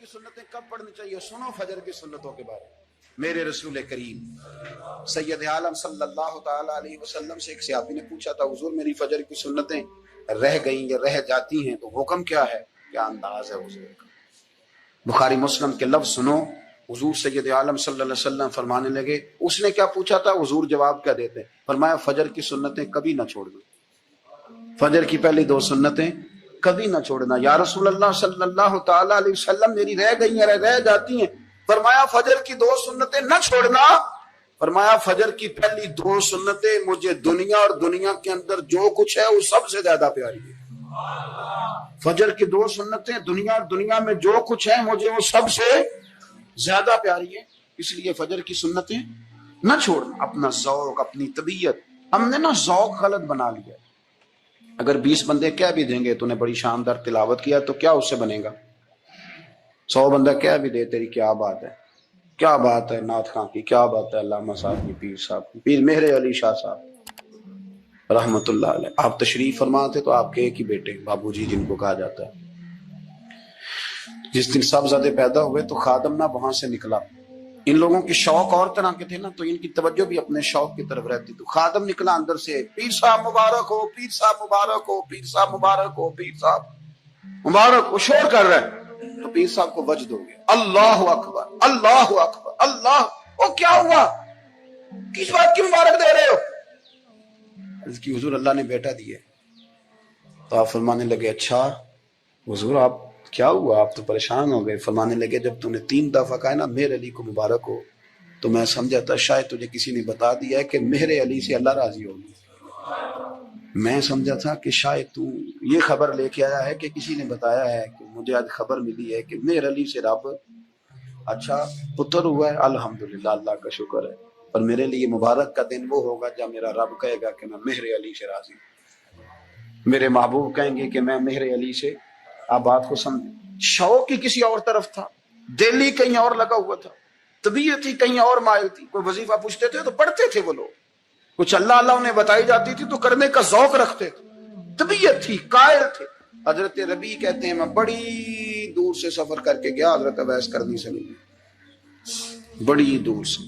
سنتیں کب پڑھنی چاہیے؟ سنو فجر کی سنتوں کے بارے میں۔ میرے رسول کریم سید عالم صلی اللہ تعالی علیہ وسلم سے ایک صحابی نے پوچھا تھا، حضور میری فجر کی سنتیں رہ گئیں یا رہ جاتی ہیں تو حکم کیا ہے؟ کیا انداز ہے حضور کا؟ بخاری مسلم کے لفظ سنو، حضور سید عالم صلی اللہ علیہ وسلم فرمانے لگے، اس نے کیا پوچھا تھا، حضور جواب کیا دیتے؟ فرمایا فجر کی سنتیں کبھی نہ چھوڑنا، فجر کی پہلی 2 سنتیں کبھی نہ چھوڑنا۔ یا رسول اللہ صلی اللہ تعالی علیہ وسلم میری رہ گئی ہیں، رہ جاتی ہیں۔ فرمایا فجر کی 2 سنتیں نہ چھوڑنا، فرمایا فجر کی پہلی 2 سنتیں مجھے دنیا اور دنیا کے اندر جو کچھ ہے وہ سب سے زیادہ پیاری ہے۔ فجر کی 2 سنتیں دنیا اور دنیا میں جو کچھ ہے مجھے وہ سب سے زیادہ پیاری ہے، اس لیے فجر کی سنتیں نہ چھوڑنا۔ اپنا ذوق، اپنی طبیعت، ہم نے نا ذوق غلط بنا لیا۔ اگر 20 بندے کہہ بھی دیں گے تو نے بڑی شاندار تلاوت کیا تو کیا اس سے بنے گا؟ 100 بندہ کہہ بھی دے تیری کیا بات ہے، کیا بات ہے نعت خاں کی، کیا بات ہے علامہ صاحب کی، پیر صاحب کی، پیر مہر علی شاہ صاحب رحمت اللہ علیہ۔ آپ تشریف فرما تھے تو آپ کے ایک ہی بیٹے بابو جی جن کو کہا جاتا ہے، جس دن صاحبزادے پیدا ہوئے تو خادم نہ وہاں سے نکلا۔ ان لوگوں کے شوق اور طرح کے تھے نا، تو ان کی توجہ بھی اپنے شوق کی طرف رہتی۔ تو خادم نکلا اندر سے، پیر صاحب مبارک ہو، پیر صاحب مبارک ہو، پیر صاحب مبارک ہو، پیر صاحب مبارک۔ وہ شور کر رہا ہے تو پیر صاحب کو وجد ہو گیا، اللہ اکبر اللہ اکبر اللہ۔ وہ کیا ہوا؟ کس بات کی مبارک دے رہے ہو؟ اس کی حضور اللہ نے بیٹا دیے۔ تو آپ فرمانے لگے اچھا حضور آپ کیا ہوا؟ آپ تو پریشان ہو گئے۔ فرمانے لگے جب تو نے 3 دفعہ کہا نا مہر علی کو مبارک ہو تو میں سمجھا تھا شاید تجھے کسی نے بتا دیا ہے کہ مہر علی سے اللہ راضی ہوگی۔ میں سمجھا تھا کہ شاید تو یہ خبر لے کے آیا ہے کہ کسی نے بتایا ہے کہ مجھے آج خبر ملی ہے کہ مہر علی سے رب اچھا پتر ہوا ہے، الحمدللہ اللہ کا شکر ہے۔ اور میرے لیے مبارک کا دن وہ ہوگا جب میرا رب کہے گا کہ میں مہر علی سے راضی ہوں، میرے محبوب کہیں گے کہ میں مہر علی سے۔ آپ بات کو سمجھ، شوق ہی کسی اور طرف تھا، دل ہی کہیں اور لگا ہوا تھا، طبیعت ہی کہیں اور مائل تھی۔ کوئی وظیفہ پوچھتے تھے تو پڑھتے تھے وہ لوگ، کچھ اللہ اللہ انہیں بتائی جاتی تھی تو کرنے کا ذوق رکھتے تھے، طبیعت تھی، قائل تھے۔ حضرت ربیع کہتے ہیں میں بڑی دور سے سفر کر کے گیا حضرت اویس کرنی سے ملی، بڑی دور سے،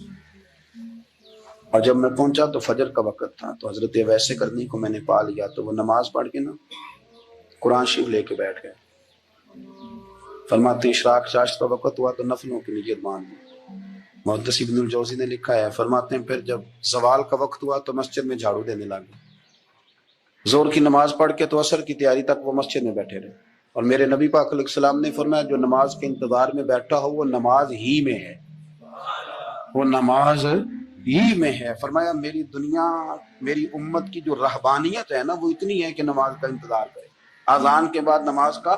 اور جب میں پہنچا تو فجر کا وقت تھا۔ تو حضرت اویس کرنی کو میں نے پا لیا، تو وہ نماز پڑھ کے نا قرآن شریف لے کے بیٹھ گئے۔ فرماتے ہیں اشراق چاشت کا وقت ہوا تو نفلوں کی نیت باندھ لی۔ محدث ابن الجوزی نے لکھا ہے، فرماتے ہیں پھر جب زوال کا وقت ہوا تو مسجد میں جھاڑو دینے لگے۔ زور کی نماز پڑھ کے تو عصر کی تیاری تک وہ مسجد میں بیٹھے رہے۔ اور میرے نبی پاک علیہ السلام نے فرمایا جو نماز کے انتظار میں بیٹھا ہو وہ نماز ہی میں ہے، وہ نماز ہی میں ہے۔ فرمایا میری دنیا، میری امت کی جو رہبانیت ہے نا وہ اتنی ہے کہ نماز کا انتظار کرے۔ اذان کے بعد نماز کا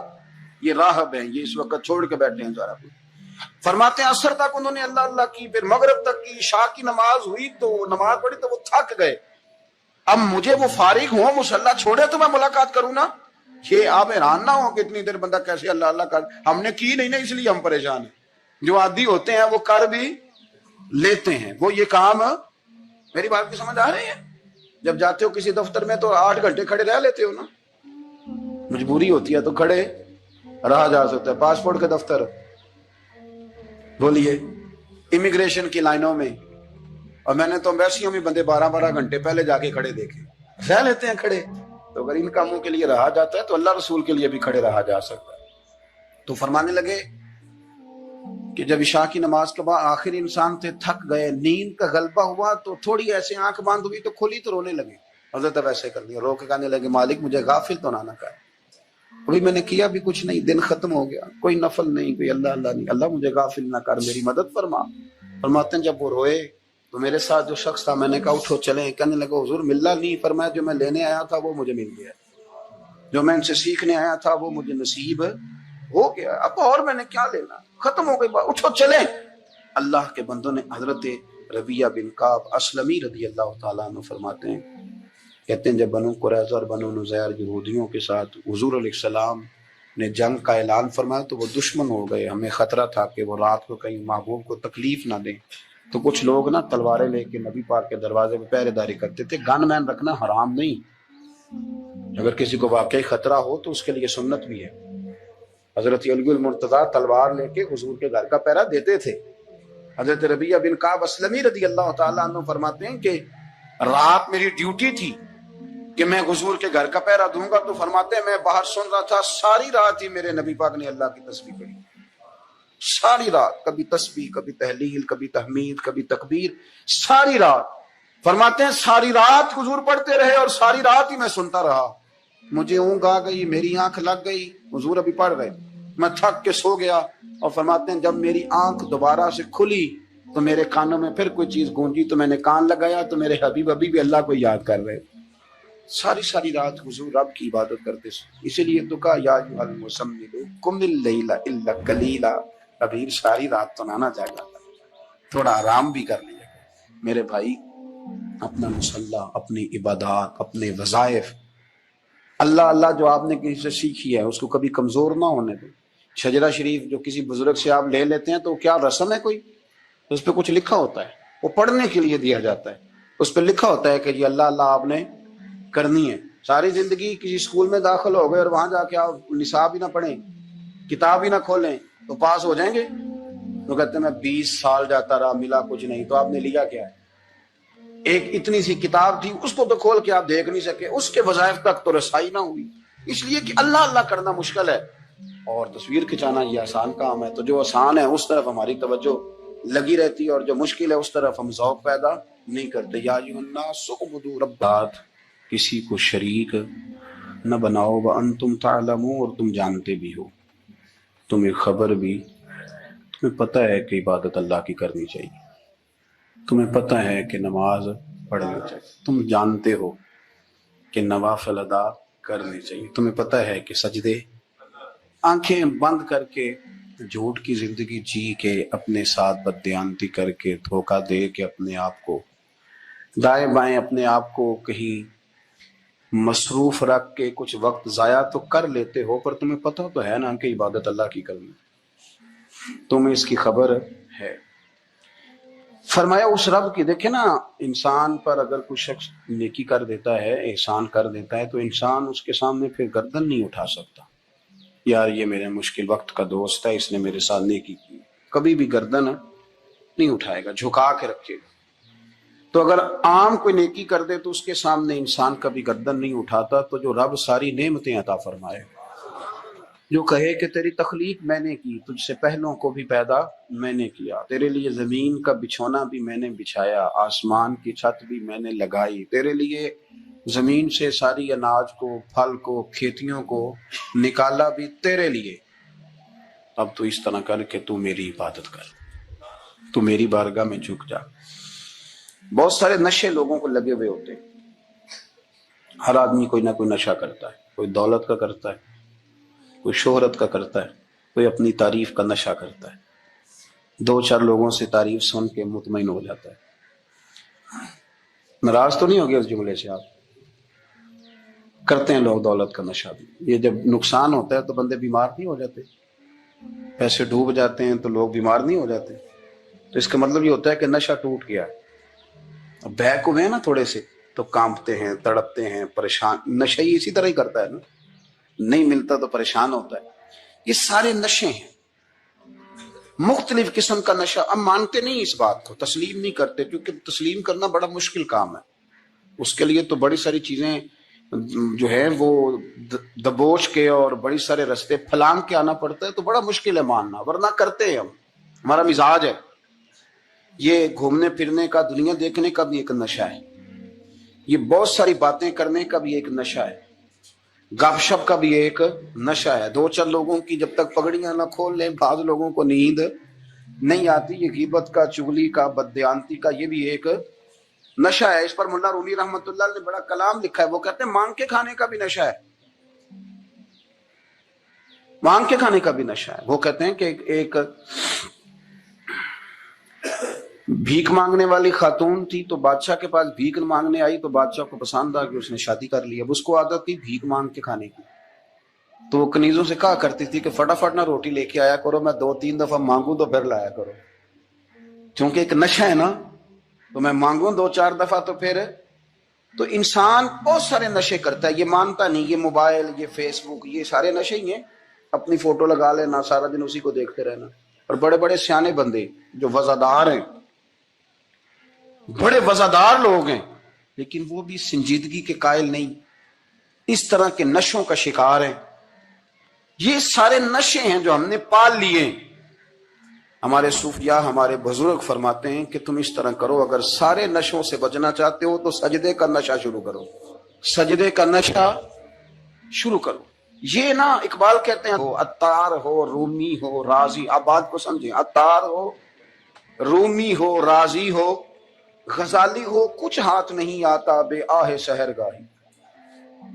یہ راہب ہیں، یہ اس وقت چھوڑ کے بیٹھے ہیں سارا کچھ۔ فرماتے ہیں عصر تک انہوں نے اللہ اللہ کی، پھر مغرب تک کی، عشاء کی نماز ہوئی تو نماز پڑھی تو وہ تھک گئے۔ اب مجھے وہ فارغ ہوں مصلی چھوڑے تو میں ملاقات کروں نا۔ یہ آپ حیران نہ ہو کہ اتنی دیر بندہ کیسے اللہ اللہ کر، ہم نے کی نہیں نا اس لیے ہم پریشان ہیں۔ جو عادی ہوتے ہیں وہ کر بھی لیتے ہیں، وہ یہ کام۔ میری بات کی سمجھ آ رہی ہے؟ جب جاتے ہو کسی دفتر میں تو 8 گھنٹے کھڑے رہ لیتے ہو نا، مجبوری ہوتی ہے تو کھڑے رہا جا سکتا ہے۔ پاسپورٹ کے دفتر بولیے، امیگریشن کی لائنوں میں، اور میں نے تو ایمبیسیوں میں بندے 12 گھنٹے پہلے جا کے کھڑے دیکھے، رہ لیتے ہیں کھڑے۔ تو اگر ان کاموں کے لیے رہا جاتا ہے تو اللہ رسول کے لیے بھی کھڑے رہا جا سکتا ہے۔ تو فرمانے لگے کہ جب عشاء کی نماز کے بعد آخر انسان تھے، تھک گئے، نیند کا غلبہ ہوا تو تھوڑی ایسے آنکھ بند ہوئی تو کھلی تو رونے لگے۔ حضرت ویسے کر دیا، رو کے کہنے لگے مالک مجھے غافل تو نہ کر، ابھی میں نے کیا بھی کچھ نہیں، دن ختم ہو گیا، کوئی نفل نہیں، کوئی اللہ اللہ نہیں، اللہ مجھے غافل نہ کر، میری مدد فرما۔ فرماتے ہیں جب وہ روئے تو میرے ساتھ جو شخص تھا میں نے کہا اٹھو چلیں۔ کہنے لگا حضور ملنا نہیں۔ فرمایا جو میں لینے آیا تھا وہ مجھے مل گیا، جو میں ان سے سیکھنے آیا تھا وہ مجھے نصیب ہو گیا، اب اور میں نے کیا لینا، ختم ہو گئی بات، اٹھو چلیں۔ اللہ کے بندوں نے حضرت ربیعہ بن کعب اسلمی رضی اللہ تعالیٰ عنہ فرماتے ہیں، کہتے ہیں جب بنو قریظہ اور بنو نذیر یہودیوں کے ساتھ حضور علیہ السلام نے جنگ کا اعلان فرمایا تو وہ دشمن ہو گئے۔ ہمیں خطرہ تھا کہ وہ رات کو کہیں محبوب کو تکلیف نہ دیں، تو کچھ لوگ نا تلواریں لے کے نبی پاک کے دروازے پہ پہرے داری کرتے تھے۔ گن مین رکھنا حرام نہیں، اگر کسی کو واقعی خطرہ ہو تو اس کے لیے سنت بھی ہے، حضرت علی المرتضیٰ تلوار لے کے حضور کے گھر کا پہرا دیتے تھے. حضرت ربیعہ بن کعب اسلمی رضی اللہ تعالیٰ عنہ فرماتے ہیں کہ رات میری ڈیوٹی تھی کہ میں حضور کے گھر کا پہرا دوں گا. تو فرماتے ہیں میں باہر سن رہا تھا, ساری رات ہی میرے نبی پاک نے اللہ کی تسبیح پڑھی, ساری رات, کبھی تسبیح, کبھی تحلیل, کبھی تحمید, کبھی تکبیر, ساری رات. فرماتے ہیں ساری رات حضور پڑھتے رہے اور ساری رات ہی میں سنتا رہا. مجھے اونگ آ گئی, میری آنکھ لگ گئی, حضور ابھی پڑھ رہے, میں تھک کے سو گیا. اور فرماتے ہیں جب میری آنکھ دوبارہ سے کھلی تو میرے کانوں میں پھر کوئی چیز گونجی, تو میں نے کان لگایا تو میرے حبیب ابھی بھی اللہ کو یاد کر رہے. ساری رات حضور رب کی عبادت کرتے. اسی لیے تو کہا یا ایھا المزمل قم اللیل الا قلیلا. ابھی ساری رات تو نہ جاگا, تھوڑا آرام بھی کر لیا. میرے بھائی, اپنا مصلی, اپنی عبادات, اپنے وظائف, اللہ اللہ جو آپ نے کسی سے سیکھی ہے اس کو کبھی کمزور نہ ہونے دیں. شجرہ شریف جو کسی بزرگ سے آپ لے لیتے ہیں تو کیا رسم ہے کوئی؟ اس پہ کچھ لکھا ہوتا ہے, وہ پڑھنے کے لیے دیا جاتا ہے. اس پہ لکھا ہوتا ہے کہ جی اللہ اللہ آپ نے کرنی ہے. ساری زندگی کسی اسکول میں داخل ہو گئے اور وہاں جا کے آپ نصاب ہی نہ پڑھیں, کتاب ہی نہ کھولیں تو پاس ہو جائیں گے؟ تو کہتے ہیں میں 20 سال جاتا رہا ملا کچھ نہیں. تو آپ نے لیا کیا ہے؟ ایک اتنی سی کتاب تھی, اس کو تو کھول کے آپ دیکھ نہیں سکے, اس کے وظائف تک تو رسائی نہ ہوئی. اس لیے کہ اللہ اللہ کرنا مشکل ہے اور تصویر کھنچانا یہ آسان کام ہے. تو جو آسان ہے اس طرف ہماری توجہ لگی رہتی ہے اور جو مشکل ہے اس طرف ہم ذوق پیدا نہیں کرتے. یا ایھا الناس اعبدوا ربکم, کسی کو شریک نہ بناؤ, وانتم تعلمون, اور تم جانتے بھی ہو, تمہیں خبر بھی, تمہیں پتہ ہے کہ عبادت اللہ کی کرنی چاہیے, تمہیں پتہ ہے کہ نماز پڑھنی چاہیے, تم جانتے ہو کہ نوافل ادا کرنے چاہیے, تمہیں پتہ ہے کہ سجدے آنکھیں بند کر کے جھوٹ کی زندگی جی کے, اپنے ساتھ بددیانتی کر کے, دھوکہ دے کے, اپنے آپ کو دائیں بائیں, اپنے آپ کو کہیں مصروف رکھ کے کچھ وقت ضائع تو کر لیتے ہو, پر تمہیں پتہ تو ہے نا کہ عبادت اللہ کی کرنی, تمہیں اس کی خبر ہے. فرمایا اس رب کی, دیکھیں نا, انسان پر اگر کوئی شخص نیکی کر دیتا ہے, احسان کر دیتا ہے, تو انسان اس کے سامنے پھر گردن نہیں اٹھا سکتا. یار یہ میرے مشکل وقت کا دوست ہے, اس نے میرے ساتھ نیکی کی, کبھی بھی گردن نہیں اٹھائے گا, جھکا کے رکھے گا. تو اگر عام کوئی نیکی کر دے تو اس کے سامنے انسان کبھی گردن نہیں اٹھاتا. تو جو رب ساری نعمتیں عطا فرمائے, جو کہے کہ تیری تخلیق میں نے کی, تجھ سے پہلوں کو بھی پیدا میں نے کیا, تیرے لیے زمین کا بچھونا بھی میں نے بچھایا, آسمان کی چھت بھی میں نے لگائی, تیرے لیے زمین سے ساری اناج کو, پھل کو, کھیتیوں کو نکالا بھی تیرے لیے. اب تو اس طرح کر کہ تو میری عبادت کر, تو میری بارگاہ میں جھک جا. بہت سارے نشے لوگوں کو لگے ہوئے ہوتے ہیں. ہر آدمی کوئی نہ کوئی نشہ کرتا ہے, کوئی دولت کا کرتا ہے, کوئی شہرت کا کرتا ہے, کوئی اپنی تعریف کا نشہ کرتا ہے, 2-4 لوگوں سے تعریف سن کے مطمئن ہو جاتا ہے. ناراض تو نہیں ہوگے اس جملے سے؟ آپ کرتے ہیں لوگ دولت کا نشہ بھی. یہ جب نقصان ہوتا ہے تو بندے بیمار نہیں ہو جاتے, پیسے ڈوب جاتے ہیں تو لوگ بیمار نہیں ہو جاتے. تو اس کا مطلب یہ ہوتا ہے کہ نشہ ٹوٹ گیا. اب بہک ہوئے ہیں نا تھوڑے سے تو کانپتے ہیں, تڑپتے ہیں, پریشان. نشہ ہی اسی طرح ہی کرتا ہے نا, نہیں ملتا تو پریشان ہوتا ہے. یہ سارے نشے ہیں, مختلف قسم کا نشہ. اب مانتے نہیں اس بات کو, تسلیم نہیں کرتے, کیونکہ تسلیم کرنا بڑا مشکل کام ہے. اس کے لیے تو بڑی ساری چیزیں جو ہے وہ دبوچ کے اور بڑی سارے رستے پھلانگ کے آنا پڑتا ہے. تو بڑا مشکل ہے ماننا, ورنہ کرتے ہیں ہم. ہمارا مزاج ہے. یہ گھومنے پھرنے کا, دنیا دیکھنے کا بھی ایک نشہ ہے, یہ بہت ساری باتیں کرنے کا بھی ایک نشہ ہے, گپ شپ کا بھی ایک نشہ ہے. 2-4 لوگوں کی جب تک پگڑیاں نہ کھول لیں, بعض لوگوں کو نیند نہیں آتی. یہ غیبت کا, چغلی کا, بددیانتی کا, یہ بھی ایک نشہ ہے. اس پر مولانا رومی رحمۃ اللہ نے بڑا کلام لکھا ہے. وہ کہتے ہیں مانگ کے کھانے کا بھی نشہ ہے, مانگ کے کھانے کا بھی نشہ ہے. وہ کہتے ہیں کہ ایک بھیک مانگنے والی خاتون تھی, تو بادشاہ کے پاس بھیک مانگنے آئی, تو بادشاہ کو پسند آ کہ اس نے شادی کر لی. اب اس کو عادت تھی بھیک مانگ کے کھانے کی, تو وہ کنیزوں سے کہا کرتی تھی کہ فٹافٹ نہ روٹی لے کے آیا کرو, میں 2-3 دفعہ مانگوں تو پھر لایا کرو. چونکہ ایک نشہ ہے نا, تو میں مانگوں 2-4 دفعہ تو پھر. تو انسان بہت سارے نشے کرتا ہے, یہ مانتا نہیں. یہ موبائل, یہ فیس بک, یہ سارے نشے ہی ہیں. اپنی فوٹو لگا لینا، سارا دن اسی کو دیکھتے رہنا. اور بڑے بڑے سیانے بندے جو وزادار ہیں، بڑے وزادار لوگ ہیں، لیکن وہ بھی سنجیدگی کے قائل نہیں، اس طرح کے نشوں کا شکار ہیں. یہ سارے نشے ہیں جو ہم نے پال لیے. ہمارے صوفیاء، ہمارے بزرگ فرماتے ہیں کہ تم اس طرح کرو، اگر سارے نشوں سے بچنا چاہتے ہو تو سجدے کا نشہ شروع کرو، سجدے کا نشہ شروع کرو. یہ نا اقبال کہتے ہیں عطار ہو، رومی ہو، رازی، آپ بات کو سمجھیں، عطار ہو، رومی ہو، رازی ہو، غزالی ہو، کچھ ہاتھ نہیں آتا بے آہ سحر گاہی.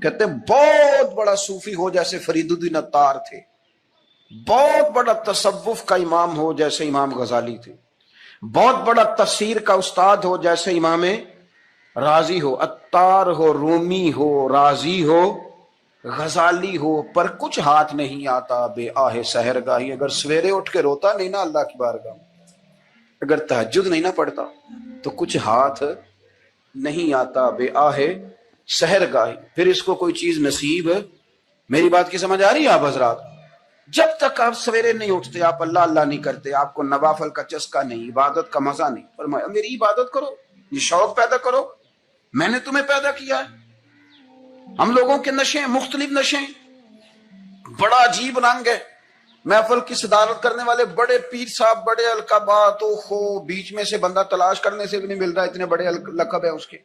کہتے ہیں بہت بڑا صوفی ہو جیسے فرید الدین عطار تھے، بہت بڑا تصوف کا امام ہو جیسے امام غزالی تھے، بہت بڑا تفسیر کا استاد ہو جیسے امام رازی ہو، عطار ہو، رومی ہو، رازی ہو، غزالی ہو، پر کچھ ہاتھ نہیں آتا بے آہ سحر گاہی. اگر سویرے اٹھ کے روتا نہیں نا اللہ کی بارگاہ، اگر تہجد نہیں نہ پڑھتا تو کچھ ہاتھ نہیں آتا بے آہ سحر گاہی. پھر اس کو کوئی چیز نصیب. میری بات کی سمجھ آ رہی ہے آپ حضرات؟ جب تک آپ سویرے نہیں اٹھتے، آپ اللہ اللہ نہیں کرتے، آپ کو نوافل کا چسکا نہیں، عبادت کا مزہ نہیں. فرمایا میری عبادت کرو، یہ شوق پیدا کرو، میں نے تمہیں پیدا کیا ہے. ہم لوگوں کے نشے، مختلف نشے، بڑا عجیب رنگ ہے. محفل کی صدارت کرنے والے بڑے پیر صاحب، بڑے القابات، بیچ میں سے بندہ تلاش کرنے سے بھی نہیں مل رہا، اتنے بڑے لقب ہے اس کے.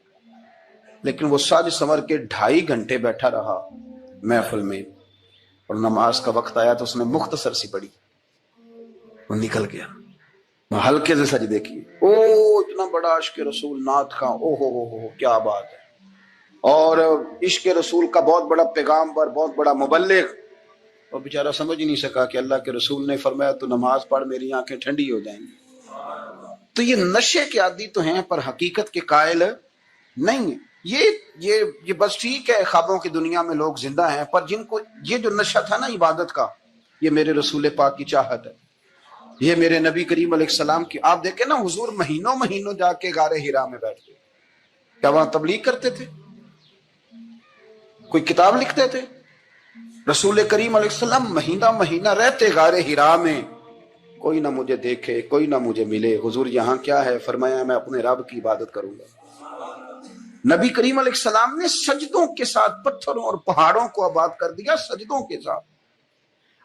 لیکن وہ سج سنور کے 2.5 گھنٹے بیٹھا رہا محفل میں، اور نماز کا وقت آیا تو اس نے مختصر سی پڑھی، وہ نکل گیا. وہ ہلکے سے سجدے کیے. اتنا بڑا عشق رسول نعت کا، ہو کیا بات ہے. اور عشق رسول کا بہت بڑا پیغامبر، بہت بڑا مبلغ، اور بیچارہ سمجھ ہی نہیں سکا کہ اللہ کے رسول نے فرمایا تو نماز پڑھ میری آنکھیں ٹھنڈی ہو جائیں گی. تو یہ نشے کے عادی تو ہیں پر حقیقت کے قائل نہیں ہیں. یہ بس ٹھیک ہے، خوابوں کی دنیا میں لوگ زندہ ہیں، پر جن کو یہ جو نشہ تھا نا عبادت کا، یہ میرے رسول پاک کی چاہت ہے، یہ میرے نبی کریم علیہ السلام کی. آپ دیکھیں نا حضور مہینوں جا کے غار حرا میں بیٹھتے، کیا وہاں تبلیغ کرتے تھے؟ کوئی کتاب لکھتے تھے؟ رسول کریم علیہ السلام مہینہ رہتے غار حرا میں. کوئی نہ مجھے دیکھے، کوئی نہ مجھے ملے. حضور یہاں کیا ہے؟ فرمایا میں اپنے رب کی عبادت کروں گا. نبی کریم علیہ السلام نے سجدوں کے ساتھ پتھروں اور پہاڑوں کو آباد کر دیا، سجدوں کے ساتھ.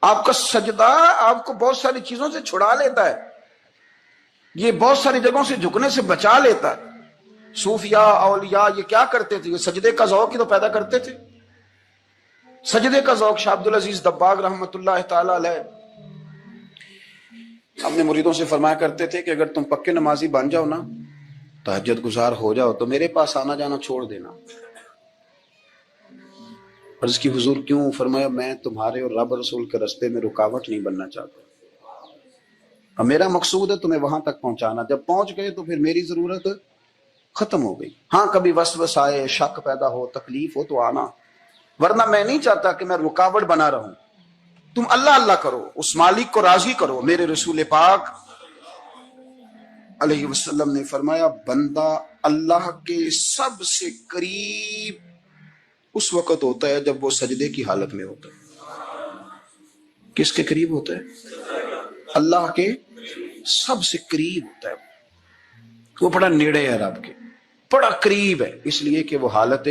آپ کا سجدہ آپ کو بہت ساری چیزوں سے چھڑا لیتا ہے، یہ بہت ساری جگہوں سے جھکنے سے بچا لیتا ہے. صوفیاء، اولیاء یہ کیا کرتے تھے؟ یہ سجدے کا ذوق ہی تو پیدا کرتے تھے. سجدے کا ذوق. شاہ عبد العزیز دباغ رحمۃ اللہ تعالی علیہ اپنے مریدوں سے فرمایا کرتے تھے کہ اگر تم پکے نمازی بن جاؤ نا، تہجد گزار ہو جاؤ، تو میرے پاس آنا جانا چھوڑ دینا. عرض کی حضور کیوں؟ فرمایا میں تمہارے اور رب رسول کے رستے میں رکاوٹ نہیں بننا چاہتا، اور میرا مقصود ہے تمہیں وہاں تک پہنچانا. جب پہنچ گئے تو پھر میری ضرورت ختم ہو گئی. ہاں کبھی وسوسہ آئے، شک پیدا ہو، تکلیف ہو تو آنا، ورنہ میں نہیں چاہتا کہ میں رکاوٹ بنا رہوں. تم اللہ اللہ کرو، اس مالک کو راضی کرو. میرے رسول پاک علیہ وسلم نے فرمایا بندہ اللہ کے سب سے قریب اس وقت ہوتا ہے جب وہ سجدے کی حالت میں ہوتا ہے. کس کے قریب ہوتا ہے؟ اللہ کے سب سے قریب ہوتا ہے. وہ بڑا نیڑے ہے رب کے، بڑا قریب ہے، اس لیے کہ وہ حالت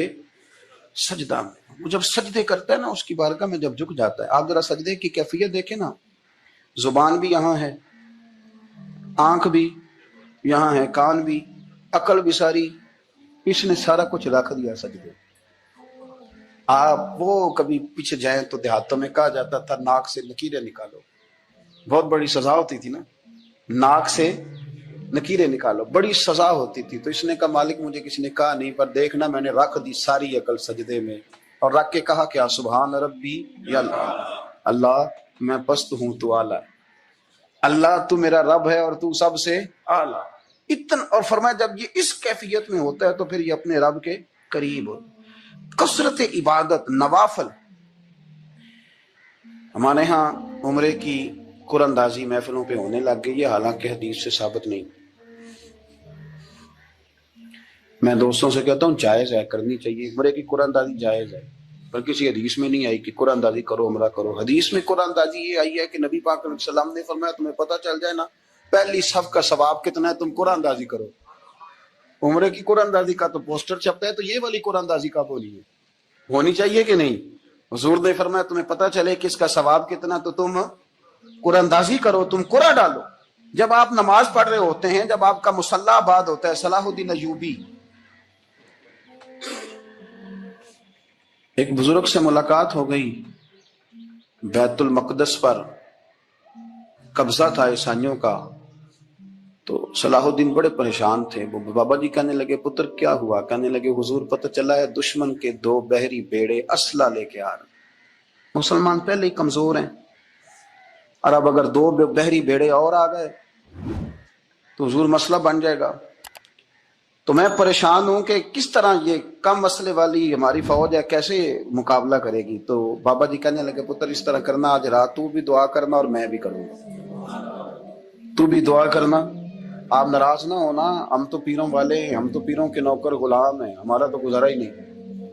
سجدہ میں. وہ جب سجدے کرتا ہے نا، اس کی بارگاہ میں جب جھک جاتا ہے. آپ ذرا سجدے کی کیفیت دیکھیں نا، زبان بھی یہاں ہے، آنکھ بھی یہاں ہے، کان بھی، عقل بھی ساری، اس نے سارا کچھ رکھ دیا سجدے. آپ وہ کبھی پیچھے جائیں تو دیہاتوں میں کہا جاتا تھا ناک سے لکیریں نکالو، بہت بڑی سزا ہوتی تھی نا، ناک سے لکیریں نکالو، بڑی سزا ہوتی تھی. تو اس نے کہا مالک مجھے کسی نے کہا نہیں، پر دیکھنا میں نے رکھ دی ساری عقل سجدے میں، اور رکھ کے کہا کیا؟ سبحان ربی یا اللہ میں پست ہوں تو اعلیٰ، اللہ تو میرا رب ہے اور تو سب سے اعلیٰ. اتنا. اور فرمایا جب یہ اس کیفیت میں ہوتا ہے تو پھر یہ اپنے رب کے قریب ہوتا. کثرت عبادت، نوافل. ہمارے ہاں عمرے کی قرآن اندازی محفلوں پہ ہونے لگ گئی ہے، حالانکہ حدیث سے ثابت نہیں. میں دوستوں سے کہتا ہوں جائز ہے، کرنی چاہیے. عمرے کی قرآن اندازی جائز ہے، پر کسی حدیث میں نہیں آئی کہ قرآن اندازی کرو عمرہ کرو. حدیث میں قرآن اندازی یہ آئی ہے کہ نبی پاک علیہ السلام نے فرمایا تمہیں پتہ چل جائے نا پہلی صف کا ثواب کتنا ہے تم قرآن اندازی کرو. عمرے کی قرآن اندازی کا تو پوسٹر چھپتا ہے, تو یہ والی قرآن اندازی کا بولی ہے ہونی چاہیے کہ نہیں. حضور نے فرمایا تمہیں پتہ چلے کہ اس کا ثواب کتنا تو تم قرآن اندازی کرو, تم قرآن ڈالو. جب آپ نماز پڑھ رہے ہوتے ہیں, جب آپ کا مصلی آباد ہوتا ہے, صلاح الدین ایوبی ایک بزرگ سے ملاقات ہو گئی, بیت المقدس پر قبضہ تھا عیسائیوں کا. تو صلاح الدین بڑے پریشان تھے. وہ بابا جی کہنے لگے پتر کیا ہوا؟ کہنے لگے حضور پتہ چلا ہے دشمن کے 2 بحری بیڑے اسلحہ لے کے آ رہے. مسلمان پہلے ہی کمزور ہیں, اور اب اگر 2 بحری بیڑے اور آ گئے تو حضور مسئلہ بن جائے گا. تو میں پریشان ہوں کہ کس طرح یہ کم مسئلے والی ہماری فوج ہے کیسے مقابلہ کرے گی. تو بابا جی کہنے لگے پتر اس طرح کرنا, آج رات تو بھی دعا کرنا اور میں بھی کروں گا, تو بھی دعا کرنا. آپ ناراض نہ ہونا, ہم تو پیروں والے ہیں, ہم تو پیروں کے نوکر غلام ہیں, ہمارا تو گزارا ہی نہیں,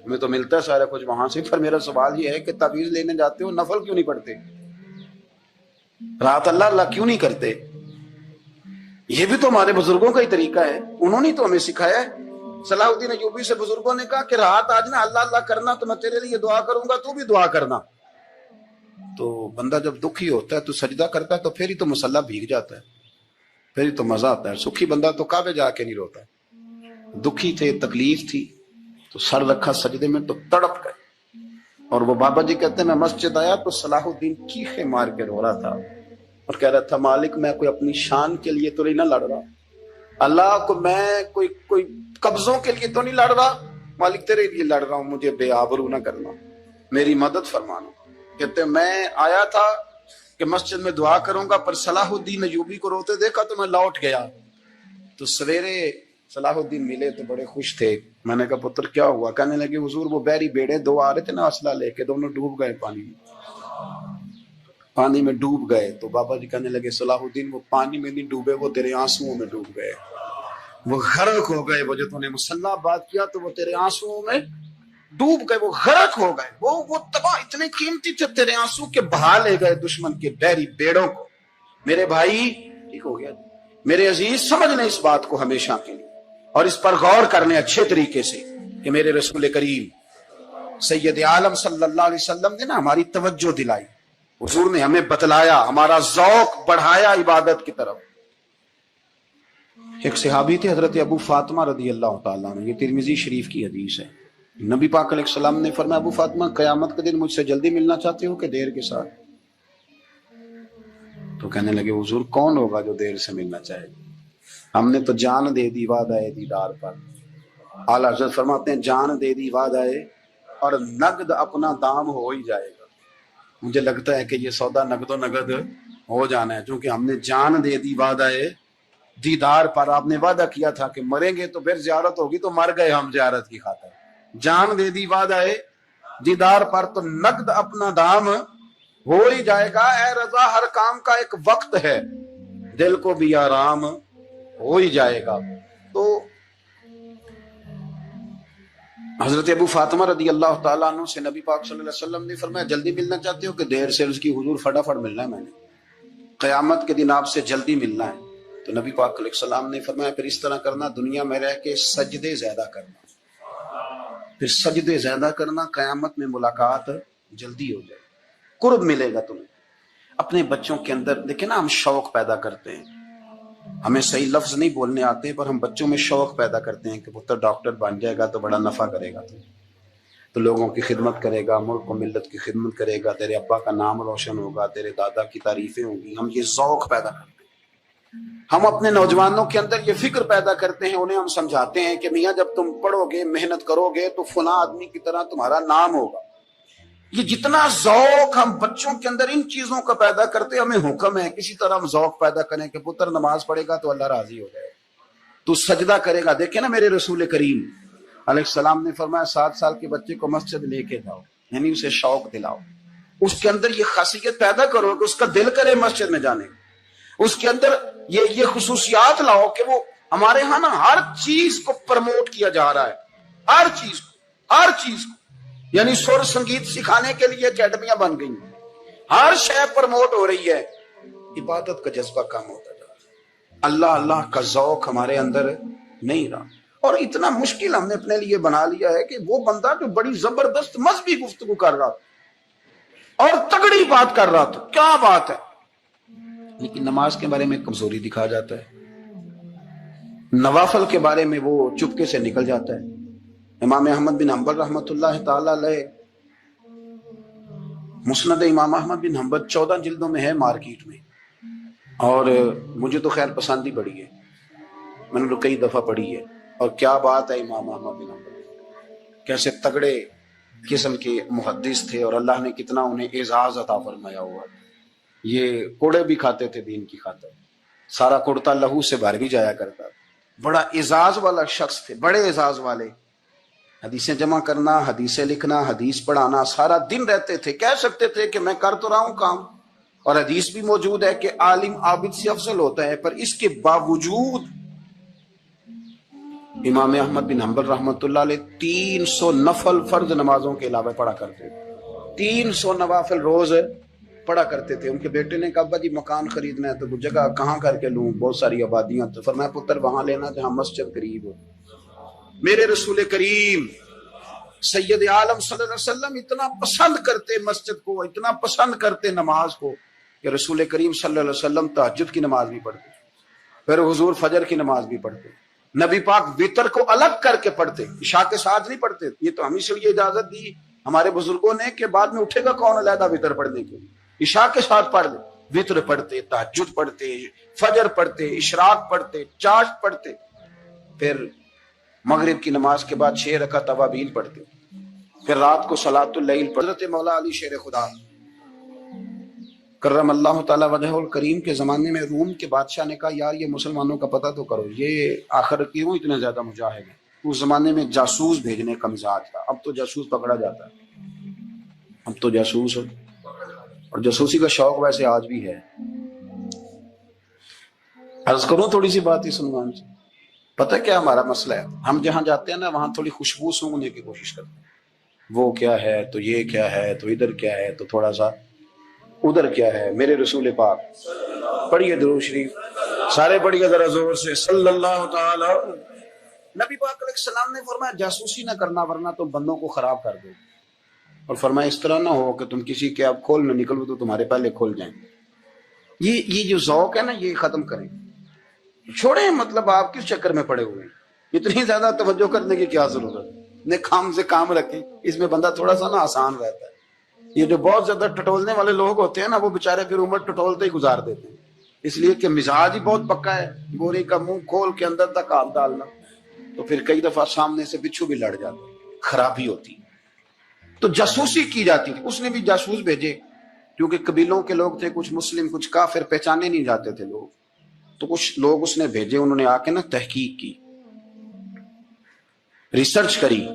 ہمیں تو ملتا ہے سارا کچھ وہاں سے. پر میرا سوال یہ ہے کہ تعویذ لینے جاتے ہو نفل کیوں نہیں پڑھتے, رات اللہ اللہ کیوں نہیں کرتے؟ یہ بھی تو ہمارے بزرگوں کا ہی طریقہ ہے, انہوں نے تو ہمیں سکھایا ہے. صلاح الدین ایوبی سے بزرگوں نے کہا کہ رات آج نا اللہ اللہ کرنا, تو میں تیرے لیے دعا کروں گا, تو بھی دعا کرنا. تو بندہ جب دکھی ہوتا ہے تو سجدہ کرتا ہے تو پھر ہی تو مصلی بھیگ جاتا ہے, پھر ہی تو مزہ آتا ہے. سکھی بندہ تو کعبے جا کے نہیں روتا. دکھی تھے, تکلیف تھی, تو سر رکھا سجدے میں تو تڑپ گئے. اور وہ بابا جی کہتے ہیں میں مسجد آیا تو صلاح الدین چیخے مار کے رو رہا تھا اور کہہ رہا تھا مالک میں کوئی اپنی شان کے لیے تو نہیں نہ لڑ رہا, اللہ کو میں کوئی قبضوں کے لیے تو نہیں لڑ رہا, مالک تیرے لیے لڑ رہا ہوں, مجھے بے آبرو نہ کرنا, میری مدد فرمانا. کہتے ہیں میں آیا تھا کہ مسجد میں دعا کروں گا, پر صلاح الدین ایوبی کو روتے دیکھا تو میں لوٹ گیا. تو سویرے صلاح الدین ملے تو بڑے خوش تھے. میں نے کہا پتر کیا ہوا؟ کہنے لگے حضور وہ بحری بیڑے 2 آ رہے تھے نا اسلحہ لے کے, دونوں ڈوب گئے پانی میں ڈوب گئے. تو بابا جی کہنے لگے صلاح الدین وہ پانی میں نہیں ڈوبے, وہ تیرے آنسوؤں میں ڈوب گئے, وہ غرق ہو گئے. وہ جو تو نے مصلی بات کیا تو وہ تیرے آنسوؤں میں ڈوب گئے, وہ غرق ہو گئے. وہ تباہ اتنے قیمتی تھے تیرے آنسو کے بہا لے گئے دشمن کے بحری بیڑوں کو. میرے بھائی ٹھیک ہو گیا, میرے عزیز سمجھ لیں اس بات کو ہمیشہ کے لیے, اور اس پر غور کر لیں اچھے طریقے سے کہ میرے رسول کریم سید عالم صلی اللہ علیہ وسلم نے نا ہماری توجہ دلائی, حضور نے ہمیں بتلایا, ہمارا ذوق بڑھایا عبادت کی طرف. ایک صحابی تھے حضرت ابو فاطمہ رضی اللہ تعالیٰ عنہ, یہ ترمذی شریف کی حدیث ہے. نبی پاک علیہ السلام نے فرمایا ابو فاطمہ قیامت کے دن مجھ سے جلدی ملنا چاہتے ہو کہ دیر کے ساتھ؟ تو کہنے لگے حضور کون ہوگا جو دیر سے ملنا چاہے, ہم نے تو جان دے دی وعدہ دیدار پر. اعلیٰ حضرت فرماتے ہیں جان دے دی وعدہ اور نقد اپنا دام ہو ہی جائے گا. مجھے لگتا ہے کہ یہ سودا نقد و نقد ہو جانا ہے, چونکہ ہم نے جان دے دی وعدہ دیدار پر. آپ نے وعدہ کیا تھا کہ مریں گے تو پھر زیارت ہوگی, تو مر گئے ہم زیارت کی خاطر. جان دے دی وعدہ دیدار پر, تو نقد اپنا دام ہو ہی جائے گا. اے رضا ہر کام کا ایک وقت ہے, دل کو بھی آرام ہو ہی جائے گا. تو حضرت ابو فاطمہ رضی اللہ تعالیٰ عنہ سے نبی پاک صلی اللہ علیہ وسلم نے فرمایا جلدی ملنا چاہتے ہو کہ دیر سے؟ اس کی حضور فٹافٹ ملنا ہے, میں نے قیامت کے دن آپ سے جلدی ملنا ہے. تو نبی پاک علیہ السلام نے فرمایا پھر اس طرح کرنا, دنیا میں رہ کے سجدے زیادہ کرنا, پھر سجدے زیادہ کرنا, قیامت میں ملاقات جلدی ہو جائے, قرب ملے گا تمہیں. اپنے بچوں کے اندر دیکھیں نا, ہم شوق پیدا کرتے ہیں, ہمیں صحیح لفظ نہیں بولنے آتے پر ہم بچوں میں شوق پیدا کرتے ہیں کہ پتر ڈاکٹر بن جائے گا تو بڑا نفع کرے گا, تو لوگوں کی خدمت کرے گا, ملک و ملت کی خدمت کرے گا, تیرے ابا کا نام روشن ہوگا, تیرے دادا کی تعریفیں ہوں گی. ہم یہ ذوق پیدا کرتے ہیں. ہم اپنے نوجوانوں کے اندر یہ فکر پیدا کرتے ہیں, انہیں ہم سمجھاتے ہیں کہ میاں جب تم پڑھو گے محنت کرو گے تو فلاں آدمی کی طرح تمہارا نام ہوگا. یہ جتنا ذوق ہم بچوں کے اندر ان چیزوں کا پیدا کرتے, ہمیں حکم ہے کسی طرح ہم ذوق پیدا کریں کہ پتر نماز پڑھے گا تو اللہ راضی ہو جائے, تو سجدہ کرے گا. دیکھیں نا میرے رسول کریم علیہ السلام نے فرمایا 7 سال کے بچے کو مسجد لے کے جاؤ, یعنی اسے شوق دلاؤ, اس کے اندر یہ خاصیت پیدا کرو کہ اس کا دل کرے مسجد میں جانے, اس کے اندر یہ خصوصیات لاؤ کہ وہ ہمارے ہاں نا ہر چیز کو پروموٹ کیا جا رہا ہے, ہر چیز کو. یعنی سر سنگیت سکھانے کے لیے اکیڈمیاں بن گئی، ہر شے پروموٹ ہو رہی ہے، عبادت کا جذبہ کم ہوتا جا رہا ہے، اللہ اللہ کا ذوق ہمارے اندر نہیں رہا۔ اور اتنا مشکل ہم نے اپنے لیے بنا لیا ہے کہ وہ بندہ جو بڑی زبردست مذہبی گفتگو کر رہا تھا اور تگڑی بات کر رہا تھا، کیا بات ہے، لیکن نماز کے بارے میں کمزوری دکھا جاتا ہے، نوافل کے بارے میں وہ چپکے سے نکل جاتا ہے۔ امام احمد بن حنبل رحمۃ اللہ تعالی علیہ، مسند امام احمد بن حنبل 14 جلدوں میں ہے مارکیٹ میں، اور مجھے تو خیر پسند ہی پڑی ہے، میں نے تو کئی دفعہ پڑھی ہے۔ اور کیا بات ہے امام احمد بن حنبل، کیسے تگڑے قسم کے محدث تھے، اور اللہ نے کتنا انہیں اعزاز عطا فرمایا ہوا۔ یہ کوڑے بھی کھاتے تھے دین کی خاطر، سارا کرتا لہو سے بھر بھی جایا کرتا، بڑا اعزاز والا شخص تھے، بڑے اعزاز والے، حدیثیں جمع کرنا، حدیثیں لکھنا، حدیث پڑھانا، سارا دن رہتے تھے۔ کہہ سکتے تھے کہ میں کر تو رہا ہوں کام، اور حدیث بھی موجود ہے کہ عالم عابد سے افضل ہوتا ہے، پر اس کے باوجود امام احمد بن حنبل رحمۃ اللہ علیہ 300 نفل فرض نمازوں کے علاوہ پڑھا کرتے تھے، 300 نوافل روز پڑھا کرتے تھے۔ ان کے بیٹے نے کہا ابا جی مکان خریدنا ہے تو وہ جگہ کہاں کر کے لوں، بہت ساری آبادیاں، تو فرمایا پتر وہاں لینا جہاں مسجد قریب ہو۔ میرے رسول کریم سید عالم صلی اللہ علیہ وسلم اتنا پسند کرتے مسجد کو، اتنا پسند کرتے نماز کو، کہ رسول کریم صلی اللہ علیہ وسلم تہجد کی نماز بھی پڑھتے، پھر حضور فجر کی نماز بھی پڑھتے، نبی پاک وتر کو الگ کر کے پڑھتے، عشاء کے ساتھ نہیں پڑھتے۔ یہ تو ہم اس لیے اجازت دی ہمارے بزرگوں نے کہ بعد میں اٹھے گا کون علیحدہ وتر پڑھنے کے لیے، عشاء کے ساتھ پڑھ لے، وتر پڑھتے، تہجد پڑھتے، فجر پڑھتے، اشراق پڑھتے، چاشت پڑھتے، پھر مغرب کی نماز کے بعد 6 رکعت اوابین پڑھتے، پھر رات کو صلاۃ اللیل پڑھتے۔ حضرت مولا علی شیر خدا کرم اللہ تعالی وجہہ الکریم کے زمانے میں روم کے بادشاہ نے کہا یار یہ مسلمانوں کا پتہ تو کرو، یہ آخر کیوں اتنے زیادہ مجاہد ہیں۔ اس زمانے میں جاسوس بھیجنے کا مزاج تھا، اب تو جاسوس پکڑا جاتا ہے، اب تو جاسوس، اور جاسوسی کا شوق ویسے آج بھی ہے۔ عرض کروں تھوڑی سی بات اس عنوان سے، پتہ کیا ہمارا مسئلہ ہے، ہم جہاں جاتے ہیں نا وہاں تھوڑی خوشبو سونگنے کی کوشش کرتے ہیں، وہ کیا ہے تو یہ کیا ہے تو ادھر کیا ہے تو تھوڑا سا ادھر کیا ہے۔ میرے رسول پاک پڑھیے درود شریف، سارے پڑھیے ذرا زور سے، صلی اللہ تعالی۔ نبی پاک علیہ السلام نے فرمایا جاسوسی نہ کرنا ورنہ تم بندوں کو خراب کر دو، اور فرمایا اس طرح نہ ہو کہ تم کسی کے اب کھول میں نکلو تو تمہارے پہلے کھول جائیں۔ یہ جو ذوق ہے نا یہ ختم کریں، چھوڑیں، مطلب آپ کس چکر میں پڑے ہوئے ہیں، اتنی زیادہ توجہ کرنے کی کیا ضرورت، نے کام سے کام رکھیں، اس میں بندہ تھوڑا سا نا آسان رہتا ہے۔ یہ جو بہت زیادہ ٹٹولنے والے لوگ ہوتے ہیں نا وہ بےچارے پھر عمر ٹٹولتے ہی گزار دیتے ہیں، اس لیے کہ مزاج ہی بہت پکا ہے، گوری کا منہ کھول کے اندر تک ہاتھ ڈالنا، تو پھر کئی دفعہ سامنے سے بچھو بھی لڑ جاتا، خرابی ہوتی۔ تو جاسوسی کی جاتی تھی، اس نے بھی جاسوس بھیجے، کیونکہ قبیلوں کے لوگ تھے، کچھ مسلم کچھ کافر، پہچانے نہیں جاتے تھے لوگ، تو کچھ لوگ اس نے بھیجے، انہوں نے آ کے نا تحقیق کی، ریسرچ کری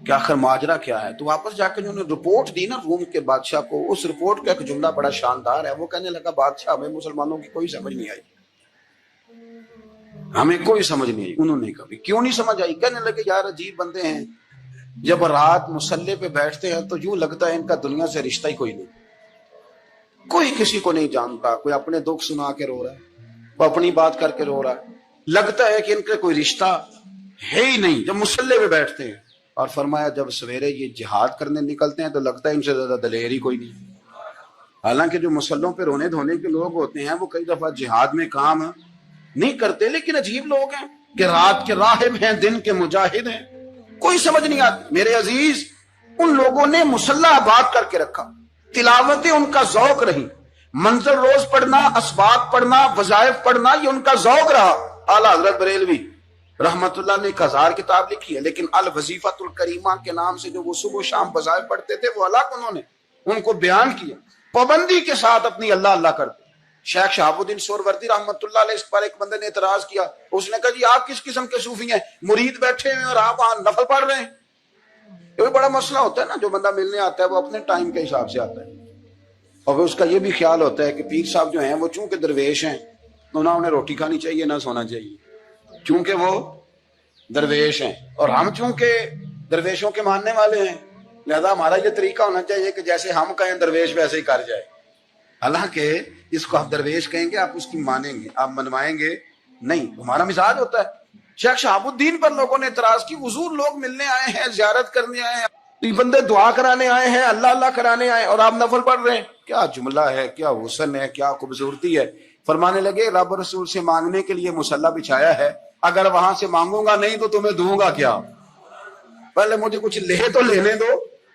کہ آخر ماجرا کیا ہے، تو واپس جا کے انہوں نے رپورٹ دی نا روم کے بادشاہ کو۔ اس رپورٹ کا ایک جملہ بڑا شاندار ہے، وہ کہنے لگا بادشاہ ہمیں مسلمانوں کی کوئی سمجھ نہیں آئی، ہمیں کوئی سمجھ نہیں آئی۔ انہوں نے کہا کیوں نہیں سمجھ آئی؟ کہنے لگے یار عجیب بندے ہیں، جب رات مصلے پہ بیٹھتے ہیں تو یوں لگتا ہے ان کا دنیا سے رشتہ ہی کوئی نہیں، کوئی کسی کو نہیں جانتا، کوئی اپنے دکھ سنا کے رو رہا ہے، وہ اپنی بات کر کے رو رہا ہے، لگتا ہے کہ ان کا کوئی رشتہ ہے ہی نہیں جب مصلے پہ بیٹھتے ہیں۔ اور فرمایا جب سویرے یہ جہاد کرنے نکلتے ہیں تو لگتا ہے ان سے زیادہ دلیر ہی کوئی نہیں، حالانکہ جو مسلوں پہ رونے دھونے کے لوگ ہوتے ہیں وہ کئی دفعہ جہاد میں کام نہیں کرتے، لیکن عجیب لوگ ہیں کہ رات کے راہب ہیں، دن کے مجاہد ہیں، کوئی سمجھ نہیں آتی۔ میرے عزیز، ان لوگوں نے مسلح آباد کر کے رکھا، تلاوتیں ان کا ذوق رہی، منظر روز پڑھنا، اسباق پڑھنا، وظائف پڑھنا، یہ ان کا ذوق رہا۔ اعلیٰ حضرت بریلوی رحمت اللہ نے ایک 1000 کتاب لکھی ہے، لیکن الوظیفۃ الکریمہ کے نام سے جو وہ صبح و شام وظائف پڑھتے تھے وہ الگ انہوں نے ان کو بیان کیا، پابندی کے ساتھ اپنی اللہ اللہ کرتے۔ شیخ شہاب الدین سہروردی رحمت اللہ علیہ، اس پر ایک بندے نے اعتراض کیا، اس نے کہا جی آپ کس قسم کے صوفی ہیں، مرید بیٹھے ہیں اور آپ وہاں نفل پڑھ رہے ہیں؟ یہ بڑا مسئلہ ہوتا ہے نا، جو بندہ ملنے آتا ہے وہ اپنے ٹائم کے حساب سے آتا ہے، اور پھر اس کا یہ بھی خیال ہوتا ہے کہ پیر صاحب جو ہیں وہ چونکہ درویش ہیں تو نہ انہیں روٹی کھانی چاہیے نہ سونا چاہیے، چونکہ وہ درویش ہیں، اور ہم چونکہ درویشوں کے ماننے والے ہیں لہذا ہمارا یہ طریقہ ہونا چاہیے کہ جیسے ہم کہیں درویش ویسے ہی کر جائے. حالانکہ اس کو آپ درویش کہیں گے، آپ اس کی مانیں گے، آپ منوائیں گے نہیں. ہمارا مزاج ہوتا ہے. شیخ شہاب الدین پر لوگوں نے اعتراض کی، حضور لوگ ملنے آئے ہیں، زیارت کرنے آئے ہیں، یہ بندے دعا کرانے آئے ہیں، اللہ اللہ کرانے آئے، اور آپ نفل پڑھ رہے ہیں. کیا جملہ ہے، کیا حسن ہے، کیا خوبصورتی ہے. فرمانے لگے رب رسول سے مانگنے کے لیے مصلی بچھایا ہے، اگر وہاں سے مانگوں گا نہیں تو تمہیں دوں گا کیا؟ پہلے مجھے کچھ لے تو لینے دو.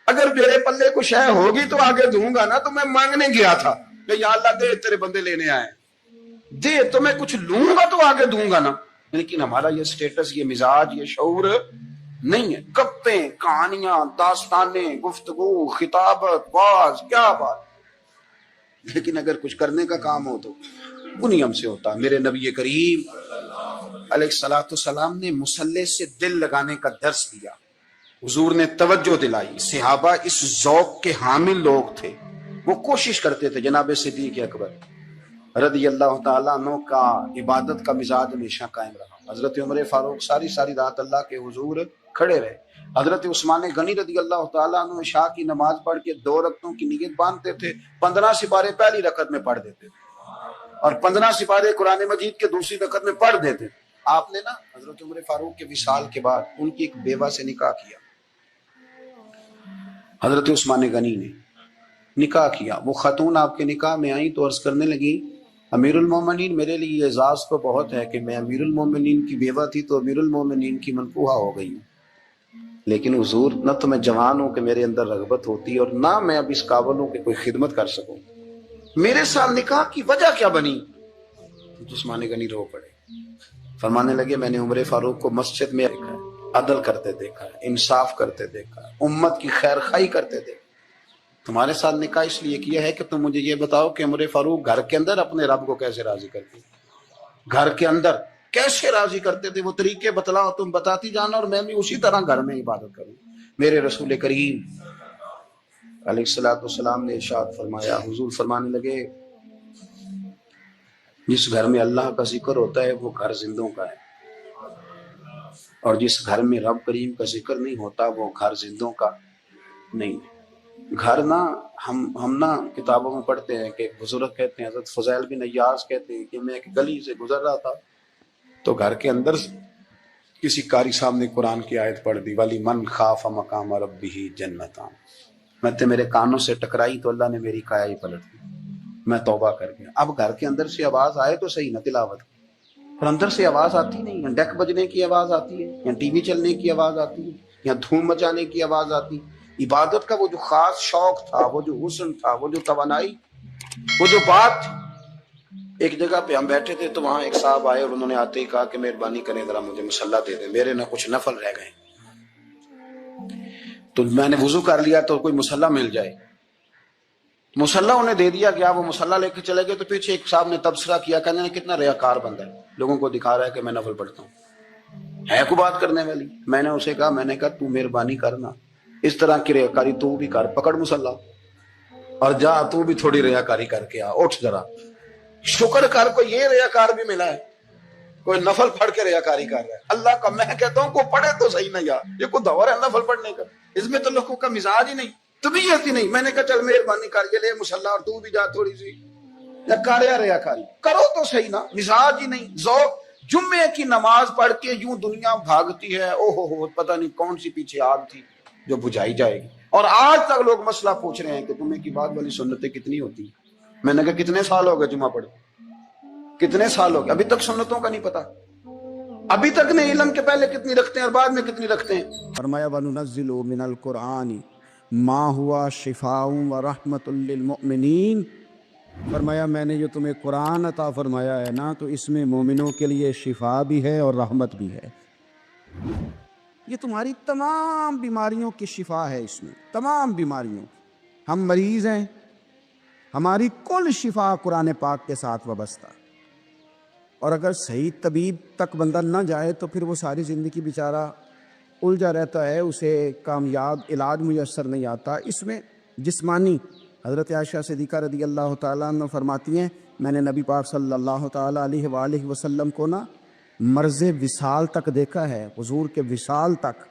اگر میرے پلے کچھ ہے ہوگی تو آگے دوں گا نا. تو میں مانگنے گیا تھا کہ یا اللہ دے، تیرے بندے لینے آئے دے، تو میں کچھ لوں گا تو آگے دوں گا نا. لیکن ہمارا یہ سٹیٹس، یہ مزاج، یہ شعور نہیں ہے. گپیں، کہانیاں، داستانیں، گفتگو، خطابت، باز، کیا بات. لیکن اگر کچھ کرنے کا کام ہو تو انہی ہم سے ہوتا. میرے نبی کریم علیہ الصلوۃ والسلام نے مصلی سے دل لگانے کا درس دیا. حضور نے توجہ دلائی. صحابہ اس ذوق کے حامل لوگ تھے، وہ کوشش کرتے تھے. جناب صدیق اکبر رضی اللہ تعالیٰ عنہ کا عبادت کا مزاج ہمیشہ قائم رہا. حضرت عمر فاروق ساری رات اللہ کے حضور کھڑے رہے. حضرت عثمان غنی رضی اللہ تعالیٰ عنہ عشاء کی نماز پڑھ کے 2 رکعتوں کی نیت باندھتے تھے. 15 سپارے پہلی رکعت میں پڑھ دیتے تھے اور 15 سپارے قرآن مجید کے دوسری رکعت میں پڑھ دیتے. آپ نے نا حضرت عمر فاروق کے وصال کے بعد ان کی ایک بیوہ سے نکاح کیا. حضرت عثمان غنی نے نکاح کیا. وہ خاتون آپ کے نکاح میں آئیں تو عرض کرنے لگی، امیر المومنین میرے لیے اعزاز تو بہت ہے کہ میں امیر المومنین کی بیوہ تھی تو امیر المومنین کی منکوحہ ہو گئی ہوں، لیکن حضور نہ تو میں جوان ہوں کہ میرے اندر رغبت ہوتی اور نہ میں اب اس قابل ہوں کہ کوئی خدمت کر سکوں. میرے ساتھ نکاح کی وجہ کیا بنی؟ عثمان غنی رو پڑے. فرمانے لگے میں نے عمر فاروق کو مسجد میں دیکھا ہے، عدل کرتے دیکھا ہے، انصاف کرتے دیکھا ہے، امت کی خیر خواہی کرتے دیکھا. تمہارے ساتھ نکاح اس لیے کیا ہے کہ تم مجھے یہ بتاؤ کہ عمر فاروق گھر کے اندر اپنے رب کو کیسے راضی کرتے، گھر کے اندر کیسے راضی کرتے تھے. وہ طریقے بتلاؤ، تم بتاتی جانا اور میں بھی اسی طرح گھر میں عبادت کروں. میرے رسول کریم علیہ الصلوۃ والسلام نے ارشاد فرمایا. حضور فرمانے لگے جس گھر میں اللہ کا ذکر ہوتا ہے وہ گھر زندوں کا ہے، اور جس گھر میں رب کریم کا ذکر نہیں ہوتا وہ گھر زندوں کا نہیں ہے. گھر نا ہم نا کتابوں میں پڑھتے ہیں کہ بزرگ کہتے ہیں، حضرت فضیل بن عیاض کہتے ہیں کہ میں ایک گلی سے گزر رہا تھا تو گھر کے اندر کسی قاری صاحب نے قرآن کی آیت پڑھ دی، ولی من خاف مقام ربہ جنتان. میں تے میرے کانوں سے ٹکرائی تو اللہ نے میری کایا ہی پلٹ دی، میں توبہ کر گیا. اب گھر کے اندر سے آواز آئے تو صحیح نہ تلاوت، اور اندر سے آواز آتی نہیں ہے، ڈیک بجنے کی آواز آتی ہے یا ٹی وی چلنے کی آواز آتی ہے یا دھوم مچانے کی آواز آتی. عبادت کا وہ جو خاص شوق تھا، وہ جو حسن تھا، وہ جو توانائی، وہ جو بات. ایک جگہ پہ ہم بیٹھے تھے تو وہاں ایک صاحب آئے اور انہوں نے آتے ہی کہا کہ مہربانی کریں ذرا مجھے مصلی دے دیں، میرے نہ کچھ نفل رہ گئے. تو میں نے وضو کر لیا تو کوئی مصلی مل جائے. مصلی انہیں دے دیا گیا، وہ مصلی لے کے چلے گئے. تو پیچھے ایک صاحب نے تبصرہ کیا، کہنے نے کتنا ریاکار بندہ ہے، لوگوں کو دکھا رہا ہے کہ میں نفل پڑھتا ہوں، ہے کو بات کرنے والی. میں نے اسے کہا، میں نے کہا تو مہربانی کرنا اس طرح کی ریاکاری تو بھی کر، پکڑ مصلی اور جا تو بھی تھوڑی ریاکاری کر کے آ. اٹھ ذرا شکر کر، کوئی یہ ریاکار بھی ملا ہے، کوئی نفل پڑھ کے ریاکاری کر رہا ہے. اللہ کا میں کہتا ہوں کو پڑھے تو صحیح نہ یار، یہ کوئی دور ہے نفل پڑھنے کا؟ اس میں تو لوگوں کا مزاج ہی نہیں، طبیعت ہی نہیں. میں نے کہا چل مہربانی کر یہ لے مصلی اور تو بھی جا تھوڑی سی ریاکاری کرو تو صحیح نا. مزاج ہی نہیں، ذوق. جمعے کی نماز پڑھ کے یوں دنیا بھاگتی ہے، او ہو پتہ نہیں کون سی پیچھے آگ تھی جو بجھائی جائے گی. اور آج تک لوگ مسئلہ پوچھ رہے ہیں کہ جمعے کی بعد والی سنتیں کتنی ہوتی ہیں. میں نے کہا کتنے سال ہو گئے جمعہ پڑھے، کتنے سال ہو گئے، ابھی تک سنتوں کا نہیں پتا، ابھی تک نہیں علم کے پہلے کتنی رکھتے ہیں اور بعد میں کتنی رکھتے ہیں. فرمایا وَنُنَزِّلُ مِنَ الْقُرْآنِ مَا هُوَ شِفَاءٌ وَرَحْمَةٌ لِّلْمُؤْمِنِينَ. فرمایا میں نے جو تمہیں قرآن عطا فرمایا ہے نا، تو اس میں مومنوں کے لیے شفا بھی ہے اور رحمت بھی ہے. یہ تمہاری تمام بیماریوں کی شفا ہے، اس میں تمام بیماریوں. ہم مریض ہیں، ہماری کل شفا قرآن پاک کے ساتھ وابستہ. اور اگر صحیح طبیب تک بندہ نہ جائے تو پھر وہ ساری زندگی بیچارہ الجھا رہتا ہے، اسے کامیاب علاج میسر نہیں آتا. اس میں جسمانی، حضرت عائشہ صدیقہ رضی اللہ تعالیٰ عنہ فرماتی ہیں میں نے نبی پاک صلی اللہ تعالیٰ علیہ وآلہ وسلم کو نا مرض وصال تک دیکھا ہے، حضور کے وصال تک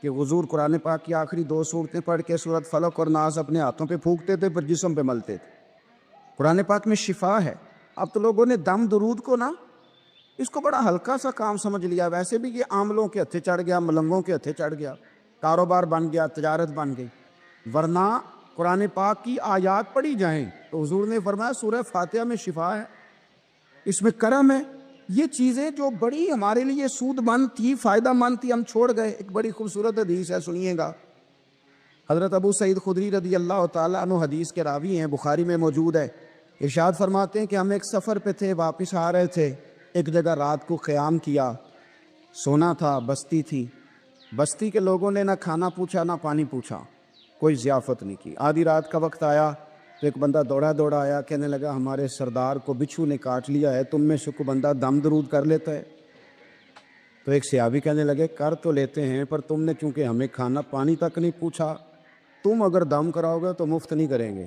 کہ حضور قرآن پاک کی آخری 2 صورتیں پڑھ کے سورۃ فلق اور ناس اپنے ہاتھوں پہ پھونکتے تھے، پھر جسم پہ ملتے تھے۔ قرآن پاک میں شفا ہے۔ اب تو لوگوں نے دم درود کو نا اس کو بڑا ہلکا سا کام سمجھ لیا۔ ویسے بھی یہ عاملوں کے ہتھے چڑھ گیا، ملنگوں کے ہتھے چڑھ گیا، کاروبار بن گیا، تجارت بن گئی۔ ورنہ قرآن پاک کی آیات پڑھی جائیں تو حضور نے فرمایا سورہ فاتحہ میں شفا ہے، اس میں کرم ہے۔ یہ چیزیں جو بڑی ہمارے لیے سود مند تھی، فائدہ مند تھی، ہم چھوڑ گئے۔ ایک بڑی خوبصورت حدیث ہے، سنیے گا۔ حضرت ابو سعید خدری رضی اللہ تعالیٰ عنہ حدیث کے راوی ہیں، بخاری میں موجود ہے۔ ارشاد فرماتے ہیں کہ ہم ایک سفر پہ تھے، واپس آ رہے تھے، ایک جگہ رات کو قیام کیا، سونا تھا، بستی تھی۔ بستی کے لوگوں نے نہ کھانا پوچھا نہ پانی پوچھا، کوئی ضیافت نہیں کی۔ آدھی رات کا وقت آیا تو ایک بندہ دوڑا دوڑا آیا، کہنے لگا ہمارے سردار کو بچھو نے کاٹ لیا ہے، تم میں سے کوئی بندہ دم درود کر لیتا ہے؟ تو ایک صحابی کہنے لگے کر تو لیتے ہیں، پر تم نے چونکہ ہمیں کھانا پانی تک نہیں پوچھا، تم اگر دم کراؤ گے تو مفت نہیں کریں گے۔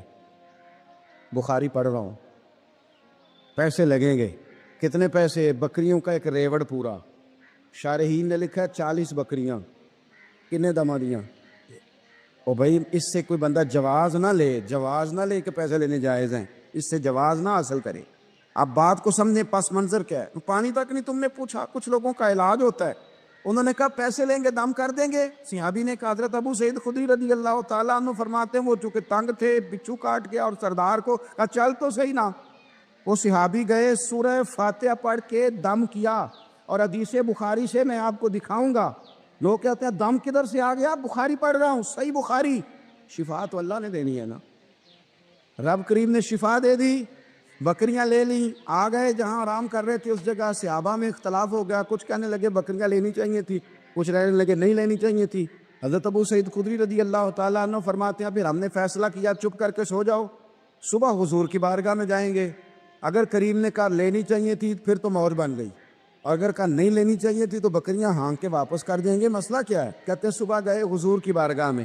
بخاری پڑھ رہا ہوں، پیسے لگیں گے۔ کتنے پیسے؟ بکریوں کا ایک ریوڑ پورا۔ شارحین نے لکھا ہے 40 بکریاں۔ کتنے دمہ دیاں؟ او بھائی اس سے کوئی بندہ جواز نہ لے کہ پیسے لینے جائز ہیں، اس سے جواز نہ حاصل کرے۔ اب بات کو سمجھیں، پس منظر کیا ہے؟ پانی تک نہیں تم نے پوچھا۔ کچھ لوگوں کا علاج ہوتا ہے، انہوں نے کہا پیسے لیں گے دم کر دیں گے۔ صحابی نے کہا حضرت ابو سعید خدری رضی اللہ تعالیٰ عنہ فرماتے ہیں وہ چونکہ تنگ تھے، بچھو کاٹ گیا، اور سردار کو کہا چل تو صحیح نا۔ وہ صحابی گئے، سورہ فاتحہ پڑھ کے دم کیا، اور حدیث بخاری سے میں آپ کو دکھاؤں گا۔ لوگ کہتے ہیں دم کدھر سے آ گیا؟ بخاری پڑھ رہا ہوں، صحیح بخاری۔ شفا تو اللہ نے دینی ہے نا، رب کریم نے شفا دے دی۔ بکریاں لے لیں، آ گئے جہاں آرام کر رہے تھے اس جگہ۔ صحابہ میں اختلاف ہو گیا، کچھ کہنے لگے بکریاں لینی چاہیے تھی، کچھ کہنے لگے نہیں لینی چاہیے تھی۔ حضرت ابو سعید خدری رضی اللہ تعالیٰ عنہ فرماتے ہیں پھر ہم نے فیصلہ کیا چپ کر کے سو جاؤ، صبح حضور کی بارگاہ میں جائیں گے۔ اگر کریم نے کہا لینی چاہیے تھی پھر تو موج بن گئی، اور اگر کہا نہیں لینی چاہیے تھی تو بکریاں ہانک کے واپس کر دیں گے۔ مسئلہ کیا ہے؟ کہتے ہیں صبح گئے حضور کی بارگاہ میں،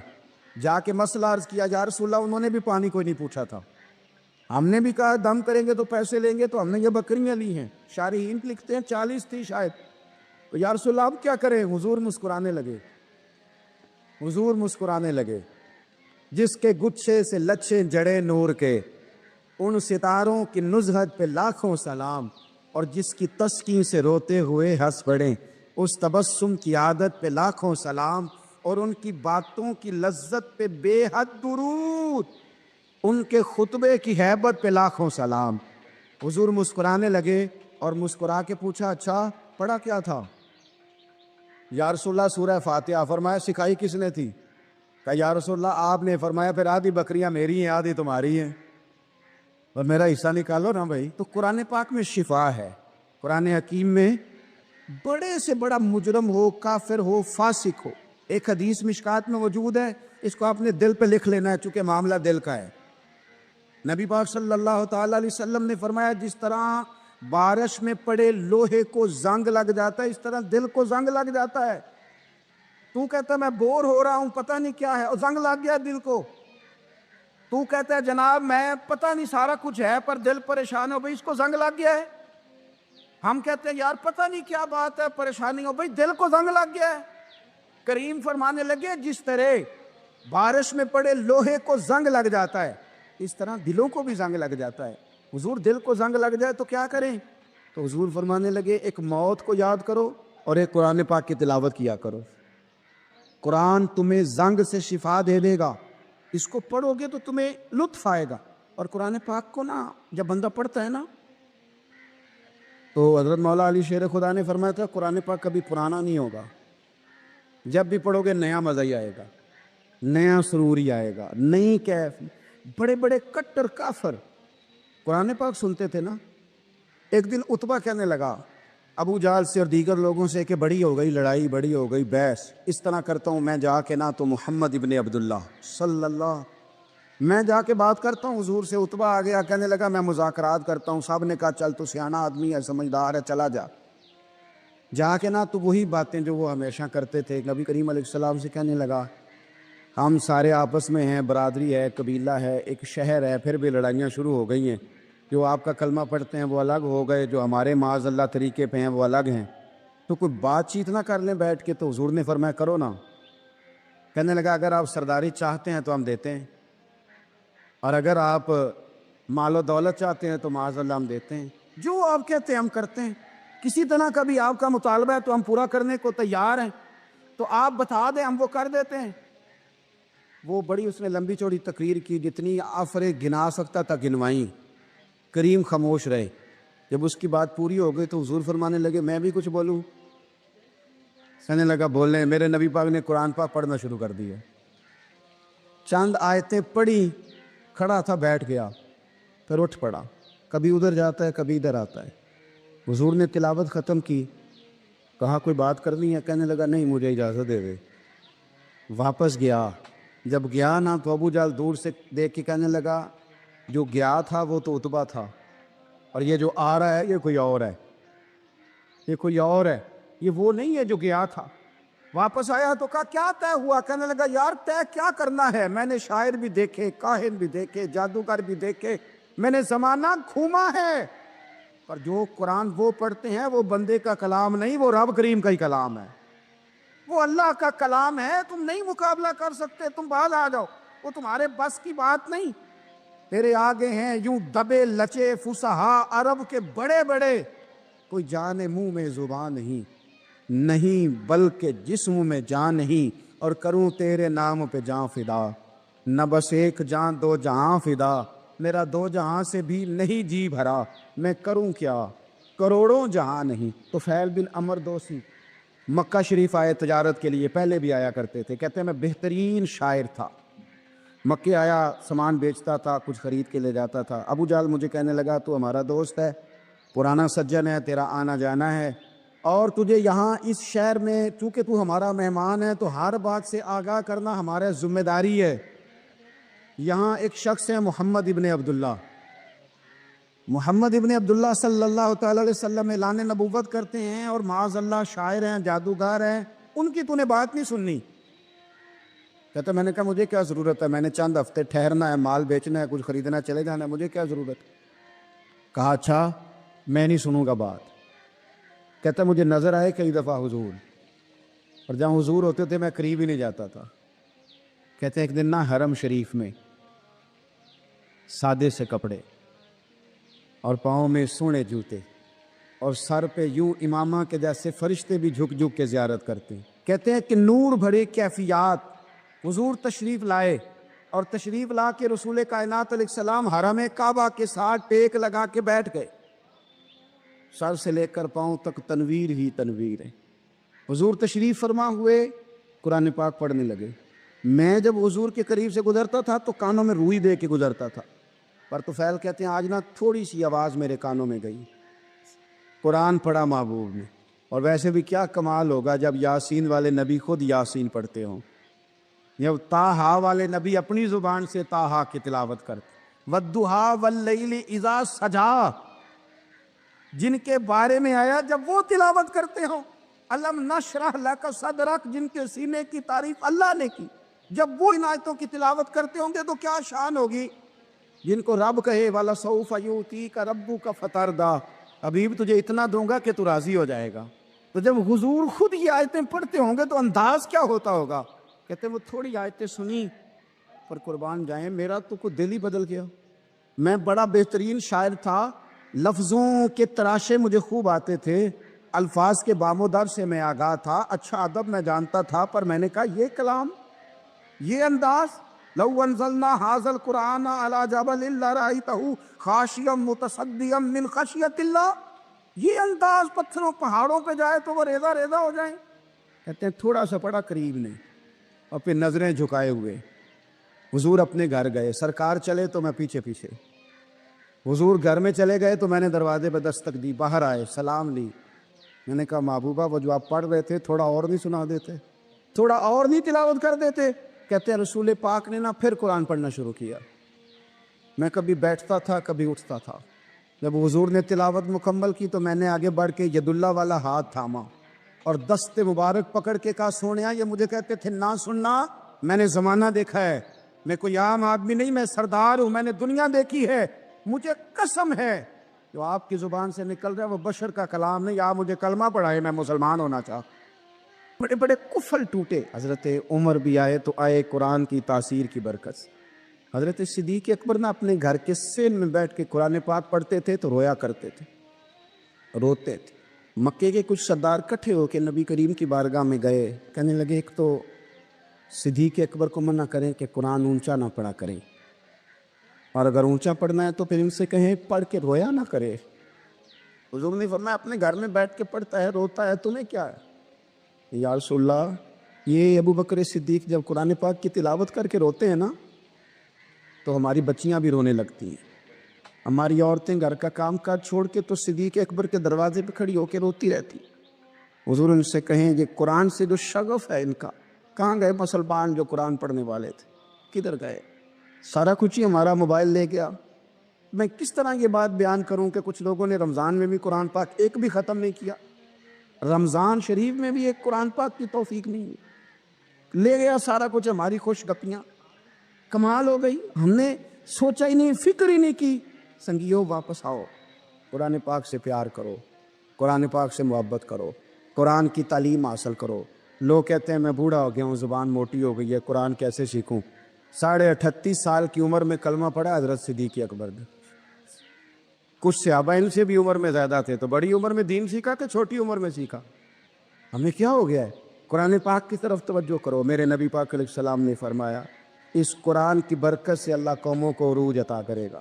جا کے مسئلہ عرض کیا، یا رسول اللہ انہوں نے بھی پانی کوئی نہیں پوچھا تھا، ہم نے بھی کہا دم کریں گے تو پیسے لیں گے، تو ہم نے یہ بکریاں لی ہیں۔ شارحین لکھتے ہیں 40 تھی شاید۔ تو یا رسول اللہ اب کیا کریں؟ حضور مسکرانے لگے۔ جس کے گچھے سے لچھے جڑے نور کے، ان ستاروں کی نزہت پہ لاکھوں سلام، اور جس کی تسکین سے روتے ہوئے ہنس پڑیں، اس تبسم کی عادت پہ لاکھوں سلام، اور ان کی باتوں کی لذت پہ بے حد درود، ان کے خطبے کی ہیبت پہ لاکھوں سلام۔ حضور مسکرانے لگے اور مسکرا کے پوچھا اچھا پڑھا کیا تھا؟ یا رسول اللہ سورہ فاتحہ۔ فرمایا سکھائی کس نے تھی؟ کہا یا رسول اللہ آپ نے۔ فرمایا پھر آدھی بکریاں میری ہیں آدھی تمہاری ہیں، اور میرا حصہ نکالو نا بھائی۔ تو قرآن پاک میں شفا ہے۔ قرآن حکیم میں بڑے سے بڑا مجرم ہو، کافر ہو، فاسق ہو، ایک حدیث مشکات میں موجود ہے، اس کو آپ نے دل پہ لکھ لینا ہے چونکہ معاملہ دل کا ہے۔ نبی پاک صلی اللہ تعالیٰ علیہ وسلم نے فرمایا جس طرح بارش میں پڑے لوہے کو زنگ لگ جاتا ہے، اس طرح دل کو زنگ لگ جاتا ہے۔ تو کہتا ہے میں بور ہو رہا ہوں پتہ نہیں کیا ہے، اور زنگ لگ گیا دل کو۔ تو کہتا ہے جناب میں پتہ نہیں سارا کچھ ہے پر دل پریشان ہو، بھائی اس کو زنگ لگ گیا ہے۔ ہم کہتے ہیں یار پتہ نہیں کیا بات ہے، پریشانی ہو، بھائی دل کو زنگ لگ گیا ہے۔ کریم فرمانے لگے جس طرح بارش میں پڑے لوہے کو زنگ لگ جاتا ہے، اس طرح دلوں کو بھی زنگ لگ جاتا ہے۔ حضور دل کو زنگ لگ جائے تو کیا کریں؟ تو حضور فرمانے لگے ایک موت کو یاد کرو اور ایک قرآن پاک کی تلاوت کیا کرو۔ قرآن تمہیں زنگ سے شفا دے دے گا، اس کو پڑھو گے تو تمہیں لطف آئے گا۔ اور قرآن پاک کو نا جب بندہ پڑھتا ہے نا تو حضرت مولا علی شیر خدا نے فرمایا تھا قرآن پاک کبھی پرانا نہیں ہوگا، جب بھی پڑھو گے نیا مزہ ہی آئے گا، نیا سرور ہی آئے گا، نئی کیف۔ بڑے بڑے کٹر کافر قرآن پاک سنتے تھے نا۔ ایک دن عتبہ کہنے لگا ابو جہل سے اور دیگر لوگوں سے کہ بڑی ہو گئی لڑائی، بڑی ہو گئی بحث، اس طرح کرتا ہوں میں جا کے نا تو محمد ابن عبداللہ صلی اللہ، میں جا کے بات کرتا ہوں حضور سے۔ عتبہ آ گیا کہنے لگا میں مذاکرات کرتا ہوں۔ صاحب نے کہا چل تو سیانا آدمی ہے، سمجھدار ہے، چلا جا۔ جا کے نا تو وہی باتیں جو وہ ہمیشہ کرتے تھے، نبی کریم علیہ السلام سے کہنے لگا ہم سارے آپس میں ہیں، برادری ہے، قبیلہ ہے، ایک شہر ہے، پھر بھی لڑائیاں شروع ہو گئی ہیں۔ جو آپ کا کلمہ پڑھتے ہیں وہ الگ ہو گئے، جو ہمارے معاذ اللہ طریقے پہ ہیں وہ الگ ہیں، تو کوئی بات چیت نہ کر لیں بیٹھ کے۔ تو حضور نے فرمایا کرو نا۔ کہنے لگا اگر آپ سرداری چاہتے ہیں تو ہم دیتے ہیں، اور اگر آپ مال و دولت چاہتے ہیں تو معاذ اللہ ہم دیتے ہیں، جو آپ کہتے ہیں ہم کرتے ہیں، کسی طرح کا بھی آپ کا مطالبہ ہے تو ہم پورا کرنے کو تیار ہیں، تو آپ بتا دیں ہم وہ کر دیتے ہیں۔ وہ بڑی اس نے لمبی چوڑی تقریر کی، جتنی آفریں گنا سکتا تھا گنوائیں۔ کریم خاموش رہے۔ جب اس کی بات پوری ہو گئی تو حضور فرمانے لگے میں بھی کچھ بولوں؟ کہنے لگا بولنے۔ میرے نبی پاک نے قرآن پاک پڑھنا شروع کر دیا، چند آیتیں پڑھی، کھڑا تھا بیٹھ گیا، پھر اٹھ پڑا، کبھی ادھر جاتا ہے کبھی ادھر آتا ہے۔ حضور نے تلاوت ختم کی، کہا کوئی بات کرنی ہے؟ کہنے لگا نہیں مجھے اجازت دے دے۔ واپس گیا، جب گیا نا تو ابو جہل دور سے دیکھ کے کہنے لگا جو گیا تھا وہ تو عتبہ تھا، اور یہ جو آ رہا ہے یہ کوئی اور ہے، یہ کوئی اور ہے، یہ وہ نہیں ہے جو گیا تھا۔ واپس آیا تو کہا کیا طے ہوا؟ کہنے لگا یار طے کیا کرنا ہے، میں نے شاعر بھی دیکھے، کاہن بھی دیکھے، جادوگر بھی دیکھے، میں نے زمانہ گھوما ہے، پر جو قرآن وہ پڑھتے ہیں وہ بندے کا کلام نہیں، وہ رب کریم کا ہی کلام ہے، وہ اللہ کا کلام ہے، تم نہیں مقابلہ کر سکتے، تم باز آ جاؤ، وہ تمہارے بس کی بات نہیں۔ تیرے آگے ہیں یوں دبے لچے فصحا عرب کے بڑے بڑے، کوئی جان منہ میں زبان نہیں بلکہ جسم میں جان نہیں، اور کروں تیرے نام پہ جان فدا، نہ بس ایک جان دو جہاں فدا، میرا دو جہاں سے بھی نہیں جی بھرا، میں کروں کیا کروڑوں جہاں نہیں۔ تو فیل بن عمر دوسی مکہ شریف آئے تجارت کے لیے، پہلے بھی آیا کرتے تھے، کہتے ہیں میں بہترین شاعر تھا، مکے آیا سامان بیچتا تھا، کچھ خرید کے لے جاتا تھا۔ ابو جہل مجھے کہنے لگا تو ہمارا دوست ہے، پرانا سجن ہے، تیرا آنا جانا ہے، اور تجھے یہاں اس شہر میں چونکہ تو ہمارا مہمان ہے تو ہر بات سے آگاہ کرنا ہمارا ذمہ داری ہے۔ یہاں ایک شخص ہے محمد ابن عبداللہ، محمد ابن عبداللہ صلی اللہ تعالی علیہ وسلم اعلان نبوت کرتے ہیں، اور معاذ اللہ شاعر ہیں، جادوگر ہیں، ان کی تو نے بات نہیں سننی۔ کہتا میں نے کہا مجھے کیا ضرورت ہے، میں نے چند ہفتے ٹھہرنا ہے، مال بیچنا ہے، کچھ خریدنا، چلے جانا ہے، مجھے کیا ضرورت؟ کہا اچھا میں نہیں سنوں گا بات۔ کہتا مجھے نظر آئے کئی دفعہ حضور، اور جہاں حضور ہوتے تھے میں قریب ہی نہیں جاتا تھا۔ کہتے ہیں ایک دن نا حرم شریف میں سادے سے کپڑے اور پاؤں میں سونے جوتے اور سر پہ یوں امامہ کے جیسے فرشتے بھی جھک جھک کے زیارت کرتے ہیں۔ کہتے ہیں کہ نور بھرے کیفیات حضور تشریف لائے، اور تشریف لا کے رسول کائنات علیہ السلام حرم کعبہ کے ساتھ ٹیک لگا کے بیٹھ گئے، سر سے لے کر پاؤں تک تنویر ہی تنویر ہے۔ حضور تشریف فرما ہوئے، قرآن پاک پڑھنے لگے۔ میں جب حضور کے قریب سے گزرتا تھا تو کانوں میں روئی دے کے گزرتا تھا، پر طفیل کہتے ہیں آج نا تھوڑی سی آواز میرے کانوں میں گئی، قرآن پڑھا محبوب نے۔ اور ویسے بھی کیا کمال ہوگا جب یاسین والے نبی خود یاسین پڑھتے ہوں، جب طٰہٰ والے نبی اپنی زبان سے طٰہٰ کی تلاوت کرتے، وَالضُّحَىٰ وَاللَّيْلِ اِذَا سَجَىٰ، جن کے بارے میں آیا جب وہ تلاوت کرتے ہوں، الم نشرح لک صدرک، جن کے سینے کی تعریف اللہ نے کی، جب وہ ان آیتوں کی تلاوت کرتے ہوں گے تو کیا شان ہوگی۔ جن کو رب کہے وَلَسَوْفَ يُؤْتِيكَ رَبُّكَ فَتَرْضَىٰ، حبیب تجھے اتنا دوں گا کہ تو راضی ہو جائے گا۔ تو جب حضور خود یہ آیتیں پڑھتے ہوں گے تو انداز کیا ہوتا ہوگا۔ کہتے ہیں وہ تھوڑی آیتیں سنی، پر قربان جائیں میرا تو کوئی دل ہی بدل گیا۔ میں بڑا بہترین شاعر تھا، لفظوں کے تراشے مجھے خوب آتے تھے، الفاظ کے بام و در سے میں آگاہ تھا، اچھا ادب میں جانتا تھا، پر میں نے کہا یہ کلام، یہ انداز، لو انزلنا ھذا القرآن علی جبل لرأیتہ خاشعا متصدعا من خشیۃ اللہ، یہ انداز پتھروں پہاڑوں پہ جائے تو وہ ریزہ ریزہ ہو جائیں۔ کہتے ہیں تھوڑا سا پڑا قریب نے، اور پھر نظریں جھکائے ہوئے حضور اپنے گھر گئے، سرکار چلے تو میں پیچھے پیچھے، حضور گھر میں چلے گئے تو میں نے دروازے پہ دستک دی، باہر آئے، سلام لی، میں نے کہا محبوبہ وہ جو آپ پڑھ رہے تھے تھوڑا اور نہیں سنا دیتے، تھوڑا اور نہیں تلاوت کر دیتے؟ کہتے ہیں رسول پاک نے نا پھر قرآن پڑھنا شروع کیا، میں کبھی بیٹھتا تھا کبھی اٹھتا تھا، جب حضور نے تلاوت مکمل کی تو میں نے آگے بڑھ کے ید اللہ والا ہاتھ تھاما اور دست مبارک پکڑ کے کہا سونیا، یہ مجھے کہتے تھے نہ سننا، میں نے زمانہ دیکھا ہے، میں کوئی عام آدمی نہیں، میں سردار ہوں، میں نے دنیا دیکھی ہے، مجھے قسم ہے جو آپ کی زبان سے نکل رہا ہے وہ بشر کا کلام نہیں، آپ مجھے کلمہ پڑھائے میں مسلمان ہونا چاہتا۔ بڑے بڑے کفل ٹوٹے. حضرت عمر بھی آئے تو آئے قرآن کی تاثیر کی برکت سے. حضرت صدیق اکبر نا اپنے گھر کے سین میں بیٹھ کے قرآن پاک پڑھتے تھے تو رویا کرتے تھے, روتے تھے. مکے کے کچھ سردار کٹھے ہو کے نبی کریم کی بارگاہ میں گئے, کہنے لگے ایک تو صدیق اکبر کو منع کریں کہ قرآن اونچا نہ پڑھا کریں, اور اگر اونچا پڑھنا ہے تو پھر ان سے کہیں پڑھ کے رویا نہ کرے. حضور نے فرمایا اپنے گھر میں بیٹھ کے پڑھتا ہے روتا ہے, تمہیں کیا ہے؟ یا رسول اللہ, یہ ابو بکر صدیق جب قرآن پاک کی تلاوت کر کے روتے ہیں نا تو ہماری بچیاں بھی رونے لگتی ہیں, ہماری عورتیں گھر کا کام کاج چھوڑ کے تو صدیق اکبر کے دروازے پہ کھڑی ہو کے روتی رہتی. حضور ان سے کہیں یہ قرآن سے جو شغف ہے ان کا, کہاں گئے مسلمان جو قرآن پڑھنے والے تھے, کدھر گئے؟ سارا کچھ ہی ہمارا موبائل لے گیا. میں کس طرح یہ بات بیان کروں کہ کچھ لوگوں نے رمضان میں بھی قرآن پاک ایک بھی ختم نہیں کیا, رمضان شریف میں بھی ایک قرآن پاک کی توفیق نہیں ہے, لے گیا سارا کچھ ہماری خوش گپیاں. کمال ہو گئی, ہم نے سوچا ہی نہیں, فکر ہی نہیں کی. سنگیو واپس آؤ, قرآن پاک سے پیار کرو, قرآن پاک سے محبت کرو, قرآن کی تعلیم حاصل کرو. لوگ کہتے ہیں میں بوڑھا ہو گیا ہوں, زبان موٹی ہو گئی ہے, قرآن کیسے سیکھوں؟ 38.5 سال کی عمر میں کلمہ پڑھا حضرت صدیق اکبر نے. کچھ صحابہ ان سے بھی عمر میں زیادہ تھے, تو بڑی عمر میں دین سیکھا کہ چھوٹی عمر میں سیکھا؟ ہمیں کیا ہو گیا ہے؟ قرآن پاک کی طرف توجہ کرو. میرے نبی پاک علیہ السلام نے فرمایا اس قرآن کی برکت سے اللہ قوموں کو عروج عطا کرے گا,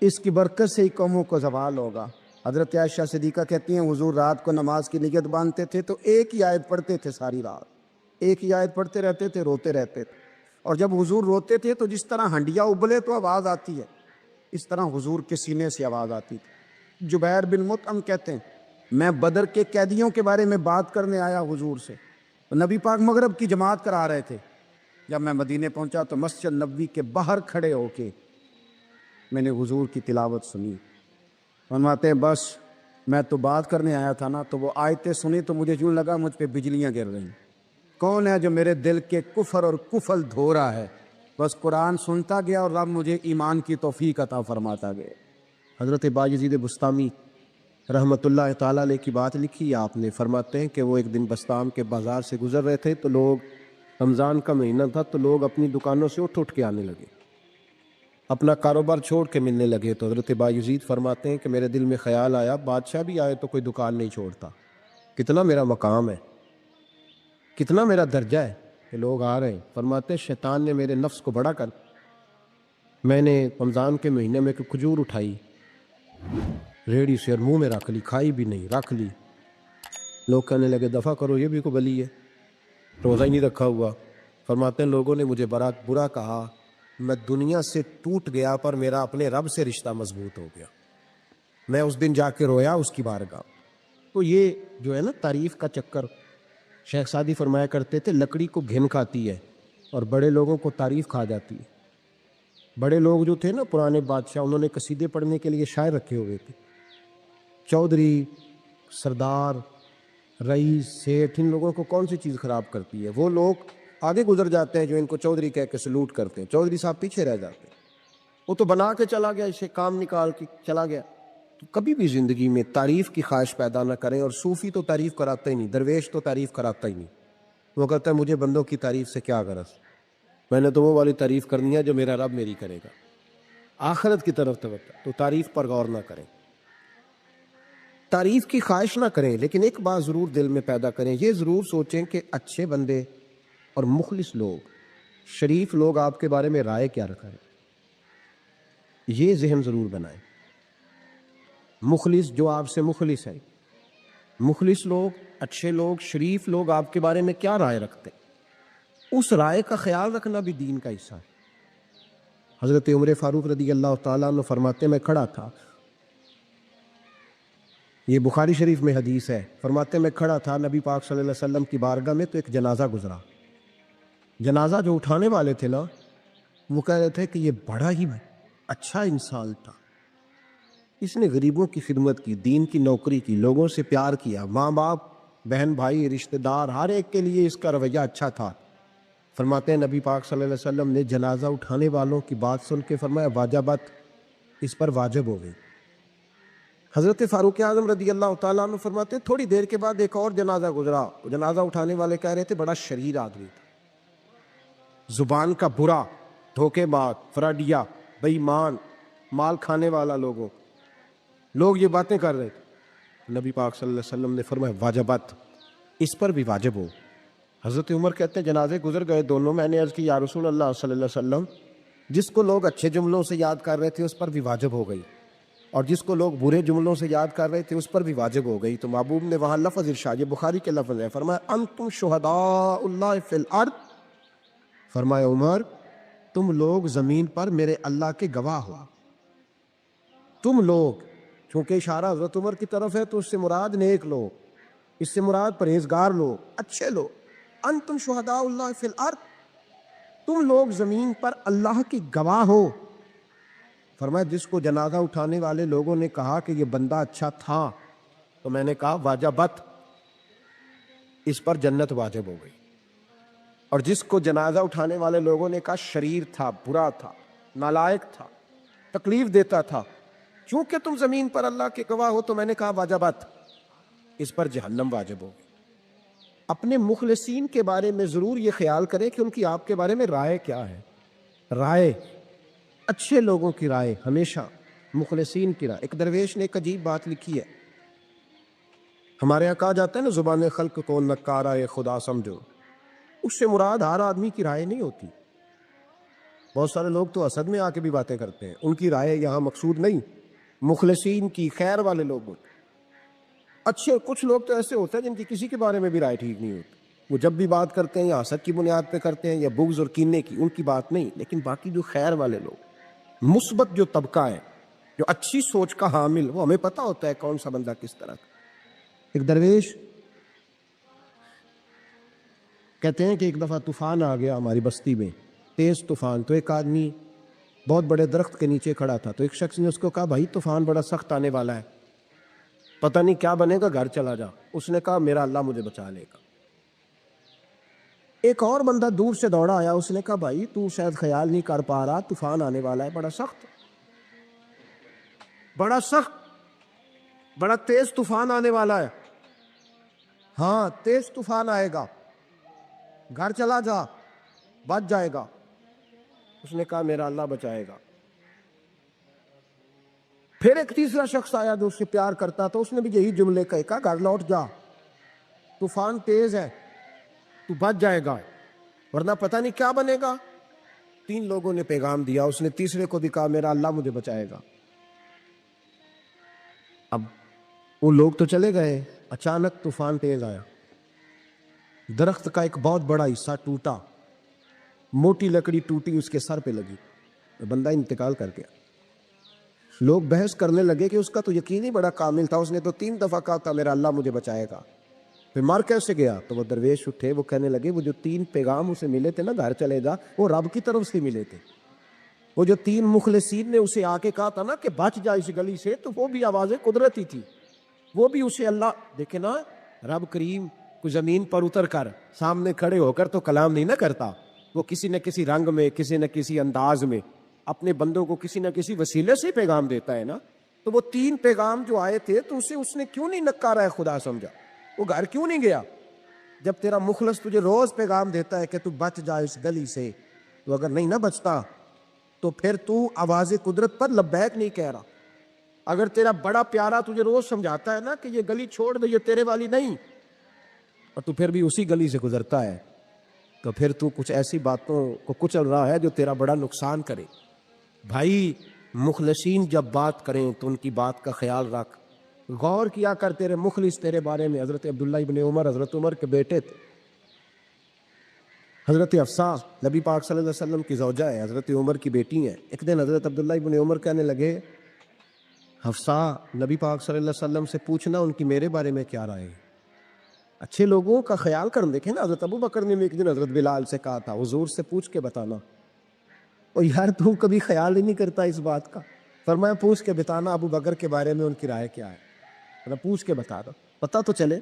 اس کی برکت سے ہی قوموں کو زوال ہوگا. حضرت عائشہ صدیقہ کہتی ہیں حضور رات کو نماز کی نیت باندھتے تھے تو ایک ہی آیت پڑھتے تھے ساری رات, ایک ہی آیت پڑھتے رہتے تھے, روتے رہتے تھے. اور جب حضور روتے تھے تو جس طرح ہنڈیا ابلے تو آواز آتی ہے, اس طرح حضور کے سینے سے آواز آتی تھی. جبیر بن مطعم کہتے ہیں میں بدر کے قیدیوں کے بارے میں بات کرنے آیا حضور سے, نبی پاک مغرب کی جماعت کرا رہے تھے. جب میں مدینے پہنچا تو مسجد نبوی کے باہر کھڑے ہو کے میں نے حضور کی تلاوت سنی. فرماتے ہیں بس میں تو بات کرنے آیا تھا نا, تو وہ آیتیں سنی تو مجھے یوں لگا مجھ پہ بجلیاں گر رہی. کون ہے جو میرے دل کے کفر اور کفل دھو رہا ہے؟ بس قرآن سنتا گیا اور رب مجھے ایمان کی توفیق عطا فرماتا گیا. حضرت باجزید بستامی رحمۃ اللہ تعالیٰ علیہ کی بات لکھی آپ نے. فرماتے ہیں کہ وہ ایک دن بستام کے بازار سے گزر رہے تھے تو لوگ, رمضان کا مہینہ تھا تو لوگ اپنی دکانوں سے اٹھ کے آنے لگے, اپنا کاروبار چھوڑ کے ملنے لگے. تو حضرت باجزید فرماتے ہیں کہ میرے دل میں خیال آیا بادشاہ بھی آئے تو کوئی دکان نہیں چھوڑتا, کتنا میرا مقام ہے, کتنا میرا درجہ ہے کہ لوگ آ رہے ہیں. فرماتے ہیں شیطان نے میرے نفس کو بڑا کر, میں نے رمضان کے مہینے میں کھجور اٹھائی ریڑھی سے اور منہ میں رکھ لی, کھائی بھی نہیں, رکھ لی. لوگ کہنے لگے دفع کرو یہ بھی کو بلی ہے, روزہ ہی نہیں رکھا ہوا. فرماتے ہیں لوگوں نے مجھے برا کہا, میں دنیا سے ٹوٹ گیا پر میرا اپنے رب سے رشتہ مضبوط ہو گیا. میں اس دن جا کے رویا اس کی بارگاہ. تو یہ جو ہے نا تعریف کا چکر, شیخ سعدی فرمایا کرتے تھے لکڑی کو گھن کھاتی ہے اور بڑے لوگوں کو تعریف کھا جاتی ہے. بڑے لوگ جو تھے نا پرانے بادشاہ, انہوں نے قصیدے پڑھنے کے لیے شاعر رکھے ہوئے تھے. چودھری, سردار, رئیس, سیٹھ, ان لوگوں کو کون سی چیز خراب کرتی ہے؟ وہ لوگ آگے گزر جاتے ہیں جو ان کو چودھری کہہ کے سلوٹ کرتے ہیں, چودھری صاحب پیچھے رہ جاتے ہیں. وہ تو بنا کے چلا گیا, اسے کام نکال کے چلا گیا. تو کبھی بھی زندگی میں تعریف کی خواہش پیدا نہ کریں. اور صوفی تو تعریف کراتا ہی نہیں, درویش تو تعریف کراتا ہی نہیں. وہ کہتا ہے مجھے بندوں کی تعریف سے کیا غرض, میں نے تو وہ والی تعریف کرنی ہے جو میرا رب میری کرے گا. آخرت کی طرف توجہ, تو تعریف پر غور نہ کریں, تعریف کی خواہش نہ کریں. لیکن ایک بات ضرور دل میں پیدا کریں, یہ ضرور سوچیں کہ اچھے بندے اور مخلص لوگ, شریف لوگ آپ کے بارے میں رائے کیا رکھا ہے, یہ ذہن ضرور بنائیں. مخلص جو آپ سے مخلص ہے, مخلص لوگ, اچھے لوگ, شریف لوگ آپ کے بارے میں کیا رائے رکھتے, اس رائے کا خیال رکھنا بھی دین کا حصہ ہے. حضرت عمر فاروق رضی اللہ تعالیٰ عنہ فرماتے میں کھڑا تھا, یہ بخاری شریف میں حدیث ہے, فرماتے میں کھڑا تھا نبی پاک صلی اللہ علیہ وسلم کی بارگاہ میں تو ایک جنازہ گزرا. جنازہ جو اٹھانے والے تھے نا وہ کہہ رہے تھے کہ یہ بڑا ہی اچھا انسان تھا, اس نے غریبوں کی خدمت کی, دین کی نوکری کی, لوگوں سے پیار کیا, ماں باپ, بہن بھائی, رشتہ دار, ہر ایک کے لیے اس کا رویہ اچھا تھا. فرماتے ہیں نبی پاک صلی اللہ علیہ وسلم نے جنازہ اٹھانے والوں کی بات سن کے فرمایا واجبت, اس پر واجب ہو گئی. حضرت فاروق اعظم رضی اللہ تعالیٰ عنہ فرماتے ہیں تھوڑی دیر کے بعد ایک اور جنازہ گزرا. جنازہ اٹھانے والے کہہ رہے تھے بڑا شریر آدمی تھا, زبان کا برا, دھوکے باز, فراڈیا, بے ایمان, مال کھانے والا. لوگ یہ باتیں کر رہے تھے. نبی پاک صلی اللہ علیہ وسلم نے فرمایا واجبات, اس پر بھی واجب ہو. حضرت عمر کہتے ہیں جنازے گزر گئے دونوں. میں نے عرض کی یا رسول اللہ صلی اللہ علیہ وسلم, جس کو لوگ اچھے جملوں سے یاد کر رہے تھے اس پر بھی واجب ہو گئی, اور جس کو لوگ برے جملوں سے یاد کر رہے تھے اس پر بھی واجب ہو گئی. تو محبوب نے وہاں لفظ ارشاد, یہ بخاری کے لفظ ہے, فرمایا انتم شہداء اللہ فی الارض, فرمایا عمر تم لوگ زمین پر میرے اللہ کے گواہ ہو. تم لوگ, چونکہ اشارہ حضرت عمر کی طرف ہے تو اس سے مراد نیک لوگ, اس سے مراد پرہیزگار لوگ, اچھے لوگ. انتم شہداء اللہ فی الارض, تم لوگ زمین پر اللہ کی گواہ ہو. فرمایا جس کو جنازہ اٹھانے والے لوگوں نے کہا کہ یہ بندہ اچھا تھا, تو میں نے کہا واجبت, اس پر جنت واجب ہو گئی. اور جس کو جنازہ اٹھانے والے لوگوں نے کہا شریر تھا, برا تھا, نالائق تھا, تکلیف دیتا تھا, چونکہ تم زمین پر اللہ کے گواہ ہو, تو میں نے کہا واجبت, اس پر جہنم واجب ہو گئی. اپنے مخلصین کے بارے میں ضرور یہ خیال کریں کہ ان کی آپ کے بارے میں رائے کیا ہے. رائے, اچھے لوگوں کی رائے, ہمیشہ مخلصین کی رائے. ایک درویش نے ایک عجیب بات لکھی ہے, ہمارے یہاں کہا جاتا ہے نا زبان خلق کو نکارہ خدا سمجھو. اس سے مراد ہر آدمی کی رائے نہیں ہوتی. بہت سارے لوگ تو حسد میں آ کے بھی باتیں کرتے ہیں, ان کی رائے یہاں مقصود نہیں, مخلصین کی, خیر والے لوگ ہوتے. اچھے کچھ لوگ تو ایسے ہوتے ہیں جن کی کسی کے بارے میں بھی رائے ٹھیک نہیں ہوتی. وہ جب بھی بات کرتے ہیں یا حسد کی بنیاد پہ کرتے ہیں یا بغض اور کینے کی, ان کی بات نہیں. لیکن باقی جو خیر والے لوگ, مثبت جو طبقہ ہے, جو اچھی سوچ کا حامل, وہ ہمیں پتہ ہوتا ہے کون سا بندہ کس طرح کا. ایک درویش کہتے ہیں کہ ایک دفعہ طوفان آ گیا ہماری بستی میں, تیز طوفان. تو ایک آدمی بہت بڑے درخت کے نیچے کھڑا تھا. تو ایک شخص نے اس کو کہا بھائی طوفان بڑا سخت آنے والا ہے, پتہ نہیں کیا بنے گا, گھر چلا جا. اس نے کہا میرا اللہ مجھے بچا لے گا. ایک اور بندہ دور سے دوڑا آیا, اس نے کہا بھائی تو شاید خیال نہیں کر پا رہا, طوفان آنے والا ہے بڑا سخت, بڑا تیز طوفان آنے والا ہے. ہاں تیز طوفان آئے گا, گھر چلا جا, بچ جائے گا. اس نے کہا میرا اللہ بچائے گا. پھر ایک تیسرا شخص آیا جو اس سے پیار کرتا تھا, اس نے بھی یہی جملے کہا گھر لوٹ جا, طوفان تیز ہے, تو بچ جائے گا, ورنہ پتہ نہیں کیا بنے گا. 3 لوگوں نے پیغام دیا, اس نے تیسرے کو بھی کہا میرا اللہ مجھے بچائے گا. اب وہ لوگ تو چلے گئے, اچانک طوفان تیز آیا, درخت کا ایک بہت بڑا حصہ ٹوٹا, موٹی لکڑی ٹوٹی, اس کے سر پہ لگی, بندہ انتقال کر گیا. لوگ بحث کرنے لگے کہ اس کا تو یقین ہی بڑا کامل تھا, اس نے تو 3 دفعہ کہا تھا میرا اللہ مجھے بچائے گا, پھر مر کیسے گیا. تو وہ درویش اٹھے, وہ کہنے لگے وہ جو 3 پیغام اسے ملے تھے نا, گھر چلے جا, وہ رب کی طرف سے ملے تھے. وہ جو 3 مخلصین نے اسے آ کے کہا تھا نا کہ بچ جا اس گلی سے, تو وہ بھی آوازیں قدرتی تھی, وہ بھی اسے اللہ دیکھے نا. رب کریم کو زمین پر اتر کر سامنے کھڑے ہو کر تو کلام نہیں نہ کرتا, وہ کسی نہ کسی رنگ میں, کسی نہ کسی انداز میں اپنے بندوں کو کسی نہ کسی وسیلے سے پیغام دیتا ہے نا. تو وہ 3 پیغام جو آئے تھے, تو اسے اس نے کیوں نہیں نکارا ہے خدا سمجھا, وہ گھر کیوں نہیں گیا. جب تیرا مخلص تجھے روز پیغام دیتا ہے کہ تو بچ جا اس گلی سے, تو اگر نہیں نہ بچتا تو پھر تو آواز قدرت پر لبیک نہیں کہہ رہا. اگر تیرا بڑا پیارا تجھے روز سمجھاتا ہے نا کہ یہ گلی چھوڑ دے, یہ تیرے والی نہیں, اور تو پھر بھی اسی گلی سے گزرتا ہے, تو پھر تو کچھ ایسی باتوں کو کچل رہا ہے جو تیرا بڑا نقصان کرے. بھائی مخلصین جب بات کریں تو ان کی بات کا خیال رکھ, غور کیا کر. تیرے مخلص تیرے بارے میں حضرت عبداللہ ابن عمر, حضرت عمر کے بیٹے تھے. حضرت حفصہ نبی پاک صلی اللہ علیہ وسلم کی زوجہ ہے, حضرت عمر کی بیٹی ہیں. ایک دن حضرت عبداللہ ابن عمر کہنے لگے حفصہ نبی پاک صلی اللہ علیہ وسلم سے پوچھنا ان کی میرے بارے میں کیا رائے ہے. اچھے لوگوں کا خیال کرنا. دیکھیں نا, حضرت ابو بکر نے بھی ایک دن حضرت بلال سے کہا تھا حضور سے پوچھ کے بتانا. اور یار تم کبھی خیال ہی نہیں کرتا اس بات کا. فرمایا پوچھ کے بتانا ابو بکر کے بارے میں ان کی رائے کیا ہے, پوچھ کے بتا دو, پتہ تو چلے.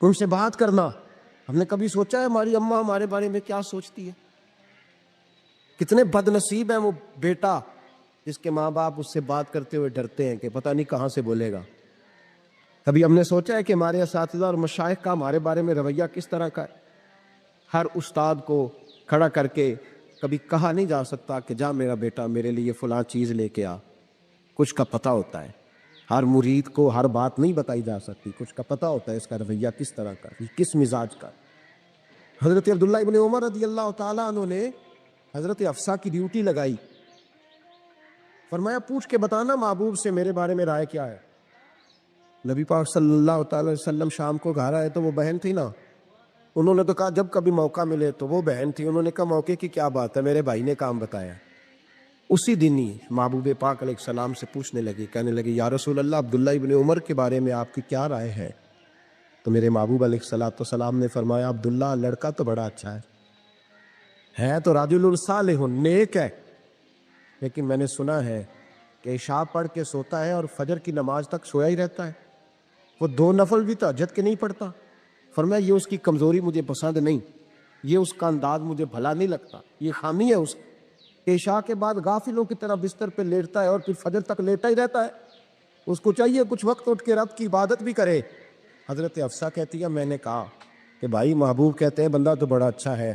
ان سے بات کرنا. ہم نے کبھی سوچا ہے ہماری اماں ہمارے بارے میں کیا سوچتی ہے؟ کتنے بد نصیب ہیں وہ بیٹا جس کے ماں باپ اس سے بات کرتے ہوئے ڈرتے ہیں کہ پتہ نہیں کہاں سے بولے گا. کبھی ہم نے سوچا ہے کہ ہمارے اساتذہ اور مشائخ کا ہمارے بارے میں رویہ کس طرح کا ہے؟ ہر استاد کو کھڑا کر کے کبھی کہا نہیں جا سکتا کہ جا میرا بیٹا میرے لیے فلاں چیز لے کے آ. کچھ کا پتہ ہوتا ہے. ہر مرید کو ہر بات نہیں بتائی جا سکتی. کچھ کا پتہ ہوتا ہے اس کا رویہ کس طرح کا، کس مزاج کا. حضرت عبداللہ ابن عمر رضی اللہ تعالیٰ عنہ نے حضرت حفصہ کی ڈیوٹی لگائی. فرمایا پوچھ کے بتانا محبوب سے میرے بارے میں رائے کیا ہے. نبی پاک صلی اللہ تعالی وسلم شام کو گھر آئے تو وہ بہن تھی نا، انہوں نے تو کہا جب کبھی موقع ملے تو وہ بہن تھی. انہوں نے کہا موقع کی کیا بات ہے، میرے بھائی نے کام بتایا. اسی دن ہی محبوب پاک علیہ السلام سے پوچھنے لگی، کہنے لگی یا رسول اللہ عبداللہ ابن عمر کے بارے میں آپ کی کیا رائے ہے؟ تو میرے محبوب علیہ السلام نے فرمایا عبداللہ لڑکا تو بڑا اچھا ہے تو رجل صالح نیک ہے، لیکن میں نے سنا ہے کہ عشاء پڑھ کے سوتا ہے اور فجر کی نماز تک سویا ہی رہتا ہے. وہ 2 نفل بھی تہجد کے نہیں پڑھتا. فرمایا یہ اس کی کمزوری مجھے پسند نہیں، یہ اس کا انداز مجھے بھلا نہیں لگتا. یہ خامی ہے اس کی کہ عشاء کے بعد غافلوں کی طرح بستر پہ لیٹتا ہے اور پھر فجر تک لیٹا ہی رہتا ہے. اس کو چاہیے کچھ وقت اٹھ کے رب کی عبادت بھی کرے. حضرت حفصہ کہتی ہے میں نے کہا کہ بھائی محبوب کہتے ہیں بندہ تو بڑا اچھا ہے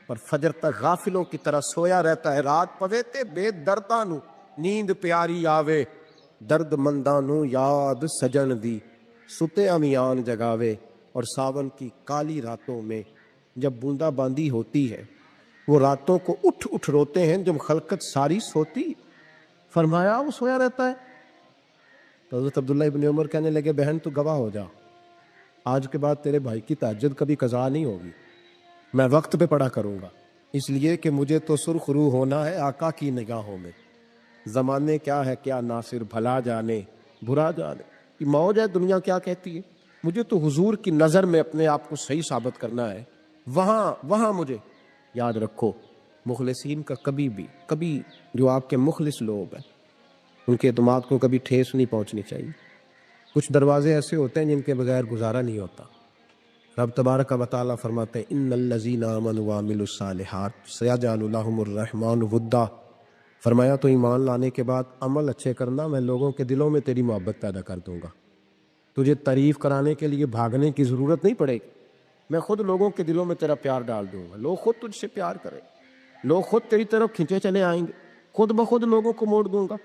پر فجر تک غافلوں کی طرح سویا رہتا ہے. رات پوے تے بے درداں نو نیند پیاری آوے، درد منداں نو یاد سجن دی ستے امیان جگاوے. اور ساون کی کالی راتوں میں جب بوندا باندی ہوتی ہے وہ راتوں کو اٹھ اٹھ روتے ہیں جب خلقت ساری سوتی. فرمایا وہ سویا رہتا ہے. تو حضرت عبداللہ ابن عمر کہنے لگے بہن تو گواہ ہو جا، آج کے بعد تیرے بھائی کی تہجد کبھی قضا نہیں ہوگی، میں وقت پہ پڑھا کروں گا، اس لیے کہ مجھے تو سرخ روح ہونا ہے آقا کی نگاہوں میں. زمانے کیا ہے کیا ناصر، بھلا جانے برا جانے. یہ موج ہے دنیا کیا کہتی ہے. مجھے تو حضور کی نظر میں اپنے آپ کو صحیح ثابت کرنا ہے. وہاں مجھے یاد رکھو مخلصین کا کبھی جو آپ کے مخلص لوگ ہیں ان کے اعتماد کو کبھی ٹھیس نہیں پہنچنی چاہیے. کچھ دروازے ایسے ہوتے ہیں جن کے بغیر گزارا نہیں ہوتا. رب تبارک و تعالیٰ فرماتے ہیں ان الذین آمنوا وعملوا الصالحات سیجعل لهم الرحمن ودا. فرمایا تو ایمان لانے کے بعد عمل اچھے کرنا، میں لوگوں کے دلوں میں تیری محبت پیدا کر دوں گا. تجھے تعریف کرانے کے لیے بھاگنے کی ضرورت نہیں پڑے گی، میں خود لوگوں کے دلوں میں تیرا پیار ڈال دوں گا. لوگ خود تجھ سے پیار کریں، لوگ خود تیری طرف کھنچے چلے آئیں گے، خود بخود لوگوں کو موڑ دوں گا.